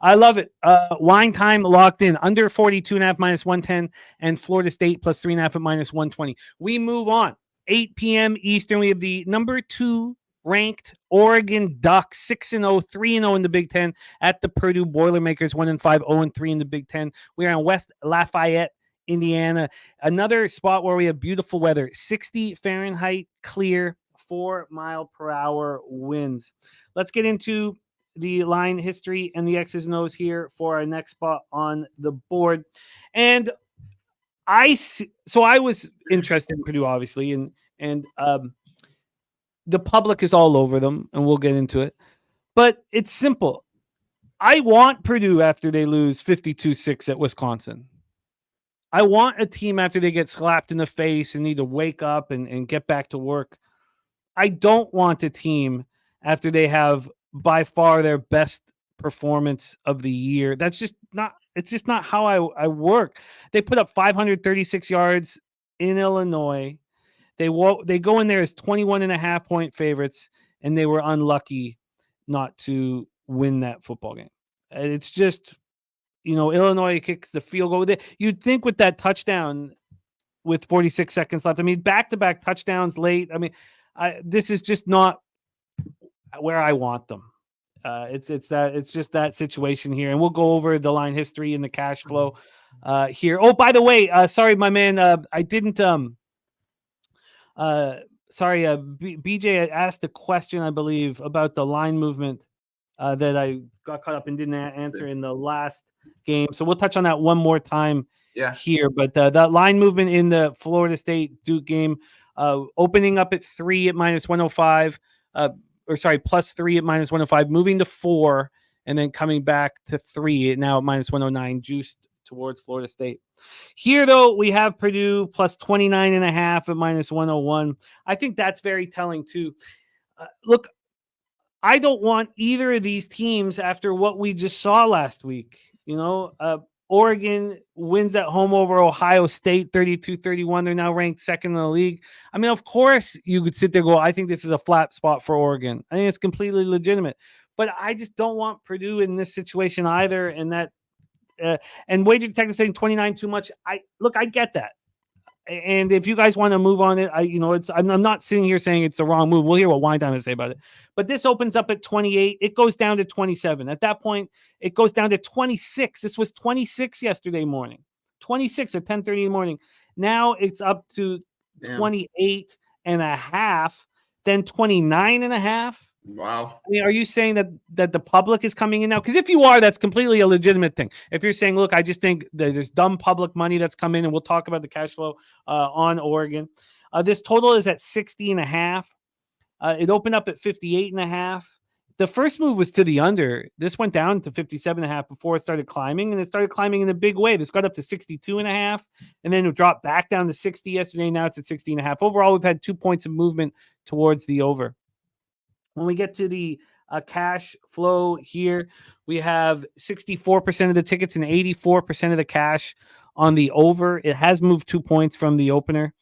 I love it. Wine time locked in under 42.5 minus 110, and Florida State plus 3.5 at minus 120. We move on. 8 p.m. Eastern. We have the number 2 ranked Oregon Ducks, 6-0, 3-0 in the Big Ten at the Purdue Boilermakers, 1-5, 0-3 in the Big Ten. We are in West Lafayette, Indiana. Another spot where we have beautiful weather, 60 Fahrenheit, clear, 4 mile per hour winds. Let's get into the line history and the X's and O's here for our next spot on the board. And I was interested in Purdue, obviously, and the public is all over them, and we'll get into it. But it's simple. I want Purdue after they lose 52-6 at Wisconsin. I want a team after they get slapped in the face and need to wake up and get back to work. I don't want a team after they have by far their best performance of the year. It's just not how I work. They put up 536 yards in Illinois. They go in there as 21.5 point favorites, and they were unlucky not to win that football game. It's just, Illinois kicks the field goal. You'd think with that touchdown with 46 seconds left, I mean, back-to-back touchdowns late. I mean, this is just not where I want them. It's just that situation here, and we'll go over the line history and the cash flow here. Oh, by the way, sorry, my man, I didn't. BJ asked a question, I believe, about the line movement that I got caught up and didn't answer in the last game. So we'll touch on that one more time here. But that line movement in the Florida State Duke game, opening up at 3 at minus 105, plus 3 at minus 105, moving to 4, and then coming back to 3 now at minus 109, juiced towards Florida State. Here, though, we have Purdue plus 29.5 at minus 101. I think that's very telling, too. Look, I don't want either of these teams after what we just saw last week. Oregon wins at home over Ohio State 32-31. They're now ranked 2nd in the league. I mean, of course, you could sit there and go, I think this is a flat spot for Oregon. I think it's completely legitimate. But I just don't want Purdue in this situation either, and that and wager detective saying 29 too much. I get that. And if you guys want to move on it, I'm not sitting here saying it's the wrong move. We'll hear what Wine Time has to say about it. But this opens up at 28. It goes down to 27. At that point, it goes down to 26. This was 26 yesterday morning. 26 at 10:30 in the morning. Now it's up to 28.5, then 29.5. Wow. I mean, are you saying that the public is coming in now? Because if you are, that's completely a legitimate thing. If you're saying, look, I just think that there's dumb public money that's come in, and we'll talk about the cash flow on Oregon. This total is at 60.5. It opened up at 58.5. The first move was to the under. This went down to 57.5 before it started climbing, and it started climbing in a big way. This got up to 62.5, and then it dropped back down to 60 yesterday. Now it's at 60.5. Overall, we've had 2 points of movement towards the over. When we get to the cash flow here, we have 64% of the tickets and 84% of the cash on the over. It has moved 2 points from the opener.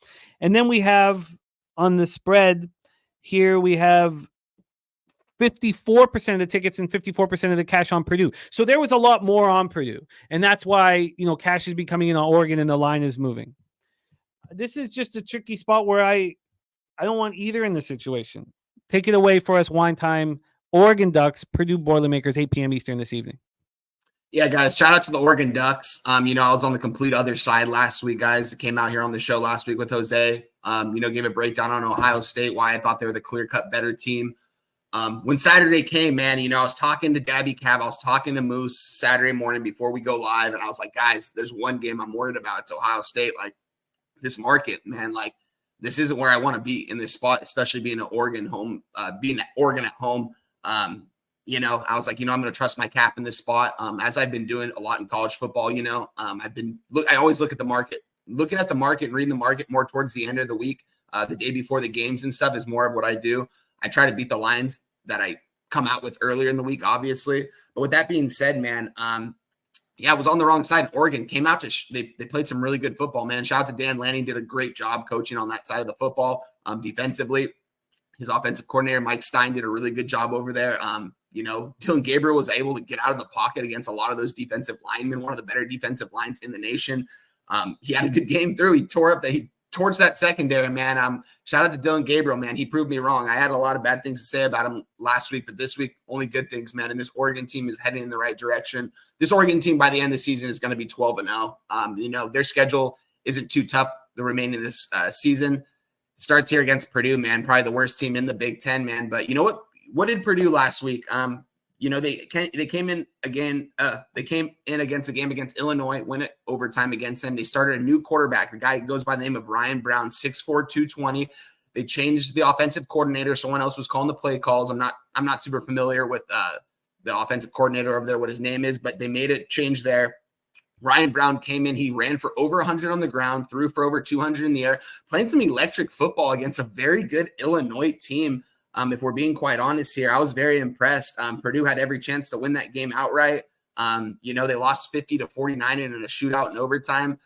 And then we have on the spread here, we have 54% of the tickets and 54% of the cash on Purdue. So there was a lot more on Purdue. And that's why, cash is becoming in on Oregon and the line is moving. This is just a tricky spot where I don't want either in this situation. Take it away for us, wine time. Oregon Ducks, Purdue Boilermakers, 8 p.m. Eastern this evening. Yeah, guys, shout out to the Oregon Ducks. I was on the complete other side last week, guys. It came out here on the show last week with Jose. Gave a breakdown on Ohio State, why I thought they were the clear-cut better team. When Saturday came, man, I was talking to Dabby Cab, I was talking to Moose Saturday morning before we go live, and I was like, guys, there's one game I'm worried about. It's Ohio State. Like, this market, man, like, this isn't where I want to be in this spot, especially being at Oregon at home. I was like, I'm going to trust my cap in this spot. As I've been doing a lot in college football, I always look at the market. Looking at the market and reading the market more towards the end of the week, the day before the games and stuff is more of what I do. I try to beat the lines that I come out with earlier in the week, obviously. But with that being said, man, I was on the wrong side. Oregon came out they played some really good football, man. Shout out to Dan Lanning, did a great job coaching on that side of the football defensively. His offensive coordinator, Mike Stein, did a really good job over there. Dylan Gabriel was able to get out of the pocket against a lot of those defensive linemen, one of the better defensive lines in the nation. He had a good game through. He torched that secondary, man. Shout out to Dylan Gabriel, man. He proved me wrong. I had a lot of bad things to say about him last week, but this week, only good things, man. And this Oregon team is heading in the right direction. This Oregon team, by the end of the season, is going to be 12-0. Their schedule isn't too tough the remaining of this season. It starts here against Purdue, man. Probably the worst team in the Big Ten, man. But you know what? What did Purdue last week? They came in again. They came in against a game against Illinois, win it overtime against them. They started a new quarterback, a guy who goes by the name of Ryan Brown, 6'4", 220. They changed the offensive coordinator. Someone else was calling the play calls. I'm not super familiar with the offensive coordinator over there, what his name is, but they made a change there. Ryan Brown came in. He ran for over 100 on the ground, threw for over 200 in the air, playing some electric football against a very good Illinois team. If we're being quite honest here, I was very impressed. Purdue had every chance to win that game outright. They lost 50-49 in a shootout in overtime.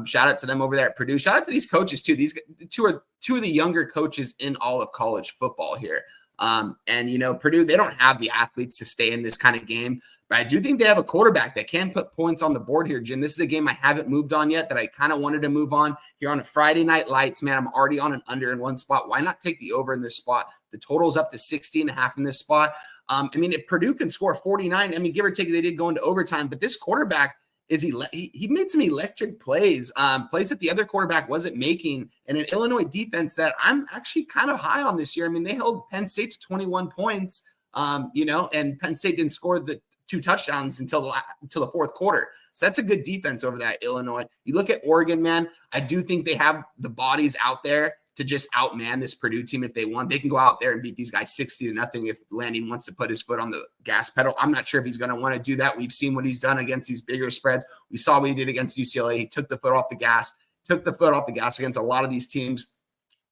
Shout out to them over there at Purdue. Shout out to these coaches too. These two are two of the younger coaches in all of college football here. Purdue, they don't have the athletes to stay in this kind of game, but I do think they have a quarterback that can put points on the board here, Jim. This is a game I haven't moved on yet that I kind of wanted to move on here on a Friday night lights, man. I'm already on an under in one spot. Why not take the over in this spot? The total's up to 60.5 in this spot. If Purdue can score 49, give or take, they did go into overtime, but this quarterback he made some electric plays, plays that the other quarterback wasn't making, and an Illinois defense that I'm actually kind of high on this year. They held Penn State to 21 points, and Penn State didn't score the 2 touchdowns until the fourth quarter. So that's a good defense over that Illinois. You look at Oregon, man, I do think they have the bodies out there to just outman this Purdue team if they want. They can go out there and beat these guys 60-0 if Lanning wants to put his foot on the gas pedal. I'm not sure if he's going to want to do that. We've seen what he's done against these bigger spreads. We saw what he did against UCLA. He took the foot off the gas against a lot of these teams.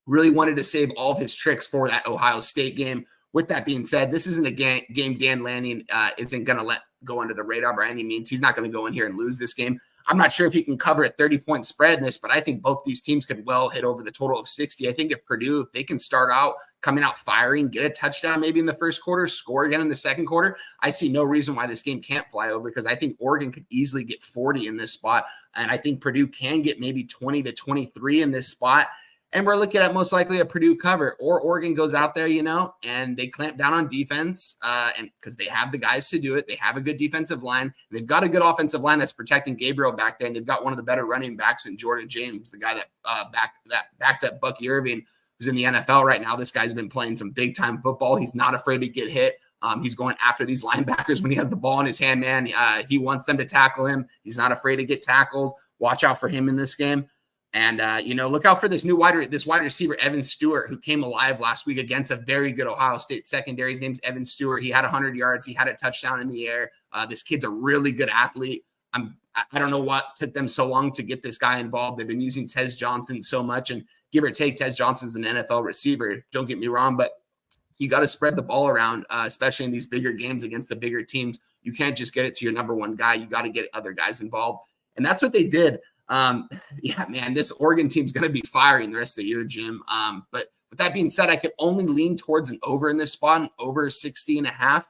Really wanted to save all of his tricks for that Ohio State game. With that being said, this isn't a game Dan Lanning isn't going to let go under the radar by any means. He's not going to go in here and lose this game. I'm not sure if he can cover a 30-point spread in this, but I think both these teams could well hit over the total of 60. I think if Purdue, if they can start out coming out firing, get a touchdown maybe in the first quarter, score again in the second quarter, I see no reason why this game can't fly over, because I think Oregon could easily get 40 in this spot. And I think Purdue can get maybe 20-23 in this spot. And we're looking at most likely a Purdue cover, or Oregon goes out there, and they clamp down on defense, and because they have the guys to do it. They have a good defensive line. They've got a good offensive line that's protecting Gabriel back there, and they've got one of the better running backs in Jordan James, the guy that backed up Bucky Irving, who's in the NFL right now. This guy's been playing some big-time football. He's not afraid to get hit. He's going after these linebackers when he has the ball in his hand, man. He wants them to tackle him. He's not afraid to get tackled. Watch out for him in this game. And, look out for this wide receiver, Evan Stewart, who came alive last week against a very good Ohio State secondary. His name's Evan Stewart. He had 100 yards. He had a touchdown in the air. This kid's a really good athlete. I don't know what took them so long to get this guy involved. They've been using Tez Johnson so much, and give or take, Tez Johnson's an NFL receiver. Don't get me wrong, but you got to spread the ball around, especially in these bigger games against the bigger teams. You can't just get it to your number one guy. You got to get other guys involved. And that's what they did. Man, this Oregon team's going to be firing the rest of the year, Jim. But With that being said, I could only lean towards an over in this spot, an over 60.5.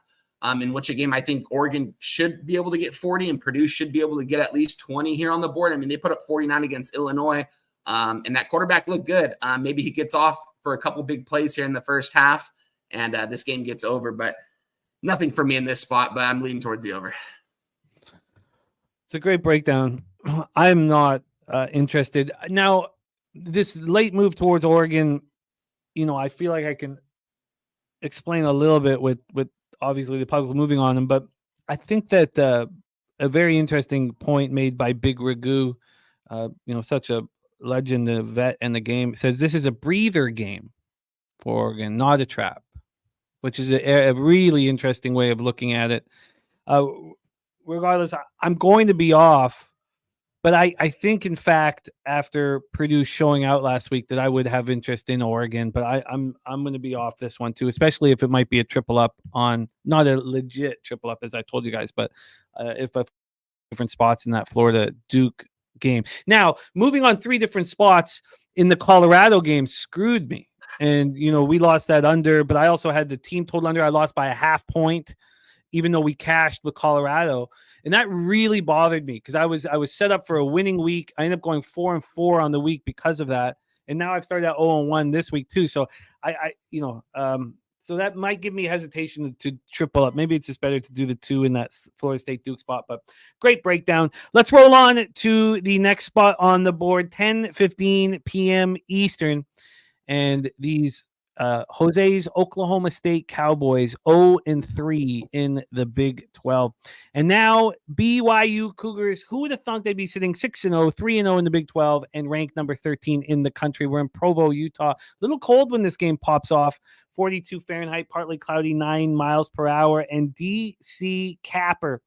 In which a game I think Oregon should be able to get 40 and Purdue should be able to get at least 20 here on the board. I mean, they put up 49 against Illinois, and that quarterback looked good. Maybe he gets off for a couple big plays here in the first half, and this game gets over. But nothing for me in this spot, but I'm leaning towards the over. It's a great breakdown. I'm not interested. Now, this late move towards Oregon, I feel like I can explain a little bit with obviously the public moving on them, but I think that a very interesting point made by Big Ragu, such a legend, a vet in the game, says this is a breather game for Oregon, not a trap, which is a really interesting way of looking at it. Regardless, I'm going to be off, but I think, in fact, after Purdue showing out last week, that I would have interest in Oregon. But I'm going to be off this one too, especially if it might be a triple up on, not a legit triple up as I told you guys, but if a different spots in that Florida Duke game. Now, moving on, 3 different spots in the Colorado game screwed me, and we lost that under. But I also had the team total under. I lost by a half point, even though we cashed with Colorado. And that really bothered me because I was set up for a winning week. I ended up going 4-4 on the week because of that. And now I've started out 0-1 this week too. So so that might give me hesitation to triple up. Maybe it's just better to do the 2 in that Florida State Duke spot, but great breakdown. Let's roll on to the next spot on the board, 10:15 p.m. Eastern. And these Jose's Oklahoma State Cowboys 0-3 in the Big 12. And now BYU Cougars, who would have thought they'd be sitting 6-0, 3-0 in the Big 12 and ranked number 13 in the country. We're in Provo, Utah. A little cold when this game pops off. 42 Fahrenheit, partly cloudy, 9 miles per hour. And DC Capper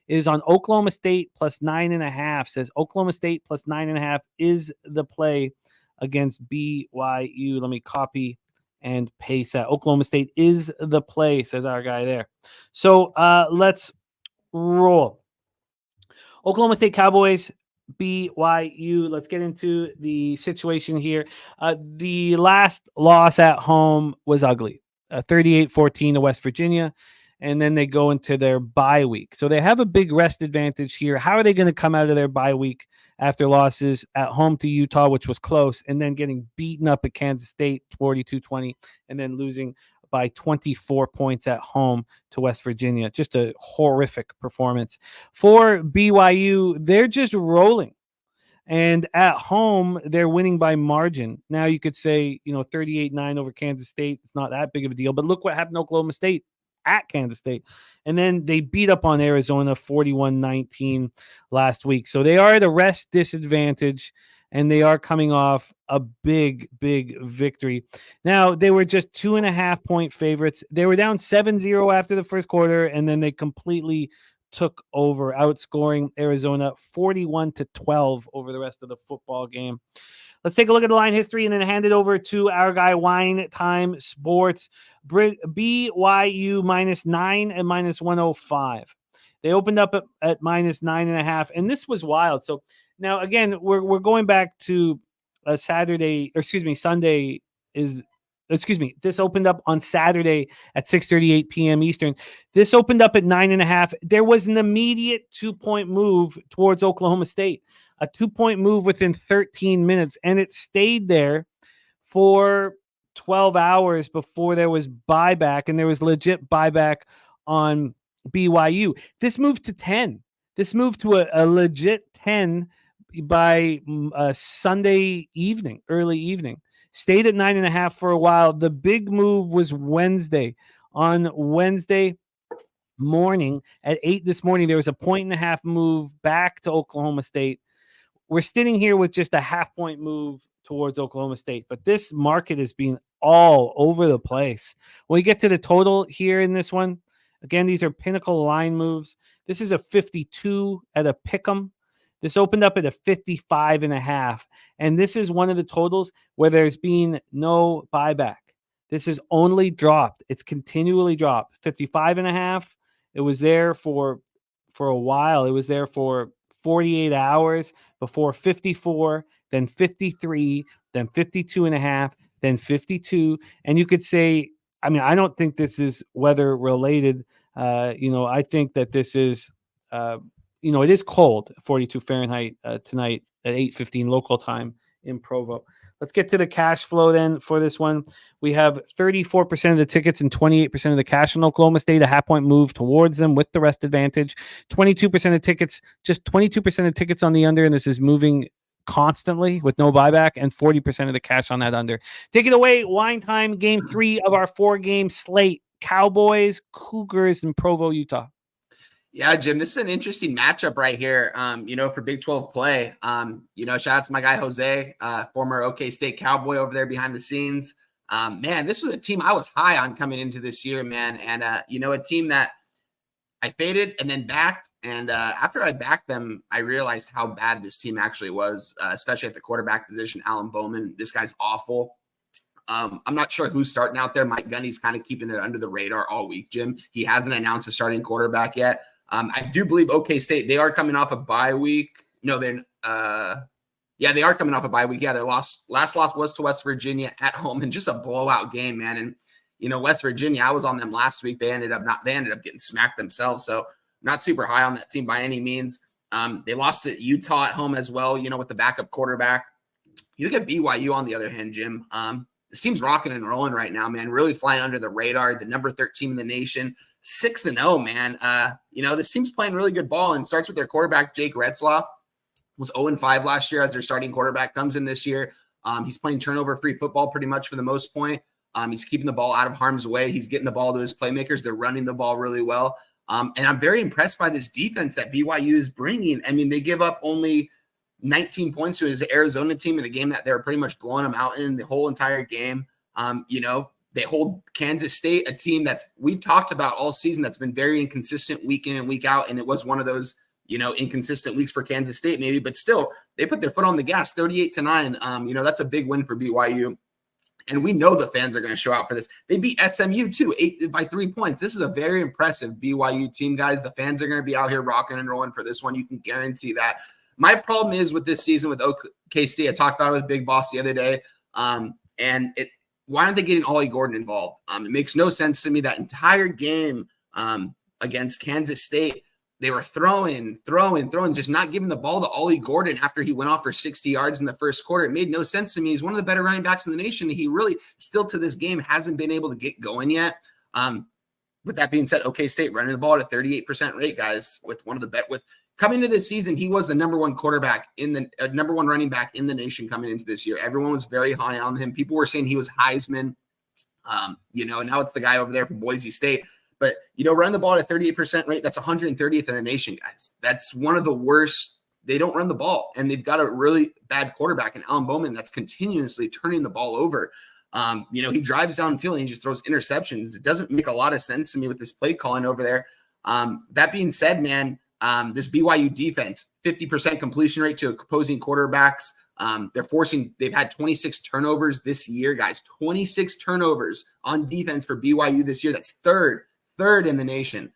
is on Oklahoma State plus 9.5. Says Oklahoma State plus 9.5 is the play against BYU. Let me copy and paste that. Oklahoma State is the play, says our guy there. So let's roll. Oklahoma State Cowboys, BYU. Let's get into the situation here. The last loss at home was ugly. 38-14 to West Virginia. And then they go into their bye week. So they have a big rest advantage here. How are they going to come out of their bye week after losses at home to Utah, which was close, and then getting beaten up at Kansas State 42-20, and then losing by 24 points at home to West Virginia? Just a horrific performance. For BYU, they're just rolling. And at home, they're winning by margin. Now you could say, 38-9 over Kansas State. It's not that big of a deal. But look what happened to Oklahoma State at Kansas State. And then they beat up on Arizona 41-19 last week. So they are at a rest disadvantage, and they are coming off a big, big victory. Now, they were just 2.5-point favorites. They were down 7-0 after the first quarter, and then they completely took over, outscoring Arizona 41-12 over the rest of the football game. Let's take a look at the line history and then hand it over to our guy, Wine Time Sports. BYU -9 and -105. They opened up at -9.5, and this was wild. So now, again, we're going back to a Sunday this opened up on Saturday at 6:38 p.m. Eastern. This opened up at 9.5. There was an immediate 2-point move towards Oklahoma State, a 2-point move within 13 minutes, and it stayed there for 12 hours before there was buyback, and there was legit buyback on BYU. This moved to 10. This moved to a legit 10 by Sunday evening, early evening. Stayed at 9.5 for a while. The big move was Wednesday. On Wednesday morning at 8 this morning, there was a 1.5-point move back to Oklahoma State. We're sitting here with just a 0.5-point move towards Oklahoma State, but this market has been all over the place. When we get to the total here in this one, again, these are pinnacle line moves. This is a 52 at a pick'em. This opened up at a 55.5, and this is one of the totals where there's been no buyback. This is only dropped. It's continually dropped. 55.5. It was there for a while. It was there for 48 hours before 54, then 53, then 52.5, than 52. And you could say, I mean, I don't think this is weather related. I think that this is, it is cold, 42 Fahrenheit tonight at 8:15 local time in Provo. Let's get to the cash flow then for this one. We have 34% of the tickets and 28% of the cash in Oklahoma State. A half point move towards them with the rest advantage. 22% of tickets, just 22% of tickets on the under, and this is moving constantly with no buyback, and 40% of the cash on that under. Take it away. Wine time, game 3 of our 4-game slate. Cowboys, Cougars in Provo, Utah. Yeah, Jim, this is an interesting matchup right here, for Big 12 play. Shout out to my guy, Jose, former OK State Cowboy over there behind the scenes. Man, this was a team I was high on coming into this year, man. And, a team that I faded and then backed. And after I backed them, I realized how bad this team actually was, especially at the quarterback position. Alan Bowman, this guy's awful. I'm not sure who's starting out there. Mike Gundy's kind of keeping it under the radar all week, Jim. He hasn't announced a starting quarterback yet. I do believe OK State, they are coming off a bye week. No, they are coming off a bye week. Yeah, their last loss was to West Virginia at home, and just a blowout game, man. And West Virginia, I was on them last week. They ended up getting smacked themselves. So not super high on that team by any means. They lost to Utah at home as well, with the backup quarterback. You look at BYU on the other hand, Jim. This team's rocking and rolling right now, man. Really flying under the radar. The number 13 in the nation. 6-0, man. This team's playing really good ball, and starts with their quarterback, Jake Retzloff. Was 0-5 last year as their starting quarterback. Comes in this year. He's playing turnover-free football pretty much for the most point. He's keeping the ball out of harm's way. He's getting the ball to his playmakers. They're running the ball really well. And I'm very impressed by this defense that BYU is bringing. I mean, they give up only 19 points to his Arizona team in a game that they were pretty much blowing them out in the whole entire game. They hold Kansas State, a team that's we've talked about all season that's been very inconsistent week in and week out. And it was one of those, inconsistent weeks for Kansas State maybe, but still they put their foot on the gas 38-9. That's a big win for BYU. And we know the fans are going to show out for this. They beat SMU too, 8 by 3 points. This is a very impressive BYU team, guys. The fans are going to be out here rocking and rolling for this one. You can guarantee that. My problem is with this season with OK State. I talked about it with Big Boss the other day. Why aren't they getting Ollie Gordon involved? It makes no sense to me. That entire game against Kansas State, they were throwing, just not giving the ball to Ollie Gordon after he went off for 60 yards in the first quarter. It made no sense to me. He's one of the better running backs in the nation. He really, still to this game, hasn't been able to get going yet. With that being said, OK State running the ball at a 38% rate, guys, with one of the coming to this season, he was the number one number one running back in the nation coming into this year. Everyone was very high on him. People were saying he was Heisman, and now it's the guy over there from Boise State. But, run the ball at a 38% rate, that's 130th in the nation, guys. That's one of the worst. They don't run the ball, and they've got a really bad quarterback in Alan Bowman that's continuously turning the ball over. He drives downfield and he just throws interceptions. It doesn't make a lot of sense to me with this play calling over there. That being said, man, this BYU defense, 50% completion rate to opposing quarterbacks. They've had 26 turnovers this year, guys. 26 turnovers on defense for BYU this year. That's third in the nation.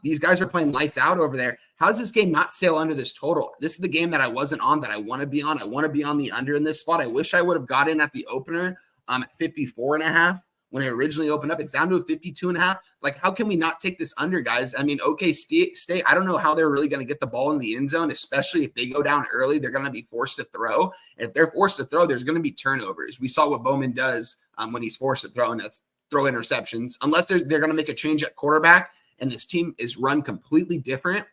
These guys are playing lights out over there. How's this game not sail under this total? This is the game that I wasn't on, that I want to be on. I want to be on the under in this spot. I wish I would have got in at the opener at 54.5. When it originally opened up, it's down to a 52.5. Like, how can we not take this under, guys? I mean, OK State, I don't know how they're really going to get the ball in the end zone, especially if they go down early. They're going to be forced to throw. And if they're forced to throw, there's going to be turnovers. We saw what Bowman does when he's forced to throw, and that's throw interceptions. Unless they're going to make a change at quarterback, and this team is run completely different,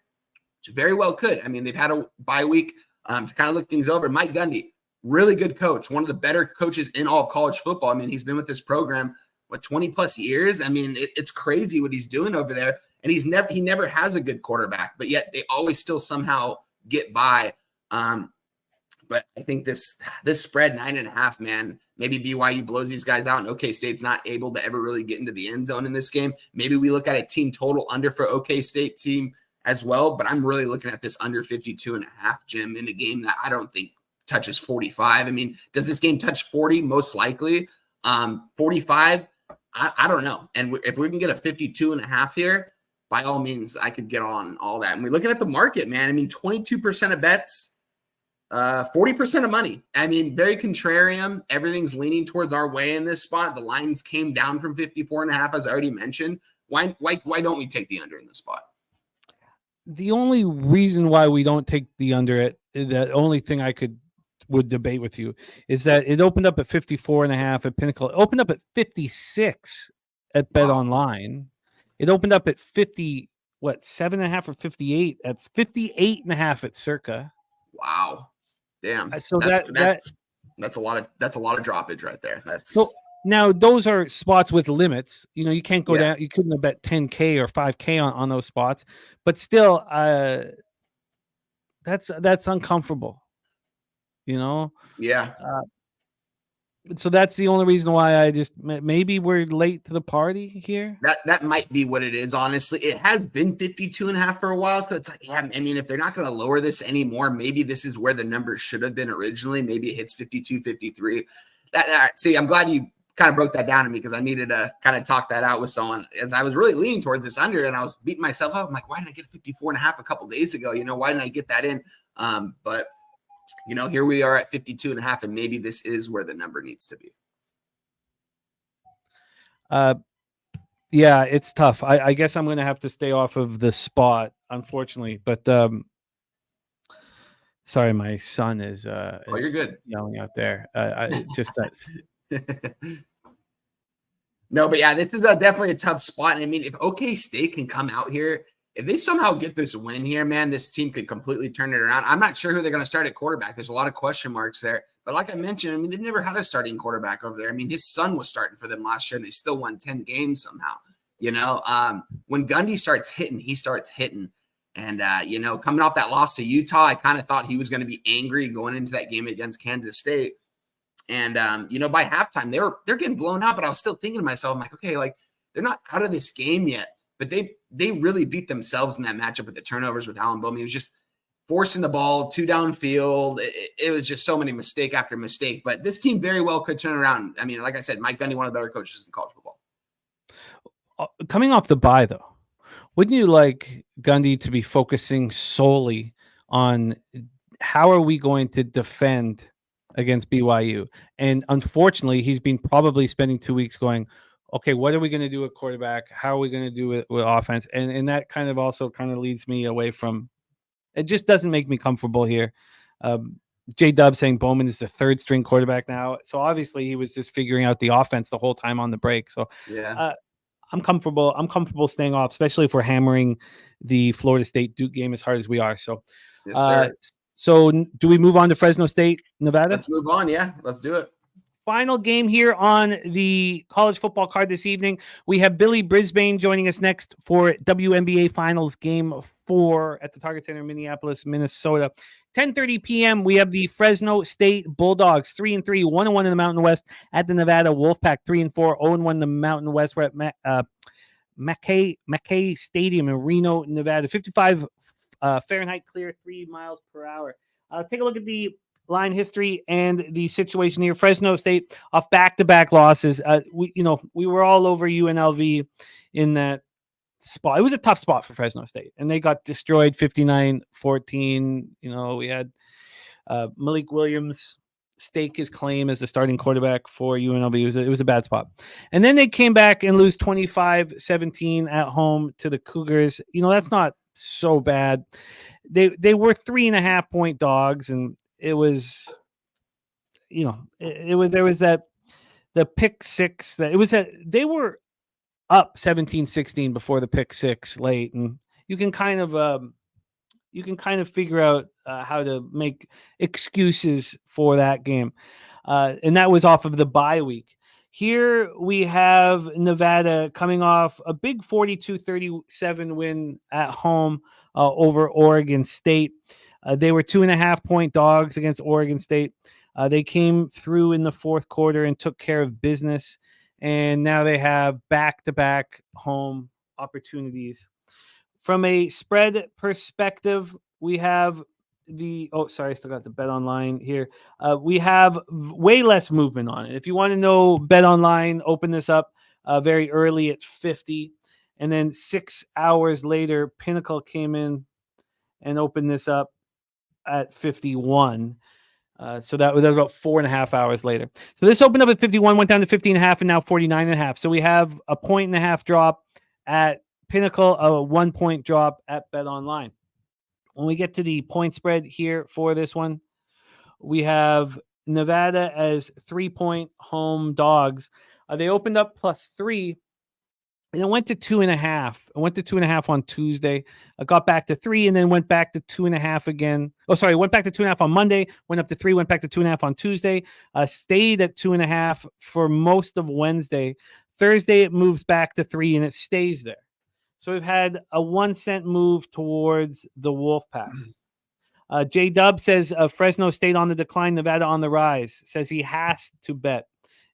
which very well could. I mean, they've had a bye week to kind of look things over. Mike Gundy, really good coach, one of the better coaches in all of college football. I mean, he's been with this program 20 plus years. I mean, it's crazy what he's doing over there. And he never has a good quarterback, but yet they always still somehow get by. But I think this spread 9.5, man, maybe BYU blows these guys out and OK State's not able to ever really get into the end zone in this game. Maybe we look at a team total under for OK State team as well, but I'm really looking at this under 52.5, Jim, in a game that I don't think touches 45. I mean, does this game touch 40? Most likely. 45, I don't know. And if we can get a 52.5 here, by all means, I could get on all that. And we're looking at the market, man. I mean, 22% of bets 40% of money. I mean, very contrarian. Everything's leaning towards our way in this spot. The lines came down from 54.5, as I already mentioned. Why don't we take the under in this spot? The only reason why we don't take the under it, the only thing I would debate with you is that it opened up at 54.5 at Pinnacle. It opened up at 56 at Bet Online. It opened up at 50, 7.5 or 58? That's 58.5 at Circa. Wow. Damn. So that's a lot of droppage right there. So now those are spots with limits. You can't go down. You couldn't have bet 10K or 5K on those spots, but still, that's uncomfortable. Yeah. So that's the only reason why maybe we're late to the party here. That might be what it is. Honestly, it has been 52.5 for a while. So it's like, yeah, I mean, if they're not going to lower this anymore, maybe this is where the number should have been originally. Maybe it hits 52, 53. See, I'm glad you kind of broke that down to me because I needed to kind of talk that out with someone as I was really leaning towards this under and I was beating myself up. I'm like, why didn't I get 54.5 a couple days ago? Why didn't I get that in? But here we are at 52.5, and maybe this is where the number needs to be. Yeah, it's tough. I guess I'm going to have to stay off of the spot, unfortunately. But sorry, my son is you're good. Yelling out there. That's. No, but yeah, this is definitely a tough spot. And I mean, if OK State can come out here, if they somehow get this win here, man, this team could completely turn it around. I'm not sure who they're going to start at quarterback. There's a lot of question marks there. But like I mentioned, I mean, they've never had a starting quarterback over there. I mean, his son was starting for them last year, and they still won 10 games somehow. When Gundy starts hitting, he starts hitting. And, coming off that loss to Utah, I kind of thought he was going to be angry going into that game against Kansas State. And, by halftime, they're getting blown out. But I was still thinking to myself, I'm like, okay, like they're not out of this game yet. But they really beat themselves in that matchup with the turnovers with Alan Bowman. He was just forcing the ball too downfield. It was just so many mistake after mistake. But this team very well could turn around. I mean, like I said, Mike Gundy, one of the better coaches in college football. Coming off the bye, though, wouldn't you like Gundy to be focusing solely on how are we going to defend against BYU? And unfortunately, he's been probably spending 2 weeks going, okay, what are we going to do at quarterback? How are we going to do it with offense? And that kind of also kind of leads me away from it. Just doesn't make me comfortable here. J-Dub saying Bowman is the third string quarterback now. So obviously he was just figuring out the offense the whole time on the break. So yeah, I'm comfortable. I'm comfortable staying off, especially if we're hammering the Florida State Duke game as hard as we are. So, yes, sir. So do we move on to Fresno State, Nevada? Let's move on. Yeah, let's do it. Final game here on the college football card this evening. We have Billy Brisbane joining us next for WNBA Finals Game 4 at the Target Center in Minneapolis, Minnesota. 10:30 p.m. We have the Fresno State Bulldogs, 3-3, 1-1 in the Mountain West at the Nevada Wolfpack, 3-4, 0-1 in the Mountain West. We're at Mackay Stadium in Reno, Nevada. 55 Fahrenheit clear, 3 miles per hour. Take a look at the line history and the situation here. Fresno State off back-to-back losses. We were all over UNLV in that spot. It was a tough spot for Fresno State, and they got destroyed 59-14. We had Malik Williams stake his claim as the starting quarterback for UNLV. It was a bad spot. And then they came back and lose 25-17 at home to the Cougars. That's not so bad. They were 3.5 point dogs, and it was, there was the pick six that they were up 17-16 before the pick six late. And you can kind of figure out how to make excuses for that game. And that was off of the bye week. Here we have Nevada coming off a big 42-37 win at home over Oregon State. They were 2.5 point dogs against Oregon State. They came through in the fourth quarter and took care of business. And now they have back-to-back home opportunities. From a spread perspective, we have I still got the Bet Online here. We have way less movement on it. If you want to know Bet Online, open this up very early at 50. And then 6 hours later, Pinnacle came in and opened this up at 51. So that was about 4.5 hours later. So this opened up at 51, went down to 50.5, and now 49.5. So we have a 1.5 drop at Pinnacle, a 1 point drop at Bet Online. When we get to the point spread here for this one, we have Nevada as 3-point home dogs. They opened up +3. And it went to 2.5. It went to 2.5 on Tuesday. I got back to 3 and then went back to 2.5 again. Oh, sorry. Went back to 2.5 on Monday, went up to 3, went back to 2.5 on Tuesday. Stayed at 2.5 for most of Wednesday. Thursday, it moves back to 3 and it stays there. So we've had a 1 cent move towards the Wolfpack. J Dub says Fresno State on the decline, Nevada on the rise. Says he has to bet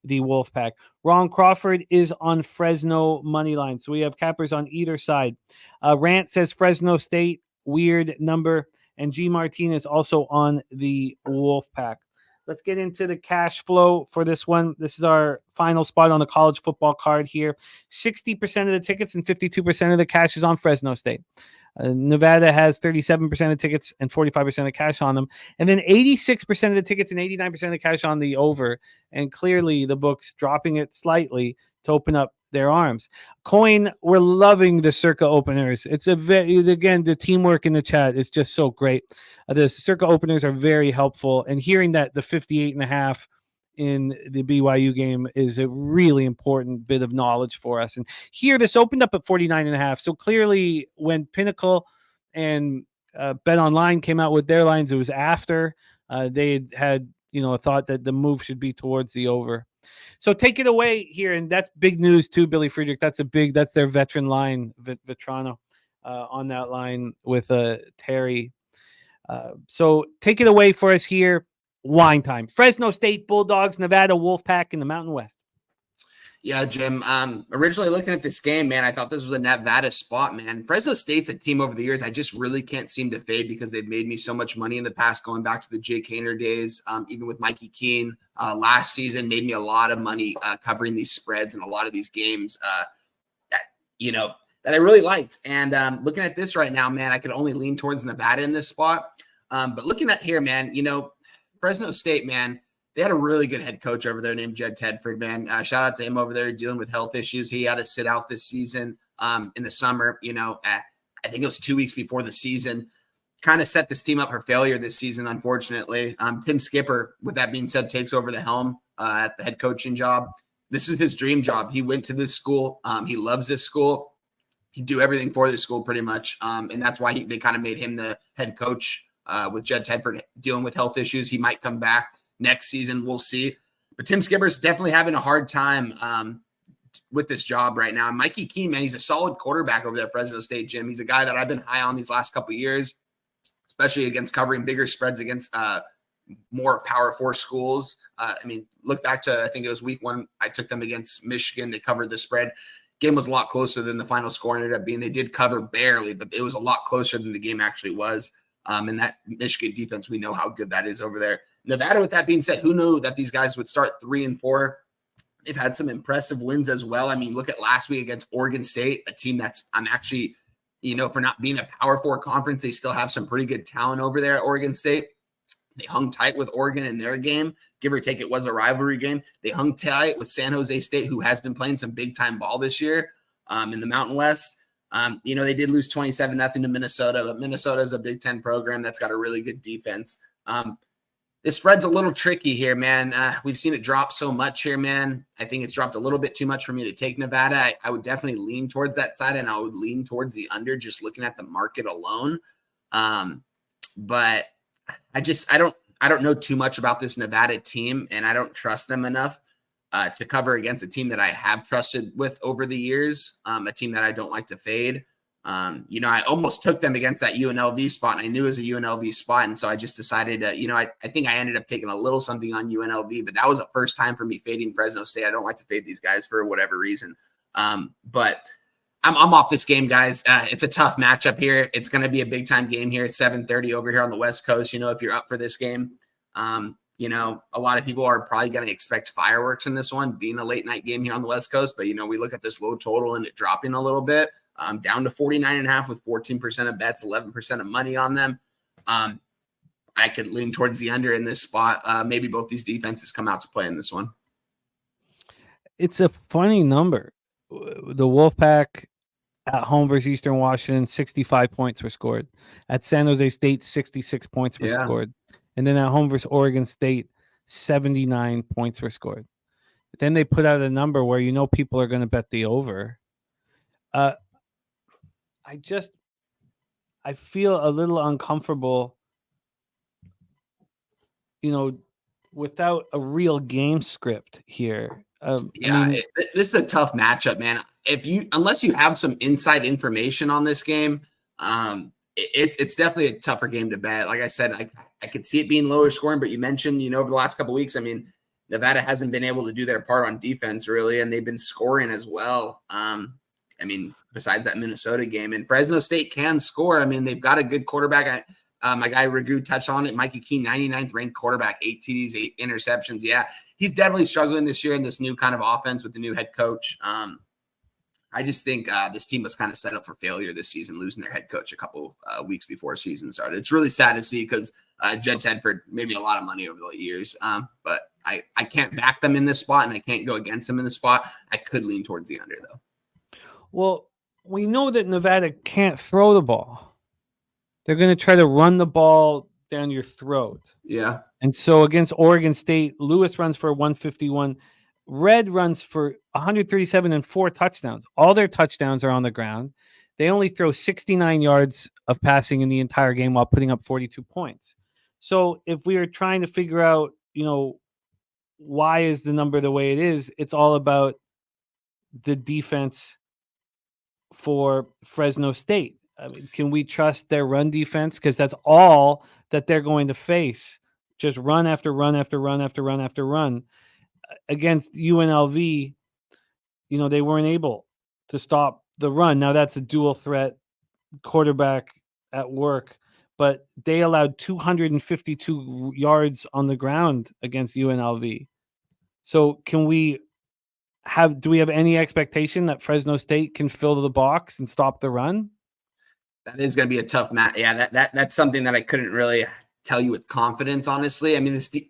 the Wolfpack. Ron Crawford is on Fresno money line. So we have cappers on either side. Rant says Fresno State, weird number. And G Martinez also on the Wolfpack. Let's get into the cash flow for this one. This is our final spot on the college football card here. 60% of the tickets and 52% of the cash is on Fresno State. Nevada has 37% of the tickets and 45% of the cash on them. And then 86% of the tickets and 89% of the cash on the over. And clearly the books dropping it slightly to open up their arms. Coin, we're loving the Circa openers. It's again, the teamwork in the chat is just so great. The Circa openers are very helpful. And hearing that the 58.5 in the BYU game is a really important bit of knowledge for us. And here, this opened up at 49.5. So clearly, when Pinnacle and Bet Online came out with their lines, it was after they had a thought that the move should be towards the over. So take it away here, and that's big news too, Billy Friedrich. That's their veteran line, Vetrano, on that line with Terry. So take it away for us here. Wine time. Fresno State Bulldogs, Nevada Wolfpack in the Mountain West. Yeah, Jim. Originally looking at this game, man, I thought this was a Nevada spot, man. Fresno State's a team over the years I just really can't seem to fade because they've made me so much money in the past, going back to the Jake Hainer days, even with Mikey Keene last season, made me a lot of money covering these spreads and a lot of these games that I really liked. And looking at this right now, man, I could only lean towards Nevada in this spot. But looking at here, man, Fresno State, man, they had a really good head coach over there named Jed Tedford, man. Shout out to him over there dealing with health issues. He had to sit out this season in the summer, I think it was 2 weeks before the season. Kind of set this team up for failure this season, unfortunately. Tim Skipper, with that being said, takes over the helm at the head coaching job. This is his dream job. He went to this school. He loves this school. He'd do everything for this school pretty much. And that's why they kind of made him the head coach. With Jed Tedford dealing with health issues, he might come back next season. We'll see. But Tim Skipper's definitely having a hard time with this job right now. Mikey Keene, man, he's a solid quarterback over there at Fresno State, Jim. He's a guy that I've been high on these last couple of years, especially against covering bigger spreads against more Power 4 schools. Look back to, I think it was week 1. I took them against Michigan. They covered the spread. Game was a lot closer than the final score ended up being. They did cover barely, but it was a lot closer than the game actually was. And that Michigan defense, we know how good that is over there. Nevada, with that being said, who knew that these guys would start 3-4? They've had some impressive wins as well. Look at last week against Oregon State, a team that's I'm actually, for not being a Power 4 conference, they still have some pretty good talent over there at Oregon State. They hung tight with Oregon in their game. Give or take, it was a rivalry game. They hung tight with San Jose State, who has been playing some big-time ball this year in the Mountain West. They did lose 27-0 to Minnesota, but Minnesota is a Big Ten program that's got a really good defense. This spread's a little tricky here, man. We've seen it drop so much here, man. I think it's dropped a little bit too much for me to take Nevada. I would definitely lean towards that side, and I would lean towards the under just looking at the market alone. But I don't know too much about this Nevada team, and I don't trust them enough to cover against a team that I have trusted with over the years, a team that I don't like to fade. I almost took them against that UNLV spot, and I knew it was a UNLV spot, and so I just decided to, I think I ended up taking a little something on UNLV, but that was the first time for me fading Fresno State. I don't like to fade these guys for whatever reason. But I'm off this game, guys. It's a tough matchup here. It's going to be a big-time game here. It's 7:30 over here on the West Coast, if you're up for this game. A lot of people are probably going to expect fireworks in this one, being a late night game here on the West Coast. But, we look at this low total and it dropping a little bit, down to 49.5 with 14% of bets, 11% of money on them. I could lean towards the under in this spot. Maybe both these defenses come out to play in this one. It's a funny number. The Wolfpack at home versus Eastern Washington, 65 points were scored. At San Jose State, 66 points were scored. And then at home versus Oregon State, 79 points were scored. Then they put out a number where people are going to bet the over. I feel a little uncomfortable, without a real game script here. This is a tough matchup, man. Unless you have some inside information on this game, it's definitely a tougher game to bet. Like I said, I could see it being lower scoring, but you mentioned, over the last couple of weeks, Nevada hasn't been able to do their part on defense really, and they've been scoring as well. Besides that Minnesota game, and Fresno State can score. They've got a good quarterback. My guy Ragu touched on it. Mikey Key, 99th ranked quarterback, 8 TDs, 8 interceptions. Yeah, he's definitely struggling this year in this new kind of offense with the new head coach. I just think this team was kind of set up for failure this season, losing their head coach a couple weeks before season started. It's really sad to see because Jed Tedford made me a lot of money over the years, but I can't back them in this spot, and I can't go against them in this spot. I could lean towards the under, though. Well, we know that Nevada can't throw the ball. They're going to try to run the ball down your throat. Yeah. And so against Oregon State, Lewis runs for 151. Red runs for 137 and 4 touchdowns. All their touchdowns are on the ground. They only throw 69 yards of passing in the entire game while putting up 42 points. So if we are trying to figure out, why is the number the way it is, it's all about the defense for Fresno State. Can we trust their run defense? Because that's all that they're going to face. Just run after run after run after run after run. Against UNLV, they weren't able to stop the run. Now that's a dual threat quarterback at work, but they allowed 252 yards on the ground against UNLV. So do we have any expectation that Fresno State can fill the box and stop the run? That is going to be a tough match. Yeah, that's something that I couldn't really tell you with confidence, honestly.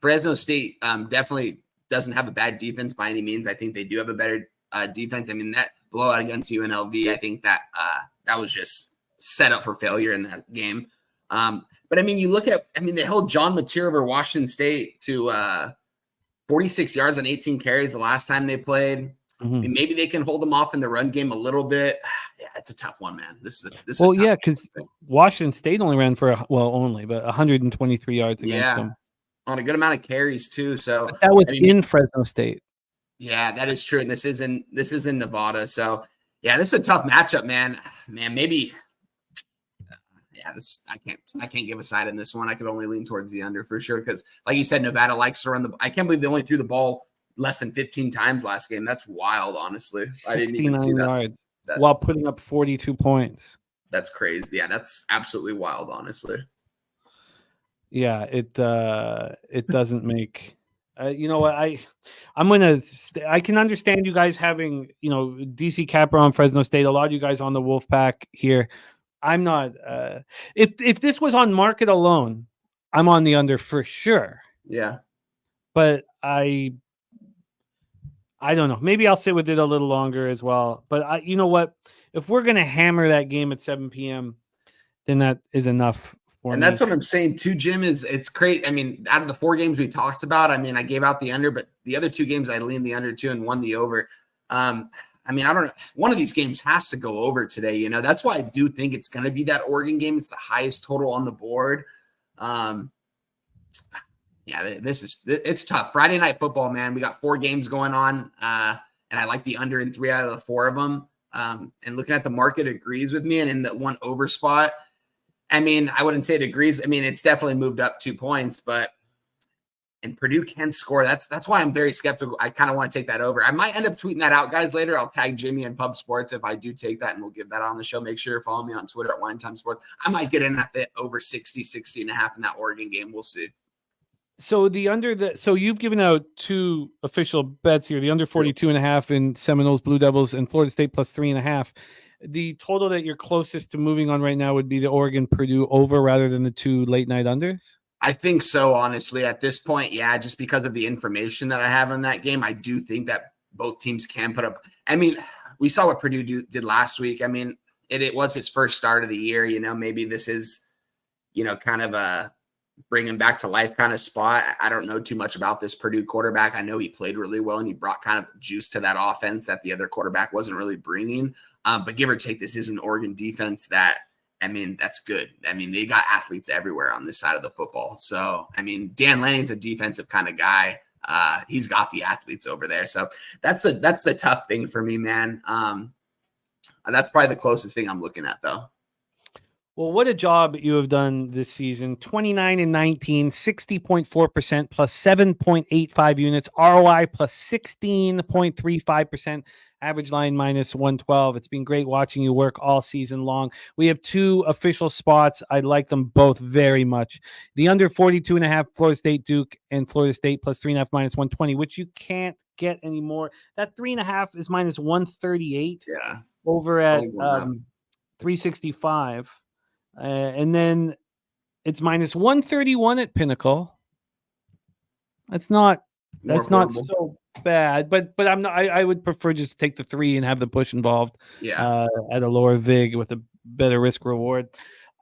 Fresno State definitely doesn't have a bad defense by any means. I think they do have a better defense. That blowout against UNLV, I think that was just set up for failure in that game. But you look at, they held John Mateer over Washington State to 46 yards on 18 carries the last time they played. Mm-hmm. Maybe they can hold them off in the run game a little bit. Yeah, it's a tough one, man. This is because Washington State only ran for 123 yards against them on a good amount of carries too. So but that was in Fresno State. Yeah, that is true. And this is in Nevada. So yeah, this is a tough matchup, man. Maybe. I can't give a side in this one. I could only lean towards the under for sure because, like you said, Nevada likes to run I can't believe they only threw the ball less than 15 times last game. That's wild, honestly. I didn't even see that. While putting up 42 points. That's crazy. Yeah, that's absolutely wild, honestly. Yeah, it doesn't make. You know what? I can understand you guys having DC Capra on Fresno State. A lot of you guys on the Wolfpack here. I'm not. If this was on market alone, I'm on the under for sure. Yeah, but I don't know. Maybe I'll sit with it a little longer as well. But you know what? If we're gonna hammer that game at 7 p.m., then that is enough for me. And that's what I'm saying too, Jim. It's great. Out of the 4 games we talked about, I gave out the under, but the other 2 games I leaned the under to and won the over. I don't know. One of these games has to go over today. That's why I do think it's going to be that Oregon game. It's the highest total on the board. It's tough. Friday night football, man. We got 4 games going on, and I like the under in 3 out of the 4 of them. And looking at the market agrees with me. And in that one over spot, I wouldn't say it agrees. It's definitely moved up 2 points, and Purdue can score. That's why I'm very skeptical. I kind of want to take that over. I might end up tweeting that out, guys, later. I'll tag Jimmy and Pub Sports if I do take that, and we'll give that on the show. Make sure you're following me on Twitter at Wine Time Sports. I might get in at the over 60 and a half in that Oregon game. We'll see. So so you've given out 2 official bets here, the under 42.5 in Seminoles, Blue Devils, and Florida State plus 3.5. The total that you're closest to moving on right now would be the Oregon Purdue over rather than the 2 late night unders. I think so, honestly, at this point. Yeah, just because of the information that I have on that game, I do think that both teams can put up. I mean, we saw what Purdue did last week. I mean, it was his first start of the year. Maybe this is, kind of a bring him back to life kind of spot. I don't know too much about this Purdue quarterback. I know he played really well and he brought kind of juice to that offense that the other quarterback wasn't really bringing. But give or take, this is an Oregon defense that, that's good. They got athletes everywhere on this side of the football. So, Dan Lanning's a defensive kind of guy. He's got the athletes over there. So that's the tough thing for me, man. That's probably the closest thing I'm looking at, though. Well, what a job you have done this season. 29-19, 60.4% plus 7.85 units, ROI plus 16.35%, average line minus 112. It's been great watching you work all season long. We have 2 official spots. I like them both very much. The under 42.5 Florida State Duke and Florida State plus 3.5 minus 120, which you can't get anymore. That 3.5 is minus 138 over at 365. And then it's minus 131 at Pinnacle. That's not so bad, but I'm not. I would prefer just to take the 3 and have the push involved. At a lower vig with a better risk reward.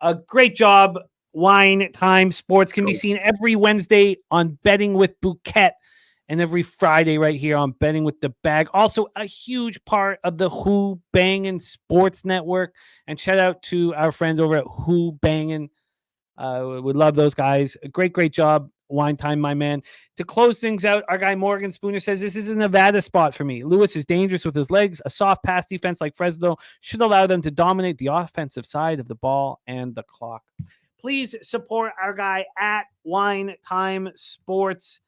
A great job. Wine Time Sports can be seen every Wednesday on Betting with Bouquet, and every Friday right here on Betting with the Bag. Also a huge part of the Who Bangin' Sports Network. And shout out to our friends over at Who Bangin'. We love those guys. A great job. Wine Time, my man. To close things out, our guy Morgan Spooner says, this is a Nevada spot for me. Lewis is dangerous with his legs. A soft pass defense like Fresno should allow them to dominate the offensive side of the ball and the clock. Please support our guy at Wine Time Sports.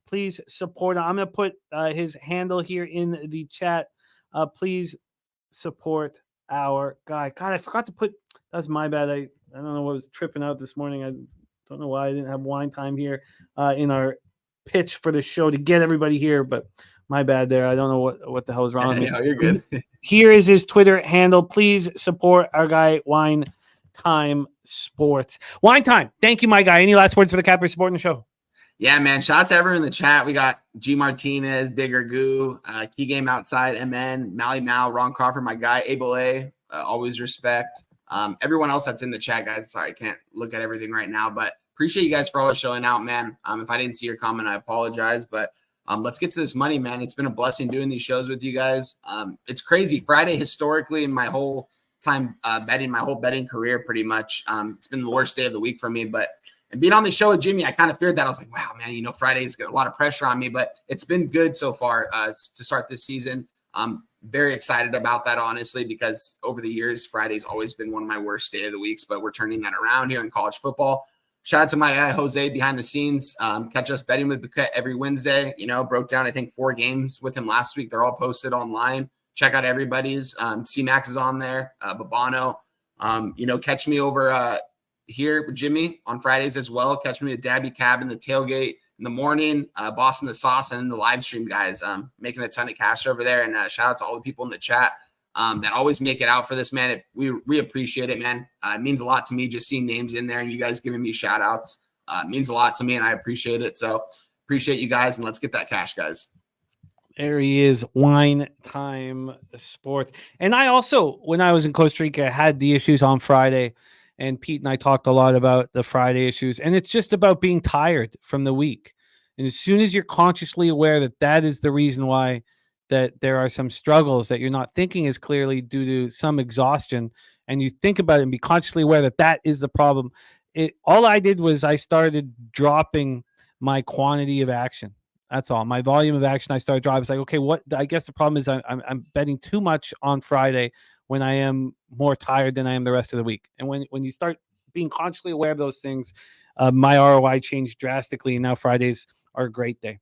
Please support him. I'm going to put his handle here in the chat. Please support our guy. God, I forgot to put, that's my bad. I don't know what was tripping out this morning. I don't know why I didn't have Wine Time here in our pitch for the show to get everybody here, but my bad there. I don't know what the hell is wrong with me. No, you're good. Here is his Twitter handle. Please support our guy, Wine Time Sports. Wine Time. Thank you, my guy. Any last words for the Capper supporting the show? Yeah, man. Shout out to everyone in the chat. We got G Martinez, Bigger Goo, Key Game Outside, MN, Mally Mal, Ron Crawford, my guy, Abel A. Always respect. Everyone else that's in the chat, guys. Sorry, I can't look at everything right now, but appreciate you guys for always showing out, man. If I didn't see your comment, I apologize, but let's get to this money, man. It's been a blessing doing these shows with you guys. It's crazy. Friday, historically, in my whole time betting, my whole betting career, pretty much, it's been the worst day of the week for me, but and being on the show with Jimmy, I kind of feared that. I was like, wow, man, Friday's got a lot of pressure on me, but it's been good so far to start this season. I'm very excited about that, honestly, because over the years, Friday's always been one of my worst day of the weeks, but we're turning that around here in college football. Shout out to my guy, Jose, behind the scenes. Catch us betting with Bouquet every Wednesday. Broke down, I think, 4 games with him last week. They're all posted online. Check out everybody's. C-Max is on there. Babano. Catch me over here with Jimmy on Fridays as well. Catch me at Dabby Cab in the tailgate in the morning, Boston the Sauce, and the live stream guys. Making a ton of cash over there. And shout out to all the people in the chat that always make it out for this, man. We appreciate it, man. It means a lot to me just seeing names in there and you guys giving me shout outs. It means a lot to me and I appreciate it. So appreciate you guys and let's get that cash, guys. There he is, Wine Time Sports. And I also, when I was in Costa Rica, had the issues on Friday. And Pete and I talked a lot about the Friday issues. And it's just about being tired from the week. And as soon as you're consciously aware that that is the reason why that there are some struggles, that you're not thinking as clearly due to some exhaustion, and you think about it and be consciously aware that that is the problem. All I did was I started dropping my quantity of action. That's all. My volume of action, I started dropping. It's like, okay, what? I guess the problem is I'm betting too much on Friday when I am more tired than I am the rest of the week. And when you start being consciously aware of those things, my ROI changed drastically. And now Fridays are a great day.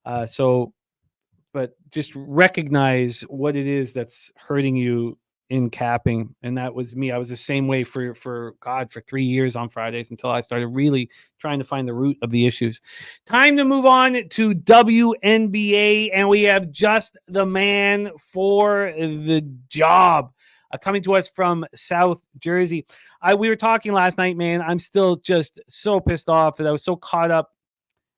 But just recognize what it is that's hurting you in capping. And that was me. I was the same way for 3 years on Fridays until I started really trying to find the root of the issues. Time to move on to WNBA. And we have just the man for the job. Coming to us from South Jersey. We were talking last night, man. I'm still just so pissed off that I was so caught up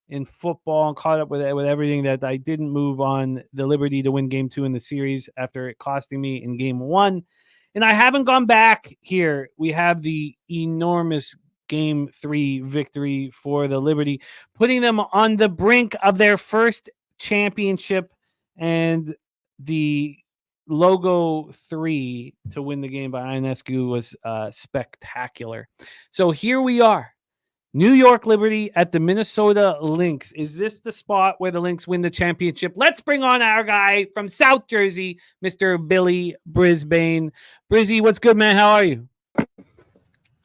in football and caught up with everything that I didn't move on the Liberty to win game 2 in the series after it costing me in game 1. And I haven't gone back here. We have the enormous game 3 victory for the Liberty, putting them on the brink of their first championship, and the logo 3 to win the game by Ionescu was spectacular. So here we are. New York Liberty at the Minnesota Lynx. Is this the spot where the Lynx win the championship? Let's bring on our guy from South Jersey, Mr. Billy Brisbane. Brizzy, what's good, man? How are you?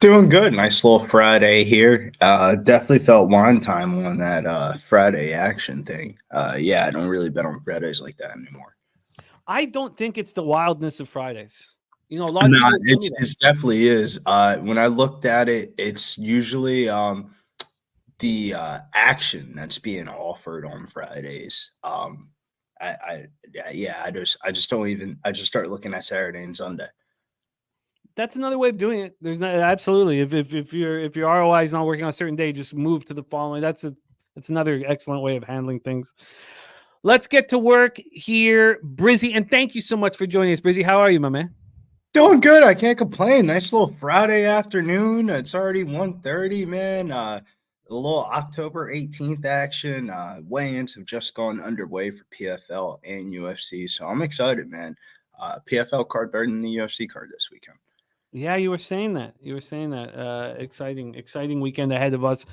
Doing good. Nice little Friday here. Definitely felt wine time on that Friday action thing. Yeah, I don't really bet on Fridays like that anymore. I don't think it's the wildness of Fridays. You know, a lot of No, people it definitely is. When I looked at it, it's usually the action that's being offered on Fridays. I just don't even. I just start looking at Saturday and Sunday. That's another way of doing it. There's not absolutely if your ROI is not working on a certain day, just move to the following. That's another excellent way of handling things. Let's get to work here, Brizzy, and thank you so much for joining us, Brizzy. How are you, my man? Doing good. I can't complain. Nice little Friday afternoon. It's already 1:30, man. A little October 18th action. Weigh-ins have just gone underway for PFL and UFC, so I'm excited, man. PFL card better than the UFC card this weekend. Yeah, you were saying that. Exciting weekend ahead of us.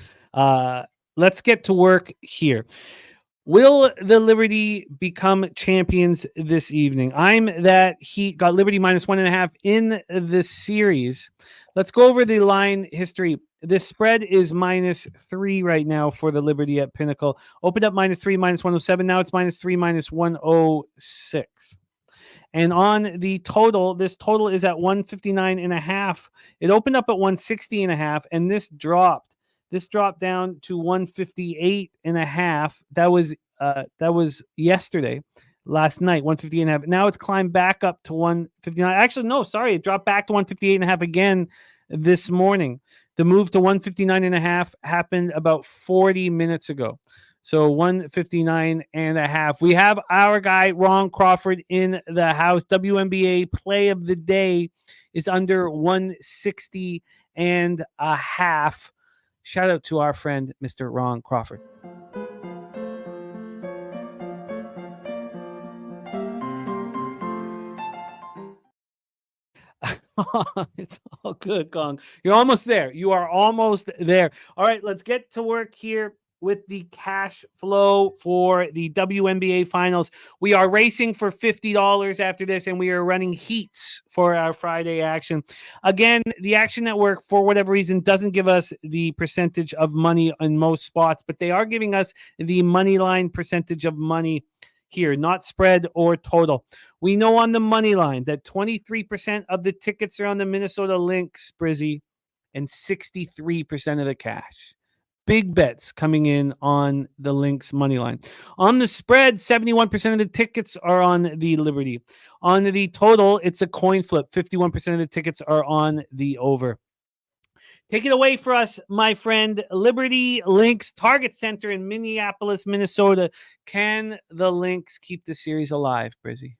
Let's get to work here. Will the Liberty become champions this evening? I'm that Heat got Liberty -1.5 in the series. Let's go over the line history. The spread is -3 right now for the Liberty at Pinnacle. Opened up -3, -107. Now it's -3, -106. And on the total, this total is at 159.5. It opened up at 160.5, and this dropped. This dropped down to 158.5. That was yesterday, last night, 158.5. Now it's climbed back up to 159. Actually, no, sorry, it dropped back to 158.5 again this morning. The move to 159.5 happened about 40 minutes ago. So 159.5. We have our guy, Ron Crawford, in the house. WNBA play of the day is under 160.5. Shout out to our friend, Mr. Ron Crawford. It's all good, Gong. You're almost there. You are almost there. All right, let's get to work here with the cash flow for the WNBA Finals. We are racing for $50 after this, and we are running heats for our Friday action. Again, the Action Network, for whatever reason, doesn't give us the percentage of money in most spots, but they are giving us the money line percentage of money here, not spread or total. We know on the money line that 23% of the tickets are on the Minnesota Lynx, Brizzy, and 63% of the cash. Big bets coming in on the Lynx money line. On the spread, 71% of the tickets are on the Liberty. On the total, it's a coin flip. 51% of the tickets are on the over. Take it away for us, my friend. Liberty Lynx Target Center in Minneapolis, Minnesota. Can the Lynx keep the series alive, Brizzy?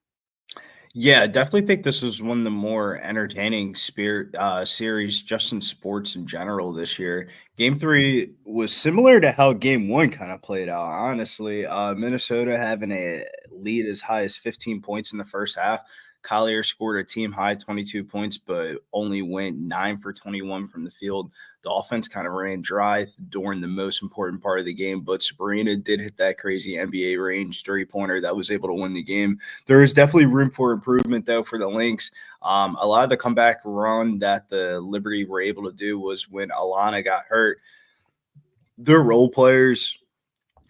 Yeah, I definitely think this is one of the more entertaining series just in sports in general this year. Game 3 was similar to how Game 1 kind of played out, honestly. Minnesota having a lead as high as 15 points in the first half. Collier scored a team high 22 points, but only went 9 for 21 from the field. The offense kind of ran dry during the most important part of the game, but Sabrina did hit that crazy NBA range three-pointer that was able to win the game. There is definitely room for improvement, though, for the Lynx. A lot of the comeback run that the Liberty were able to do was when Alana got hurt. Their role players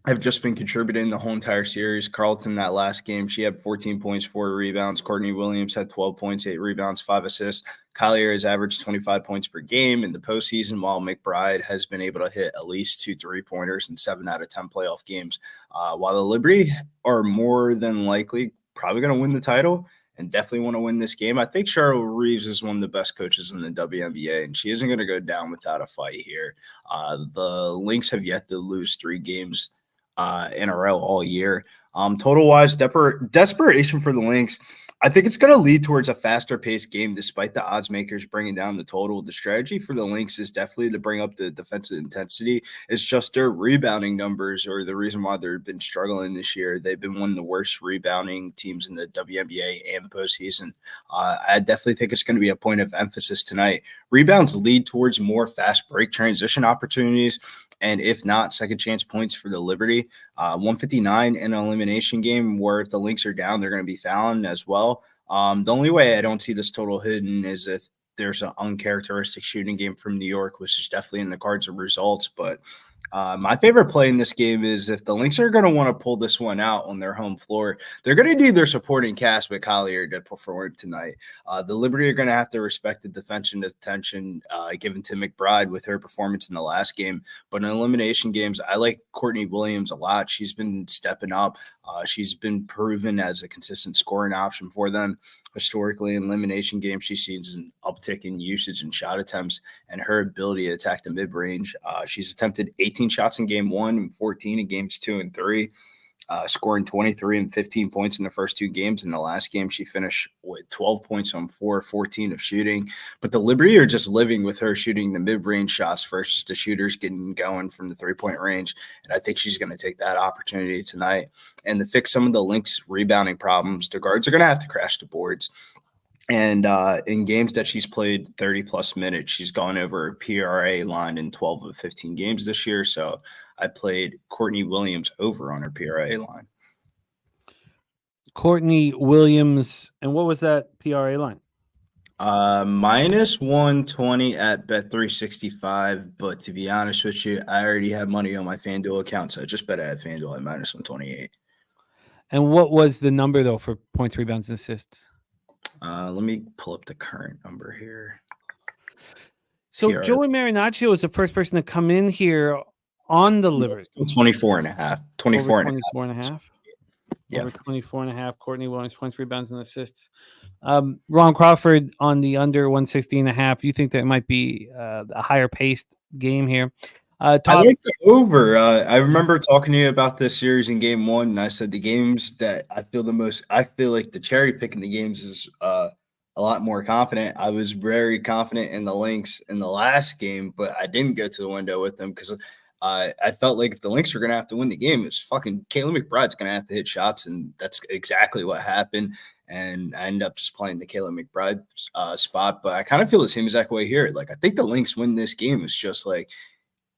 have just been contributing the whole entire series. Carlton, that last game, she had 14 points, 4 rebounds. Courtney Williams had 12 points, 8 rebounds, 5 assists. Collier has averaged 25 points per game in the postseason, while McBride has been able to hit at least 2 3-pointers in 7 out of 10 playoff games. While the Liberty are more than likely probably going to win the title, and definitely want to win this game. I think Cheryl Reeves is one of the best coaches in the WNBA, and she isn't going to go down without a fight here. The Lynx have yet to lose 3 games in a row all year. Total-wise, desperation for the Lynx. I think it's going to lead towards a faster-paced game despite the odds makers bringing down the total. The strategy for the Lynx is definitely to bring up the defensive intensity. It's just their rebounding numbers are the reason why they've been struggling this year. They've been one of the worst rebounding teams in the WNBA and postseason. I definitely think it's going to be a point of emphasis tonight. Rebounds lead towards more fast break transition opportunities, and if not, second chance points for the Liberty. 159 in an elimination game where if the Lynx are down, they're going to be fouling as well. The only way I don't see this total hidden is if there's an uncharacteristic shooting game from New York, which is definitely in the cards of results. But my favorite play in this game is if the Lynx are going to want to pull this one out on their home floor, they're going to need their supporting cast with Collier to perform tonight. The Liberty are going to have to respect the defensive attention given to McBride with her performance in the last game. But in elimination games, I like Courtney Williams a lot. She's been stepping up. She's been proven as a consistent scoring option for them. Historically, in elimination games, she sees an uptick in usage and shot attempts and her ability to attack the mid-range. She's attempted 18 shots in game 1 and 14 in games 2 and 3. Scoring 23 and 15 points in the first 2 games. In the last game, she finished with 12 points on 4-14 of shooting. But the Liberty are just living with her shooting the mid-range shots versus the shooters getting going from the 3-point range. And I think she's going to take that opportunity tonight. And to fix some of the Lynx rebounding problems, the guards are going to have to crash the boards. And in games that she's played 30-plus minutes, she's gone over a PRA line in 12 of 15 games this year. So I played Courtney Williams over on her PRA line. Courtney Williams. And what was that PRA line? Minus 120 at Bet365. But to be honest with you, I already have money on my FanDuel account. So I just bet I had FanDuel at minus 128. And what was the number, though, for points, rebounds, and assists? Let me pull up the current number here. So Joey Marinaccio was the first person to come in here on the Liberty. 24 and a half. 24 and a half. Yeah. Over 24 and a half. Courtney Williams, points, rebounds, and assists. Ron Crawford on the under 160 and a half. You think that might be a higher paced game here? I like the over. I remember talking to you about this series in game 1, and I said the games that I feel like the cherry picking the games is a lot more confident. I was very confident in the Lynx in the last game, but I didn't go to the window with them because I felt like if the Lynx are going to have to win the game, it's fucking Kayla McBride's going to have to hit shots, and that's exactly what happened. And I ended up just playing the Kayla McBride spot, but I kind of feel the same exact way here. Like, I think the Lynx win this game. It's just like,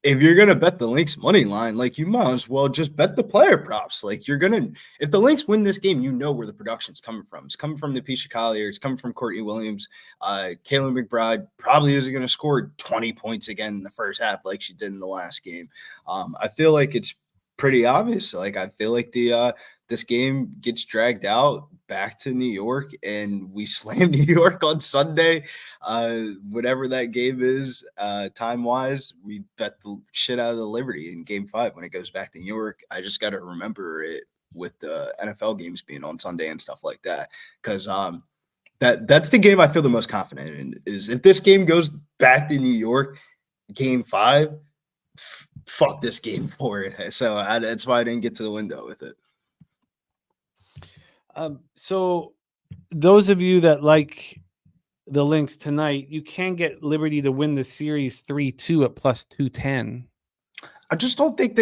if you're going to bet the Lynx money line, like, you might as well just bet the player props. Like, if the Lynx win this game, you know where the production's coming from. It's coming from Napisha Collier. It's coming from Courtney Williams. Kayla McBride probably isn't going to score 20 points again in the first half like she did in the last game. I feel like it's pretty obvious. Like, I feel like this game gets dragged out back to New York, and we slam New York on Sunday. Whatever that game is, time-wise, we bet the shit out of the Liberty in Game 5 when it goes back to New York. I just got to remember it with the NFL games being on Sunday and stuff like that, because that's the game I feel the most confident in, is if this game goes back to New York, Game 5, fuck this game for it. So that's why I didn't get to the window with it. So those of you that like the Lynx tonight, you can get Liberty to win the series 3-2 at plus 210. I just don't think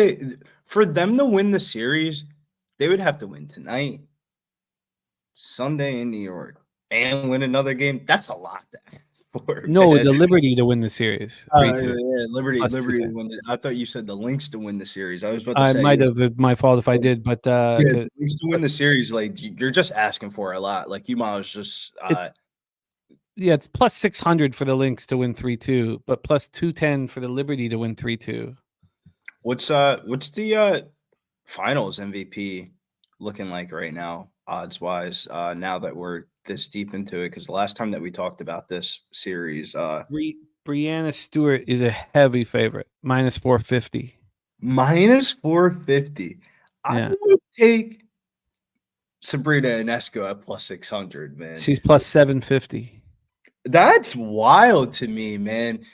for them to win the series, they would have to win tonight, Sunday in New York, and win another game. That's a lot to ask for. No, the Liberty to win the series. Yeah, Liberty to win it. I thought you said the Lynx to win the series. I was about to say. I might have been my fault if I did, but the Lynx to win the series, like, you're just asking for a lot. Like, you might as just. It's plus 600 for the Lynx to win 3-2, but plus 210 for the Liberty to win 3-2. What's the finals MVP looking like right now, odds wise? Now that we're this deep into it, because the last time that we talked about this series, Brianna Stewart is a heavy favorite, minus 450. Minus 450. Yeah. I would take Sabrina Ionescu at plus 600, man. She's plus 750. That's wild to me, man.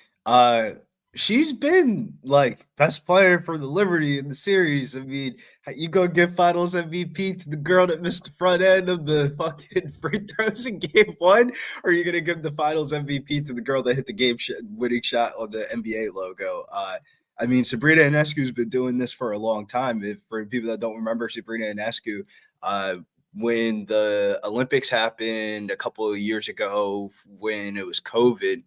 She's been like best player for the Liberty in the series. I mean, you go give Finals MVP to the girl that missed the front end of the fucking free throws in Game 1, or are you gonna give the Finals MVP to the girl that hit the winning shot on the NBA logo? I mean, Sabrina Ionescu's been doing this for a long time. If for people that don't remember Sabrina Ionescu, when the Olympics happened a couple of years ago, when it was COVID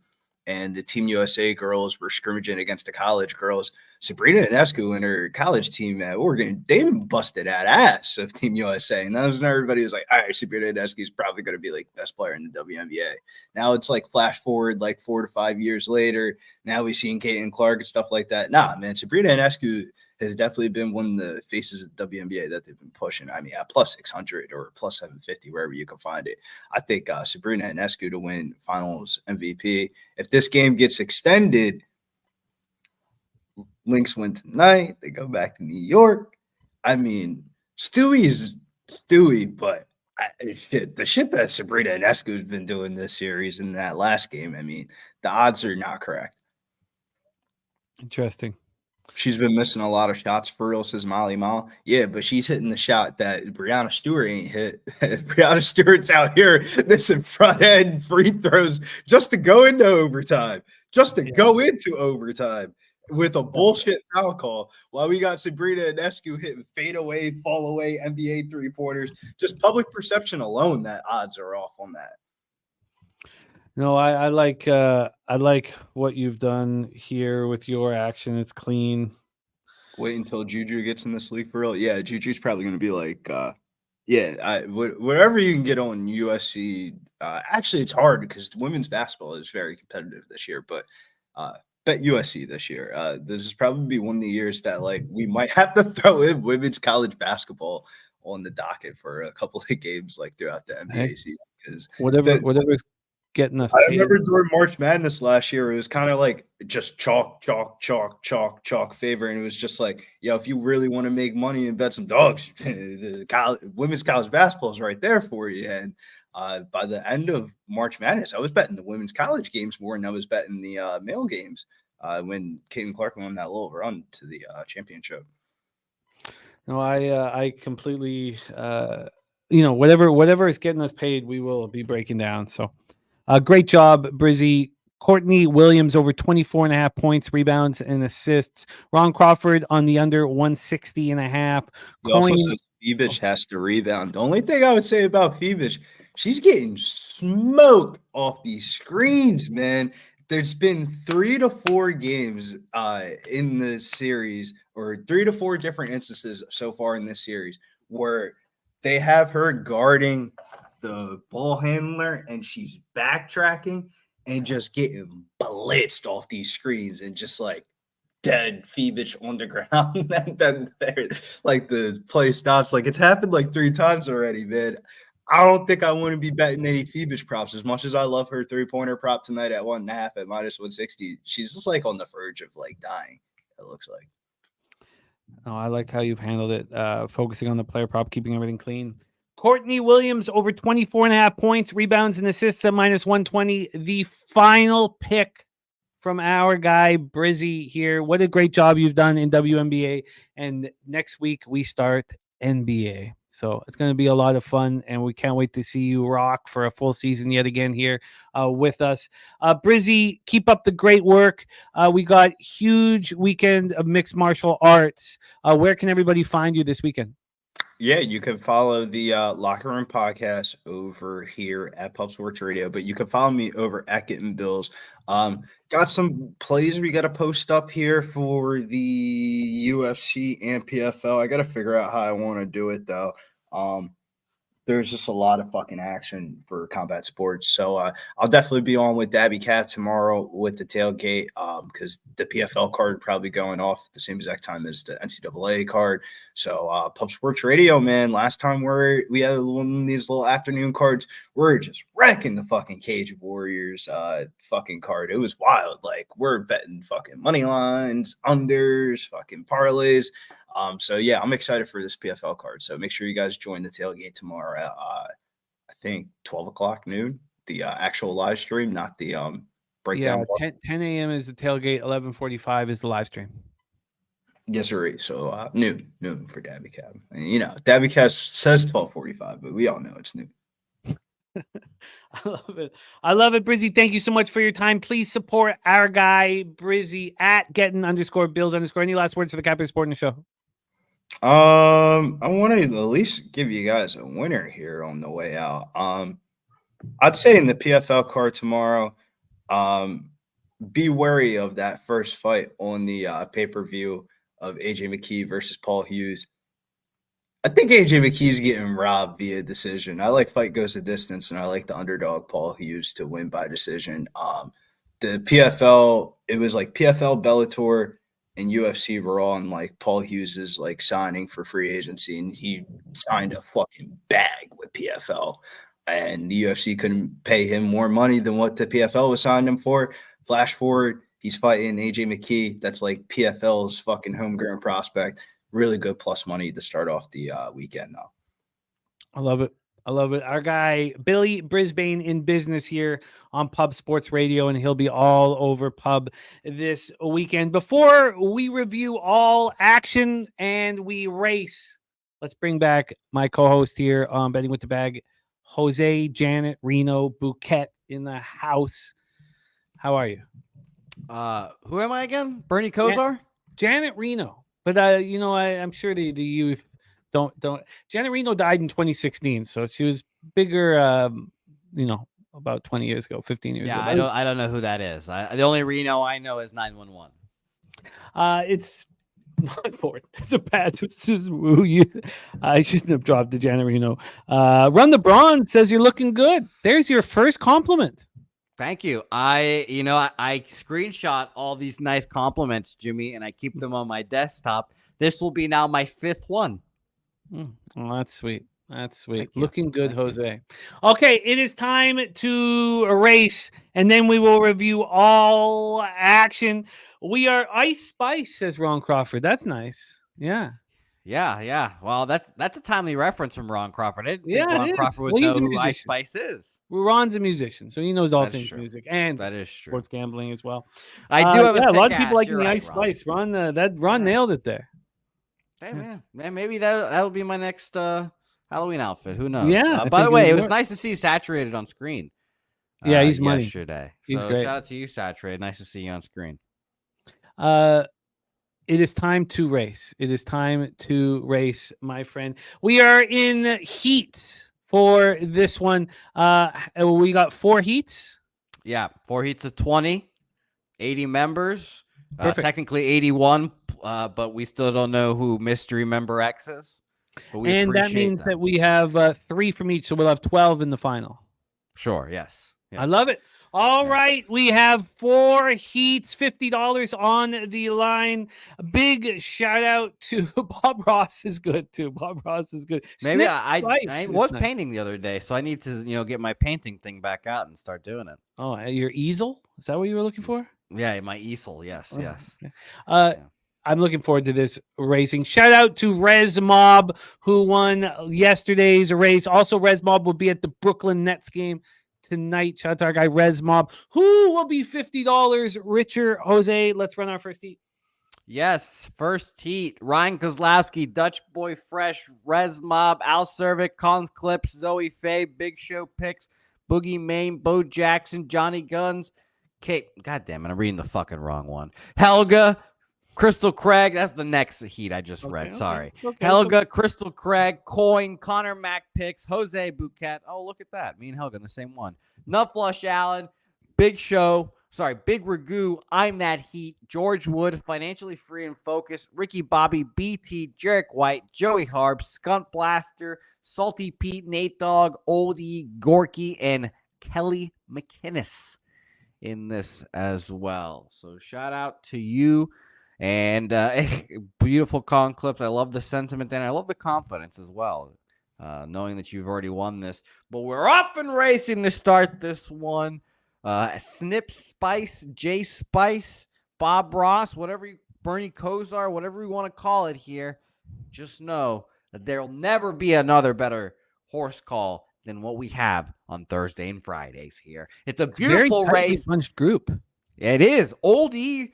and the Team USA girls were scrimmaging against the college girls, Sabrina Ionescu and her college team at Oregon, they busted that ass of Team USA. And that was when everybody was like, all right, Sabrina Ionescu is probably going to be like best player in the WNBA. Now it's like flash forward like 4 to 5 years later. Now we've seen Caitlin Clark and stuff like that. Nah, man, Sabrina Ionescu has definitely been one of the faces of the WNBA that they've been pushing. I mean, at plus 600 or plus 750, wherever you can find it. I think Sabrina Ionescu to win Finals MVP. If this game gets extended, Lynx win tonight. They go back to New York. I mean, Stewie's Stewie, but the shit that Sabrina Ionescu has been doing this series in that last game, I mean, the odds are not correct. Interesting. She's been missing a lot of shots for real, says Molly Mall. Yeah, but she's hitting the shot that Breanna Stewart ain't hit. Breanna Stewart's out here missing front end free throws just to go into overtime. Go into overtime with a bullshit foul call, while we got Sabrina Ionescu hitting fade away, fall away, NBA three-pointers. Just public perception alone, that odds are off on that. No, I like what you've done here with your action. It's clean. Wait until Juju gets in this league for real. Yeah, Juju's probably going to be like, whatever you can get on USC. Actually, it's hard because women's basketball is very competitive this year, but bet USC this year. This is probably one of the years that like we might have to throw in women's college basketball on the docket for a couple of games like throughout the NBA season. Because whatever's getting us paid. I remember during March Madness last year, it was kind of like just chalk favor. And it was just like, if you really want to make money and bet some dogs, women's college basketball is right there for you. And by the end of March Madness, I was betting the women's college games more than I was betting the male games when Caitlin Clark won that little run to the championship. No, I completely, whatever is getting us paid, we will be breaking down. So great job, Brizzy. Courtney Williams over 24.5 points, rebounds, and assists. Ron Crawford on the under 160.5. He also says Phoebus has to rebound. The only thing I would say about Phoebus, she's getting smoked off these screens, man. There's been 3 to 4 games in the series, or 3 to 4 different instances so far in this series where they have her guarding the ball handler and she's backtracking and just getting blitzed off these screens and just like dead Phoebus on the ground. And then like the play stops. Like it's happened like 3 times already, man. I don't think I want to be betting any Phoebus props as much as I love her 3-pointer prop tonight at 1.5 at minus 160. She's just like on the verge of like dying, it looks like. Oh, I like how you've handled it, focusing on the player prop, keeping everything clean. Courtney Williams over 24.5 points, rebounds, and assists at minus 120. The final pick from our guy, Brizzy here. What a great job you've done in WNBA. And next week we start NBA. So it's going to be a lot of fun, and we can't wait to see you rock for a full season yet again here with us. Brizzy, keep up the great work. We got huge weekend of mixed martial arts. Where can everybody find you this weekend? Yeah, you can follow the Locker Room Podcast over here at Pub Sports Radio, but you can follow me over at Getting Bills. Got some plays we got to post up here for the UFC and PFL. I got to figure out how I want to do it, though. There's just a lot of fucking action for combat sports. So I'll definitely be on with Dabby Cat tomorrow with the tailgate because the PFL card probably going off at the same exact time as the NCAA card. So Pub Sports Radio, man, last time we had one of these little afternoon cards, we're just wrecking the fucking Cage Warriors fucking card. It was wild. Like we're betting fucking money lines, unders, fucking parlays. So yeah, I'm excited for this PFL card. So make sure you guys join the tailgate tomorrow at I think 12 o'clock noon, the actual live stream, not the breakdown. Yeah, 10 a.m. is the tailgate, 11:45 is the live stream. Yes, sir. So noon for Dabby Cab. And, Dabby Cab says 12:45, but we all know it's noon. I love it, Brizzy. Thank you so much for your time. Please support our guy Brizzy at getting_bills_. Any last words for the Captain Sport in the show? I want to at least give you guys a winner here on the way out. I'd say in the PFL card tomorrow, be wary of that first fight on the pay-per-view of AJ McKee versus Paul Hughes. I think AJ McKee's getting robbed via decision. I like fight goes the distance, and I like the underdog Paul Hughes to win by decision. The PFL, it was like PFL, Bellator, and UFC were all on like Paul Hughes's like signing for free agency, and he signed a fucking bag with PFL, and the UFC couldn't pay him more money than what the PFL was signing him for. Flash forward, he's fighting AJ McKee. That's like PFL's fucking homegrown prospect. Really good plus money to start off the weekend, though. I love it. Our guy, Billy Brisbane, in business here on Pub Sports Radio, and he'll be all over Pub this weekend. Before we review all action and we race, let's bring back my co-host here on Betting with the Bag, Jose Janet Reno Bouquet in the house. How are you? Who am I again? Bernie Kosar? Janet Reno. But I'm sure the youth don't. Janet Reno died in 2016, so she was bigger. About 20 years ago, 15 years ago. Yeah, I don't know who that is. The only Reno I know is 911. It's not important. It's a bad. This is who you. I shouldn't have dropped the Janet Reno. Run the Braun says you're looking good. There's your first compliment. Thank you. I screenshot all these nice compliments, Jimmy, and I keep them on my desktop. This will be now my 5th one. Well, that's sweet. Looking good, Jose. Okay, it is time to race, and then we will review all action. We are Ice Spice, says Ron Crawford. That's nice. Yeah. Yeah. Well, that's a timely reference from Ron Crawford. I didn't think Ron it Crawford is. would know who Ice Spice is. Well, Ron's a musician, so he knows all That is things true. music and That is true. sports gambling as well. I do have a lot of thick people ass. liking You're the right, Ice Ron. Spice. Ron nailed it there. Hey man, maybe that'll be my next Halloween outfit. Who knows? Yeah. By the way, it was nice to see Saturated on screen. Yeah, he's money. Yesterday. He's so great. Shout out to you, Saturated. Nice to see you on screen. It is time to race. My friend. We are in heats for this one. We got 4 heats. Yeah, 4 heats of 20, 80 members. Technically 81, but we still don't know who Mystery Member X is. But and that means that we have 3 from each, so we'll have 12 in the final. Sure, yes. I love it. All right, we have 4 heats, $50 on the line. Big shout out to Bob Ross is good too. Bob Ross is good. Maybe I was painting the other day, so I need to get my painting thing back out and start doing it. Oh, your easel? Is that what you were looking for? Yeah, my easel. Yes. Okay. I'm looking forward to this racing. Shout out to Rez Mob, who won yesterday's race. Also, Rez Mob will be at the Brooklyn Nets game tonight. Shout out to our guy Rez Mob, who will be $50 richer. Jose, let's run our first heat. Yes, first heat. Ryan Kozlowski, Dutch Boy Fresh, Rez Mob, Al Cervic, Collins Clips, Zoe Faye, Big Show Picks, Boogie Main, Bo Jackson, Johnny Guns, Kate. God damn it, I'm reading the fucking wrong one. Helga, Crystal Craig. That's the next heat I just read. Sorry. Helga, Crystal Craig, Coin, Connor Mack Picks, Jose Bouquet. Oh, look at that. Me and Helga in the same one. Nutflush Allen, Big Show. Sorry, Big Ragu, I'm That Heat, George Wood, Financially Free and Focused, Ricky Bobby, BT, Jarek White, Joey Harb, Skunt Blaster, Salty Pete, Nate Dogg, Oldie, Gorky, and Kelly McInnes in this as well. So shout out to you. And beautiful con clips. I love the sentiment and I love the confidence as well, knowing that you've already won this. But we're off and racing to start this one. Snip Spice, J Spice, Bob Ross, Bernie Kosar, whatever you want to call it here. just know that there'll never be another better horse call than what we have on Thursday and Fridays here. It's a beautiful race. Bunched group. It is. Old E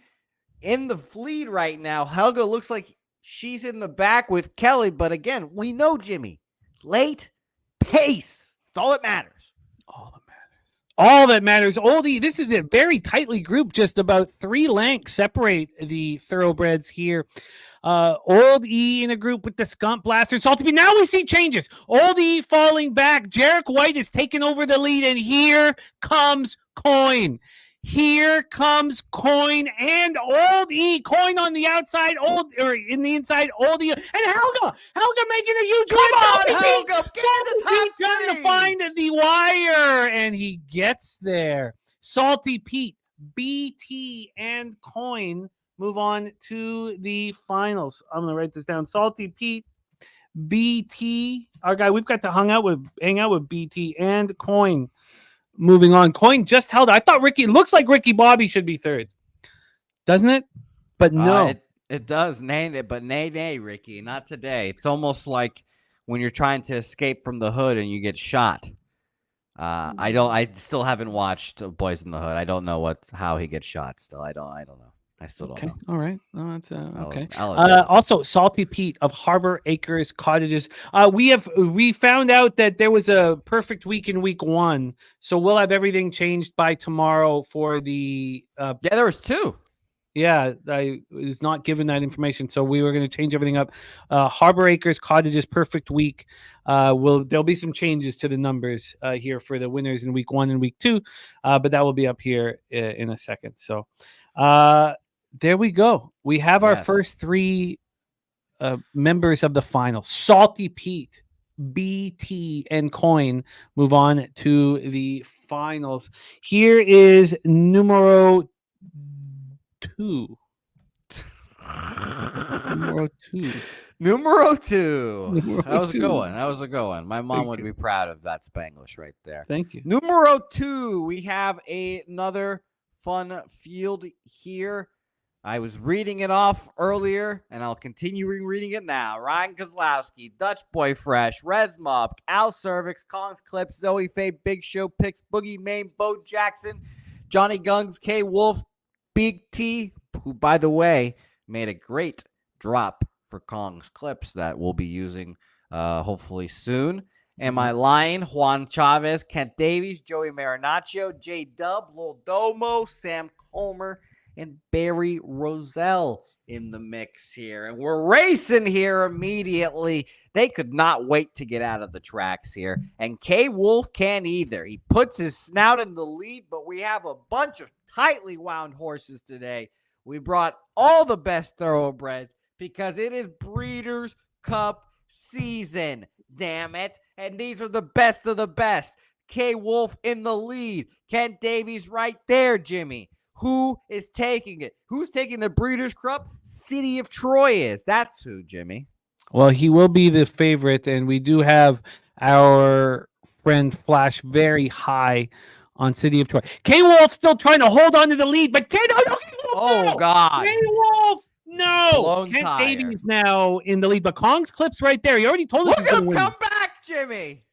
in the lead right now. Helga looks like she's in the back with Kelly, but again, we know, Jimmy, late pace. It's all that matters. All that matters. Oldie, this is a very tightly grouped, just about 3 lengths separate the thoroughbreds here. Old E in a group with the Skunk Blaster. Salty. Now we see changes. Old E falling back. Jarek White is taking over the lead, and here comes Coin. Here comes Coin and Old E. Coin on the outside, in the inside, Old E. And Helga making a huge Come on, Helga. Get to the top trying to find the wire, and he gets there. Salty Pete, BT, and Coin move on to the finals. I'm going to write this down. Salty Pete, BT, our guy, we've got to hang out with BT and Coin. Moving on, Coin just held. I thought looks like Ricky Bobby should be third, doesn't it? But no, it does. Nay, Ricky, not today. It's almost like when you're trying to escape from the hood and you get shot. I still haven't watched Boys in the Hood. I don't know how he gets shot. Still, I don't know. I still don't know. All right. No, that's okay. I'll Also, Salty Pete of Harbor Acres Cottages. We found out that there was a perfect week in week 1, so we'll have everything changed by tomorrow for the. There was 2. Yeah, I was not given that information, so we were going to change everything up. Harbor Acres Cottages perfect week. There'll be some changes to the numbers here for the winners in week 1 and week 2, but that will be up here in a second. So. There we go. We have our first 3 members of the final. Salty Pete, BT, and Coin move on to the finals. Here is numero 2. Numero 2. That was a good one. My mom would be proud of that Spanglish right there. Thank you. Numero 2. We have another fun field here. I was reading it off earlier, and I'll continue reading it now. Ryan Kozlowski, Dutch Boy Fresh, Resmob, Al Cervix, Collins Clips, Zoe Faye, Big Show, Picks, Boogie Main, Bo Jackson, Johnny Gungs, K Wolf, Big T, who, by the way, made a great drop for Kong's Clips that we'll be using hopefully soon. Am I lying? Juan Chavez, Kent Davies, Joey Marinaccio, J Dub, Lil Domo, Sam Comer, and Barry Roselle in the mix here. And we're racing here immediately. They could not wait to get out of the tracks here. And K Wolf can't either. He puts his snout in the lead, but we have a bunch of tightly wound horses today. We brought all the best thoroughbreds because it is Breeders' Cup season, damn it. And these are the best of the best. K Wolf in the lead. Kent Davies right there, Jimmy. Who is taking it? Who's taking the Breeders' Cup? City of Troy is. That's who, Jimmy. Well, he will be the favorite, and we do have our friend Flash very high on City of Troy. K-Wolf still trying to hold on to the lead, but God. K-Wolf, no. Blown Kent tire. Davies now in the lead, but Kong's Clips right there. He already told us he's going to win. Come back, Jimmy.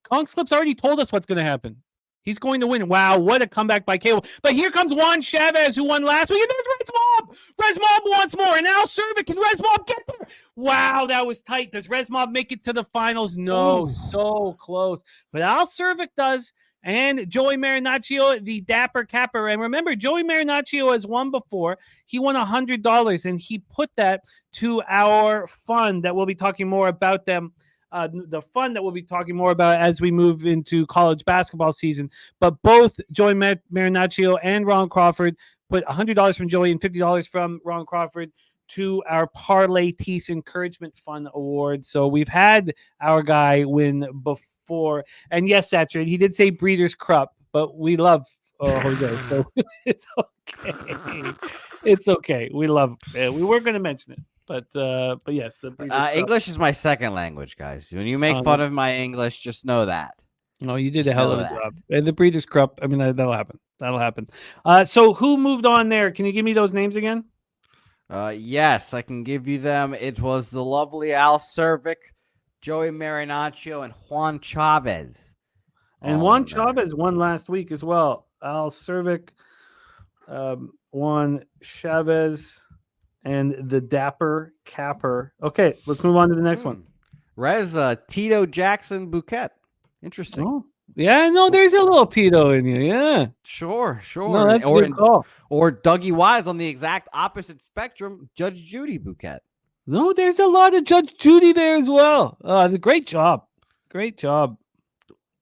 Kong's Clips already told us what's going to happen. He's going to win. Wow, what a comeback by K-Wolf. But here comes Juan Chavez, who won last week. And there's Resmob. Resmob once more. And Al Cervic. Can Resmob get there? Wow, that was tight. Does Resmob make it to the finals? No, so close. But Al Cervic does. And Joey Marinaccio, the Dapper Capper. And remember, Joey Marinaccio has won before. He won $100, and he put that to our fund that we'll be talking more about them. The fund that we'll be talking more about as we move into college basketball season. But both Joey Marinaccio and Ron Crawford put $100 from Joey and $50 from Ron Crawford to our Parlay Tees Encouragement Fund Award. So we've had our guy win before. And yes, Saturated, he did say Breeders' Cup, but we love Jose. So it's okay. It's okay. We love it. We weren't going to mention it. But yes, English is my second language, guys. When you make fun of my English, just know that. No, you did a hell of a job. And the Breeders' Cup, I mean, that'll happen. So who moved on there? Can you give me those names again? Yes, I can give you them. It was the lovely Al Cervic, Joey Marinaccio, and Juan Chavez. And Juan Chavez won last week as well. Al Cervic, Juan Chavez, and the Dapper Capper. Okay, let's move on to the next one. Rez, Tito Jackson Bouquet. Interesting. Oh, yeah, no, there's a little Tito in you. Yeah. Sure. No, that's a good call. Or Dougie Wise on the exact opposite spectrum, Judge Judy Bouquet. No, there's a lot of Judge Judy there as well. Great job. Great job.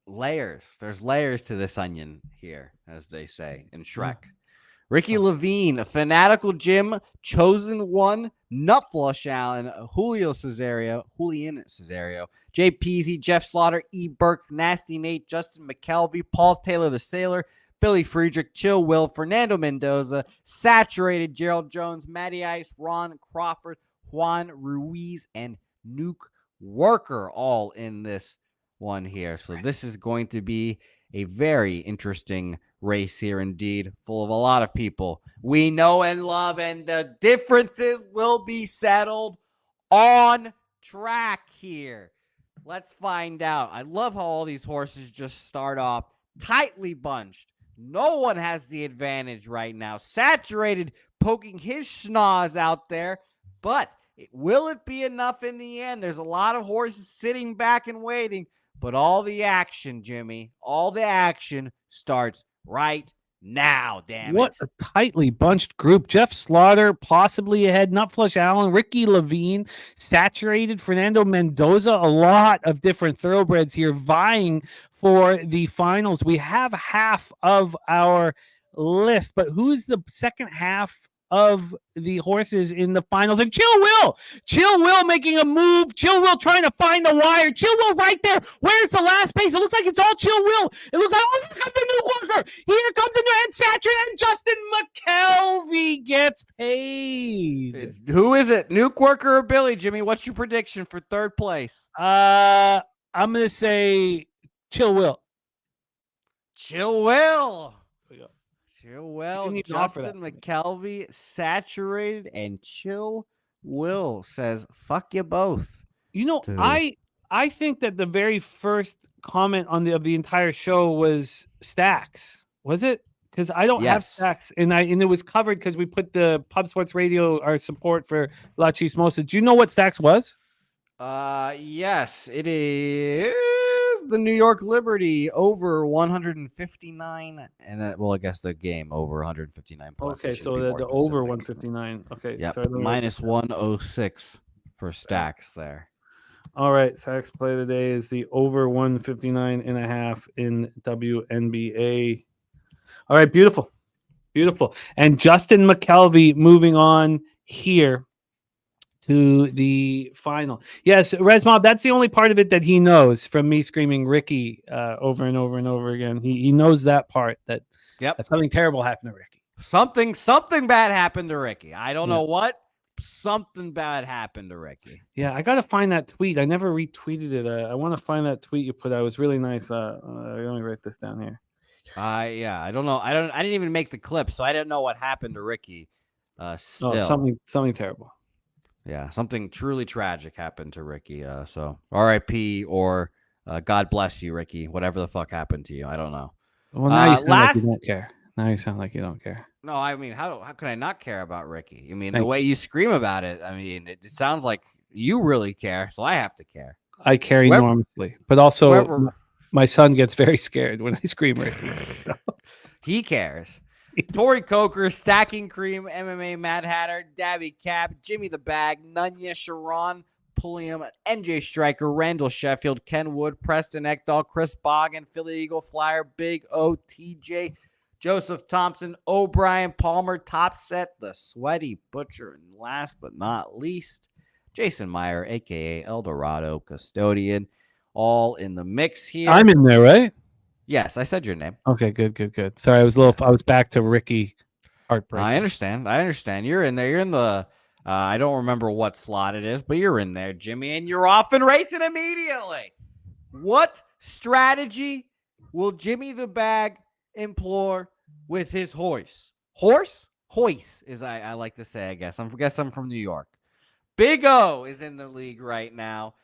Layers. There's layers to this onion here, as they say in Shrek. Ricky Levine, Fanatical Jim, Chosen One, Nutflush Allen, Julian Cesario, Jay Peasy, Jeff Slaughter, E. Burke, Nasty Nate, Justin McKelvey, Paul Taylor the Sailor, Billy Friedrich, Chill Will, Fernando Mendoza, Saturated, Gerald Jones, Matty Ice, Ron Crawford, Juan Ruiz, and Nuke Worker all in this one here. So this is going to be a very interesting race here indeed, full of a lot of people we know and love, and the differences will be settled on track here. Let's find out. I love how all these horses just start off tightly bunched. No one has the advantage right now. Saturated poking his schnoz out there, but will it be enough in the end? There's a lot of horses sitting back and waiting, but all the action, Jimmy, all the action starts right now, damn it. What a tightly bunched group. Jeff Slaughter possibly ahead, Nutflush Allen, Ricky Levine, Saturated, Fernando Mendoza, a lot of different thoroughbreds here vying for the finals. We have half of our list, but who's the second half of the horses in the finals? And Chill Will making a move. Chill Will trying to find the wire. Chill Will right there. Where's the last pace? It looks like it's all Chill Will. It looks like, oh, here comes the new worker. Here comes the new, and Saturated, and Justin McKelvey gets paid. Who is it? Nuke Worker or Billy? Jimmy, what's your prediction for third place? I'm gonna say Chill Will. Chill Will, Justin Justin McKelvey, Saturated, and Chill Will says, fuck you both. You know, Dude. I think that the very first comment on the entire show was Stacks. Was it? Because I don't have Stacks, and it was covered because we put the Pub Sports Radio, our support for La Chismosa. Do you know what Stacks was? Yes, it is the New York Liberty over 159, and well, I guess the game over 159 points. Okay, so the over 159. Okay, yeah, minus 106 for Stacks there. All right, Stacks play of the day is the over 159.5 in WNBA. All right, beautiful. And Justin McKelvey moving on here to the final. Yes, Resmob, that's the only part of it that he knows from me screaming Ricky over and over and over again. He knows that part, that something terrible happened to Ricky. Something bad happened to Ricky. I don't know what. Something bad happened to Ricky. Yeah, I got to find that tweet. I never retweeted it. I want to find that tweet you put out. It was really nice. Let me write this down here. Yeah, I don't know. I didn't even make the clip, so I didn't know what happened to Ricky. Still. Something terrible. Yeah, something truly tragic happened to Ricky. So R.I.P. or God bless you, Ricky. Whatever the fuck happened to you, I don't know. Well, now you sound like you don't care. Now you sound like you don't care. No, I mean, how could I not care about Ricky? I mean, the way you scream about it, I mean, it sounds like you really care, so I have to care. I care enormously, but also my son gets very scared when I scream Ricky. So. He cares. Tori Coker, Stacking Cream, MMA Mad Hatter, Dabby Cap, Jimmy the Bag, Nunya, Sharon, Pulliam, NJ Striker, Randall Sheffield, Ken Wood, Preston Ekdahl, Chris Boggin, Philly Eagle Flyer, Big O, TJ, Joseph Thompson, O'Brien, Palmer, Top Set, the Sweaty Butcher, and last but not least, Jason Meyer, a.k.a. El Dorado Custodian, all in the mix here. I'm in there, right? Yes, I said your name. Okay, good. Sorry, I was back to Ricky heartbreak. I understand. You're in there. You're in the I don't remember what slot it is, but you're in there, Jimmy, and you're off and racing immediately. What strategy will Jimmy the Bag employ with his horse? Horse Hoist, as I like to say, I guess. I guess I'm from New York. Big O is in the league right now.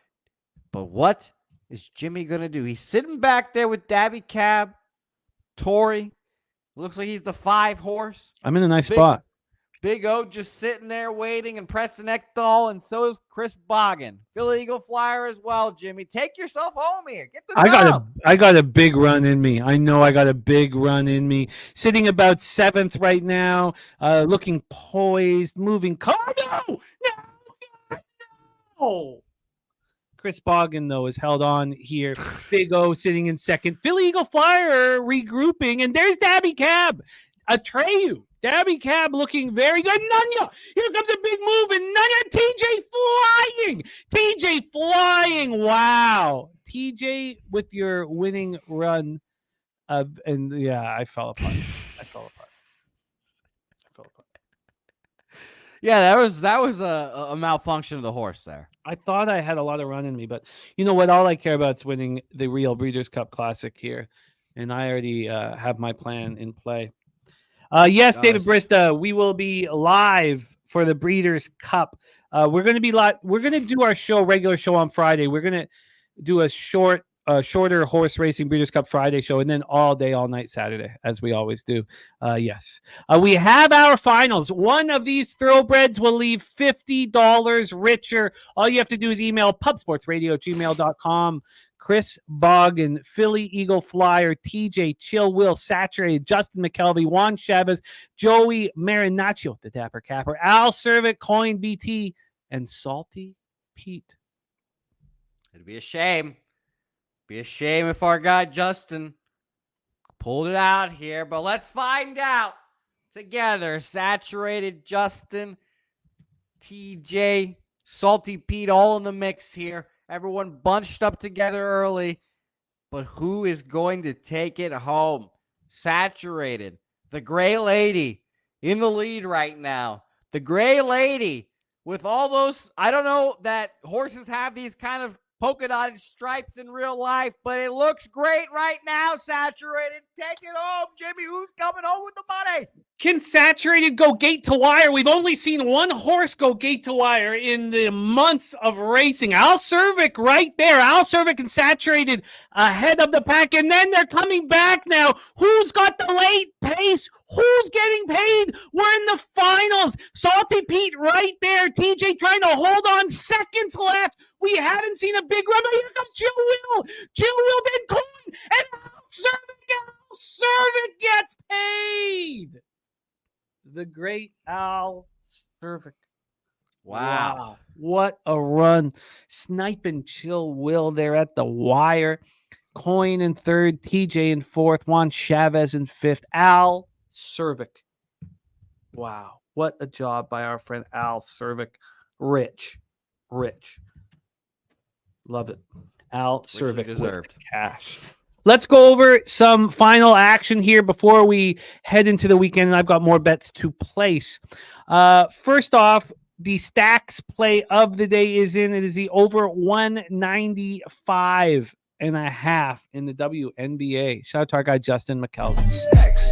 But what is Jimmy going to do? He's sitting back there with Dabby Cab, Tori. Looks like he's the 5 horse. I'm in a nice spot. Big O just sitting there waiting and pressing Ekdal, and so is Chris Boggin. Philly Eagle Flyer as well, Jimmy. Take yourself home here. Get the I got a big run in me. I know I got a big run in me. Sitting about 7th right now, looking poised, moving. No! Chris Boggin, though, is held on here. Big O sitting in 2nd. Philly Eagle Flyer regrouping, and there's Dabby Cab. Atreyu. Dabby Cab looking very good. Nunya. Here comes a big move, and Nunya. TJ flying. Wow. TJ with your winning run. And yeah, I fell apart. Yeah, that was a malfunction of the horse there. I thought I had a lot of run in me, but you know what? All I care about is winning the Real Breeders' Cup Classic here, and I already have my plan in play. Yes, David Brista, we will be live for the Breeders' Cup. We're going to be live. We're going to do our regular show on Friday. We're going to do a shorter horse racing Breeders' Cup Friday show, and then all day, all night Saturday, as we always do. Yes. We have our finals. One of these thoroughbreds will leave $50 richer. All you have to do is email pubsportsradio@gmail.com. Chris Boggin, Philly Eagle Flyer, TJ Chill Will, Saturated, Justin McKelvey, Juan Chavez, Joey Marinaccio, the Dapper Capper, Al Cervic, Coin BT, and Salty Pete. It'd be a shame. Be a shame if our guy Justin pulled it out here, but let's find out together. Saturated, Justin, TJ, Salty Pete, all in the mix here. Everyone bunched up together early, but who is going to take it home? Saturated, the Gray Lady in the lead right now. The Gray Lady with all those, I don't know that horses have these kind of polka dotted stripes in real life, but it looks great right now. Saturated, take it home. Jimmy, who's coming home with the money? Can Saturated go gate to wire? We've only seen one horse go gate to wire in the months of racing. Al Cervic right there. Al Cervic and Saturated ahead of the pack, and then they're coming back now. Who's got the late pace? Who's getting paid? We're in the finals. Salty Pete right there. TJ trying to hold on. Seconds left. We haven't seen a big run, but here comes Jill Will. Jill Will, then Coin, and Al Cervic gets paid. The great Al Cervic. Wow. What a run. Sniping Chill Will there at the wire. Coin in 3rd, TJ in 4th, Juan Chavez in 5th, Al Cervic. Wow. What a job by our friend Al Cervic. Rich. Love it. Al Cervic deserved cash. Let's go over some final action here before we head into the weekend, and I've got more bets to place. First off, the stacks play of the day is in. It is the over 195.5 in the WNBA. Shout out to our guy Justin McKelvey. Stacks.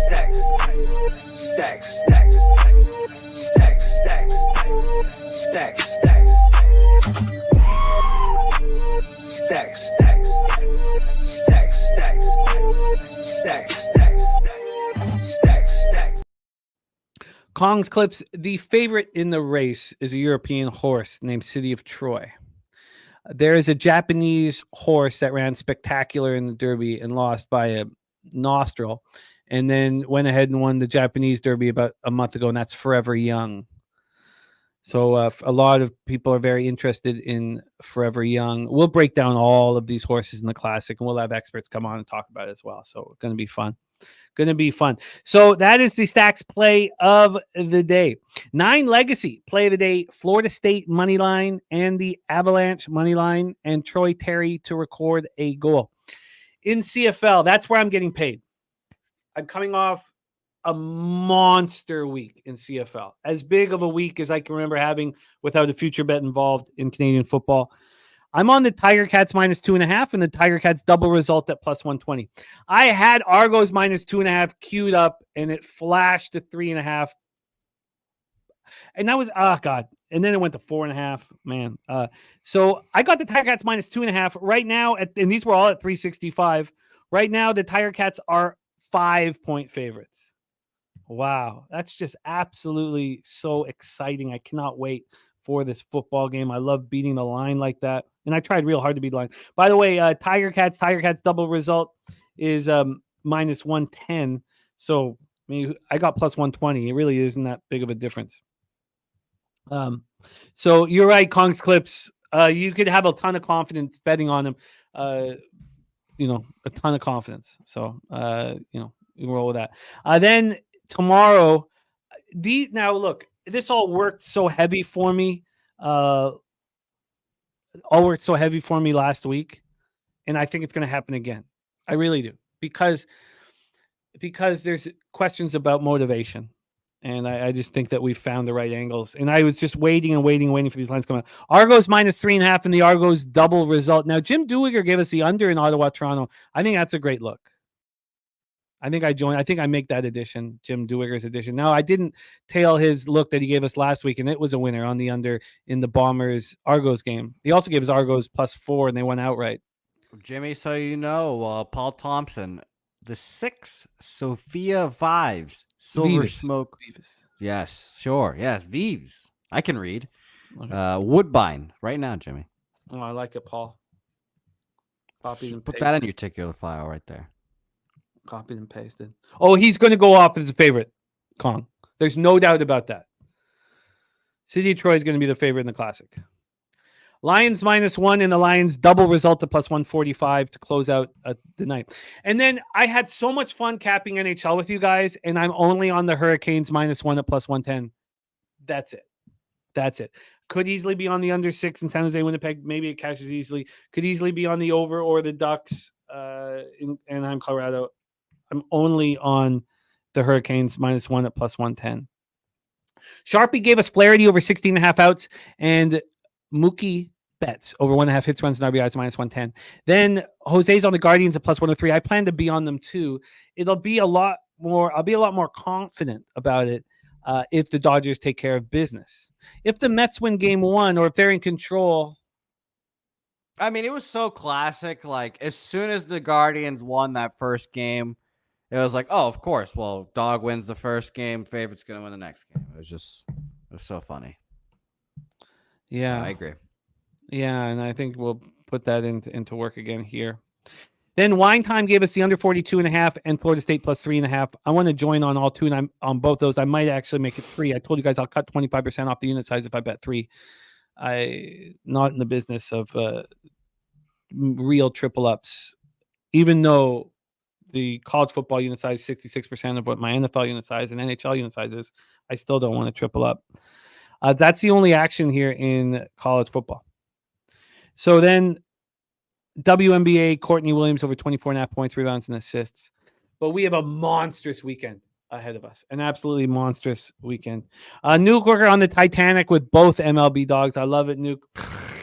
Kong's Clips, the favorite in the race is a European horse named City of Troy. There is a Japanese horse that ran spectacular in the Derby and lost by a nostril, and then went ahead and won the Japanese Derby about a month ago, and that's Forever Young. So a lot of people are very interested in Forever Young. We'll break down all of these horses in the Classic, and we'll have experts come on and talk about it as well. So it's going to be fun. So that is the stacks play of the day. 9 legacy play of the day. Florida State money line and the Avalanche money line, and Troy Terry to record a goal. In CFL, that's where I'm getting paid. I'm coming off a monster week in CFL, as big of a week as I can remember having without a future bet involved in Canadian football. I'm on the Tiger Cats -2.5 and the Tiger Cats double result at +120. I had Argos -2.5 queued up, and it flashed to 3.5 And that was, oh God. And then it went to 4.5, man. So I got the Tiger Cats minus 2.5 right now. And these were all at 365. Right now, the Tiger Cats are 5-point favorites. Wow. That's just absolutely so exciting. I cannot wait for this football game. I love beating the line like that. And I tried real hard to beat the line. By the way, Tiger Cats double result is minus 110. So I mean, I got plus 120. It really isn't that big of a difference. So you're right, Kong's Clips. You could have a ton of confidence betting on them. A ton of confidence. So you can roll with that. Then tomorrow, now look, this all worked so heavy for me. Last week, and I think it's going to happen again. I really do, because there's questions about motivation, and I just think that we found the right angles. And I was just waiting for these lines to come out. Argos minus 3.5 in the Argos double result. Now Jim Duiger gave us the under in Ottawa, Toronto. I think that's a great look. I think I make that addition, Jim Duiger's addition. Now, I didn't tail his look that he gave us last week, and it was a winner on the under in the Bombers Argos game. He also gave us Argos plus 4, and they went outright. Jimmy, so Paul Thompson, the 6 Sophia Vives, Silver Vives. Smoke. Vives. Yes, sure. Yes, Vives. I can read. Okay. Woodbine right now, Jimmy. Oh, I like it, Paul. Copied and Put pasted. that in your ticket file right there. Copied and pasted. Oh, he's going to go off as a favorite, Kong. There's no doubt about that. City of Troy is going to be the favorite in the Classic. Lions minus 1 in the Lions double result to plus 145 to close out the night. And then I had so much fun capping NHL with you guys, and I'm only on the Hurricanes minus 1 at plus 110. That's it. Could easily be on the under 6 in San Jose, Winnipeg. Maybe it cashes easily. Could easily be on the over or the Ducks in Anaheim, Colorado. I'm only on the Hurricanes minus 1 at plus 110. Sharpie gave us Flaherty over 16.5 outs and Mookie Betts over 1.5 hits, runs, and RBIs minus 110. Then Jose's on the Guardians at plus 103. I plan to be on them too. I'll be a lot more confident about it if the Dodgers take care of business. If the Mets win game 1 or if they're in control. I mean, it was so classic. Like, as soon as the Guardians won that first game, it was like, oh, of course. Well, dog wins the first game, favorite's going to win the next game. It was so funny. Yeah, so I agree. Yeah, and I think we'll put that into work again here. Then Wine Time gave us the under 42.5 and Florida State plus 3.5. I want to join on all two, and I'm on both those. I might actually make it 3. I told you guys I'll cut 25% off the unit size if I bet 3. I not in the business of real triple ups, even though the college football unit size is 66% of what my NFL unit size and NHL unit size is. I still don't want to triple up. That's the only action here in college football. So then WNBA, Courtney Williams over 24.5 points, rebounds, and assists. But we have a monstrous weekend ahead of us. An absolutely monstrous weekend. Nuke worker on the Titanic with both MLB dogs. I love it, Nuke.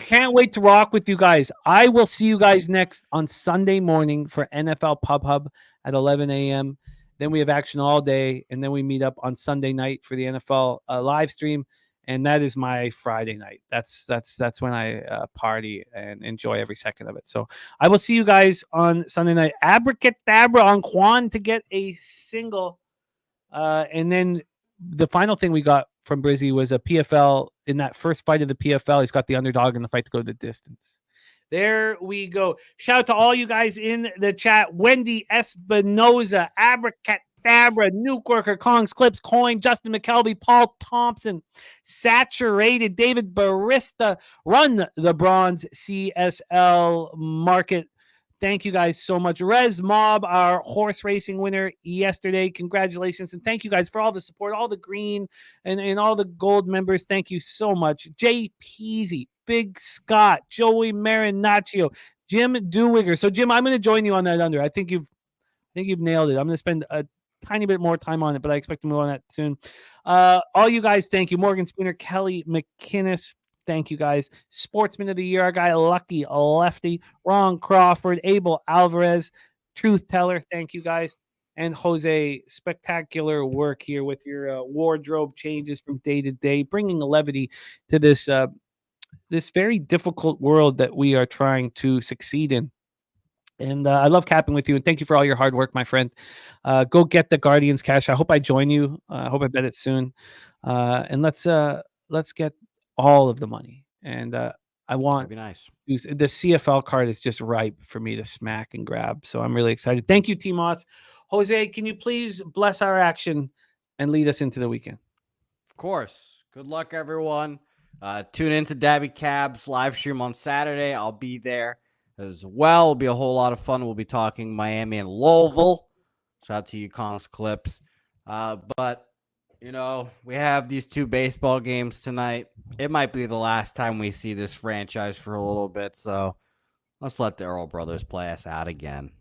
Can't wait to rock with you guys. I will see you guys next on Sunday morning for NFL Pub Hub at 11 a.m. Then we have action all day, and then we meet up on Sunday night for the NFL live stream. And that is my Friday night. That's when I party and enjoy every second of it. So I will see you guys on Sunday night. Abracadabra on Quan to get a single. And then the final thing we got from Brizzy was a PFL. In that first fight of the PFL, he's got the underdog in the fight to go the distance. There we go. Shout out to all you guys in the chat. Wendy Espinoza, Abracadabra, Nuke Worker, Kong's Clips, Coin, Justin McKelvey, Paul Thompson, Saturated, David Barista, Run the Bronze, CSL Market. Thank you guys so much. Rez Mob, our horse racing winner yesterday. Congratulations. And thank you guys for all the support, all the green and all the gold members. Thank you so much. Jay Peasy, Big Scott, Joey Marinaccio, Jim Duwiger. So Jim, I'm going to join you on that under. I think you've nailed it. I'm going to spend a tiny bit more time on it, but I expect to move on that soon. All you guys, thank you. Morgan Spooner, Kelly McKinnis. Thank you, guys. Sportsman of the Year, our guy, Lucky Lefty, Ron Crawford, Abel Alvarez, Truth Teller. Thank you, guys. And Jose, spectacular work here with your wardrobe changes from day to day, bringing a levity to this this very difficult world that we are trying to succeed in. And I love capping with you, and thank you for all your hard work, my friend. Go get the Guardians cash. I hope I join you. I hope I bet it soon. And let's get all of the money. And I want That'd be nice. the CFL card is just ripe for me to smack and grab. So I'm really excited. Thank you, T Moss. Jose, can you please bless our action and lead us into the weekend? Of course. Good luck, everyone. Tune into Dabby Cab's live stream on Saturday. I'll be there as well. It'll be a whole lot of fun. We'll be talking Miami and Louisville. Shout out to UConn's Clips. But, you know, we have these 2 baseball games tonight. It might be the last time we see this franchise for a little bit. So let's let the Earl brothers play us out again.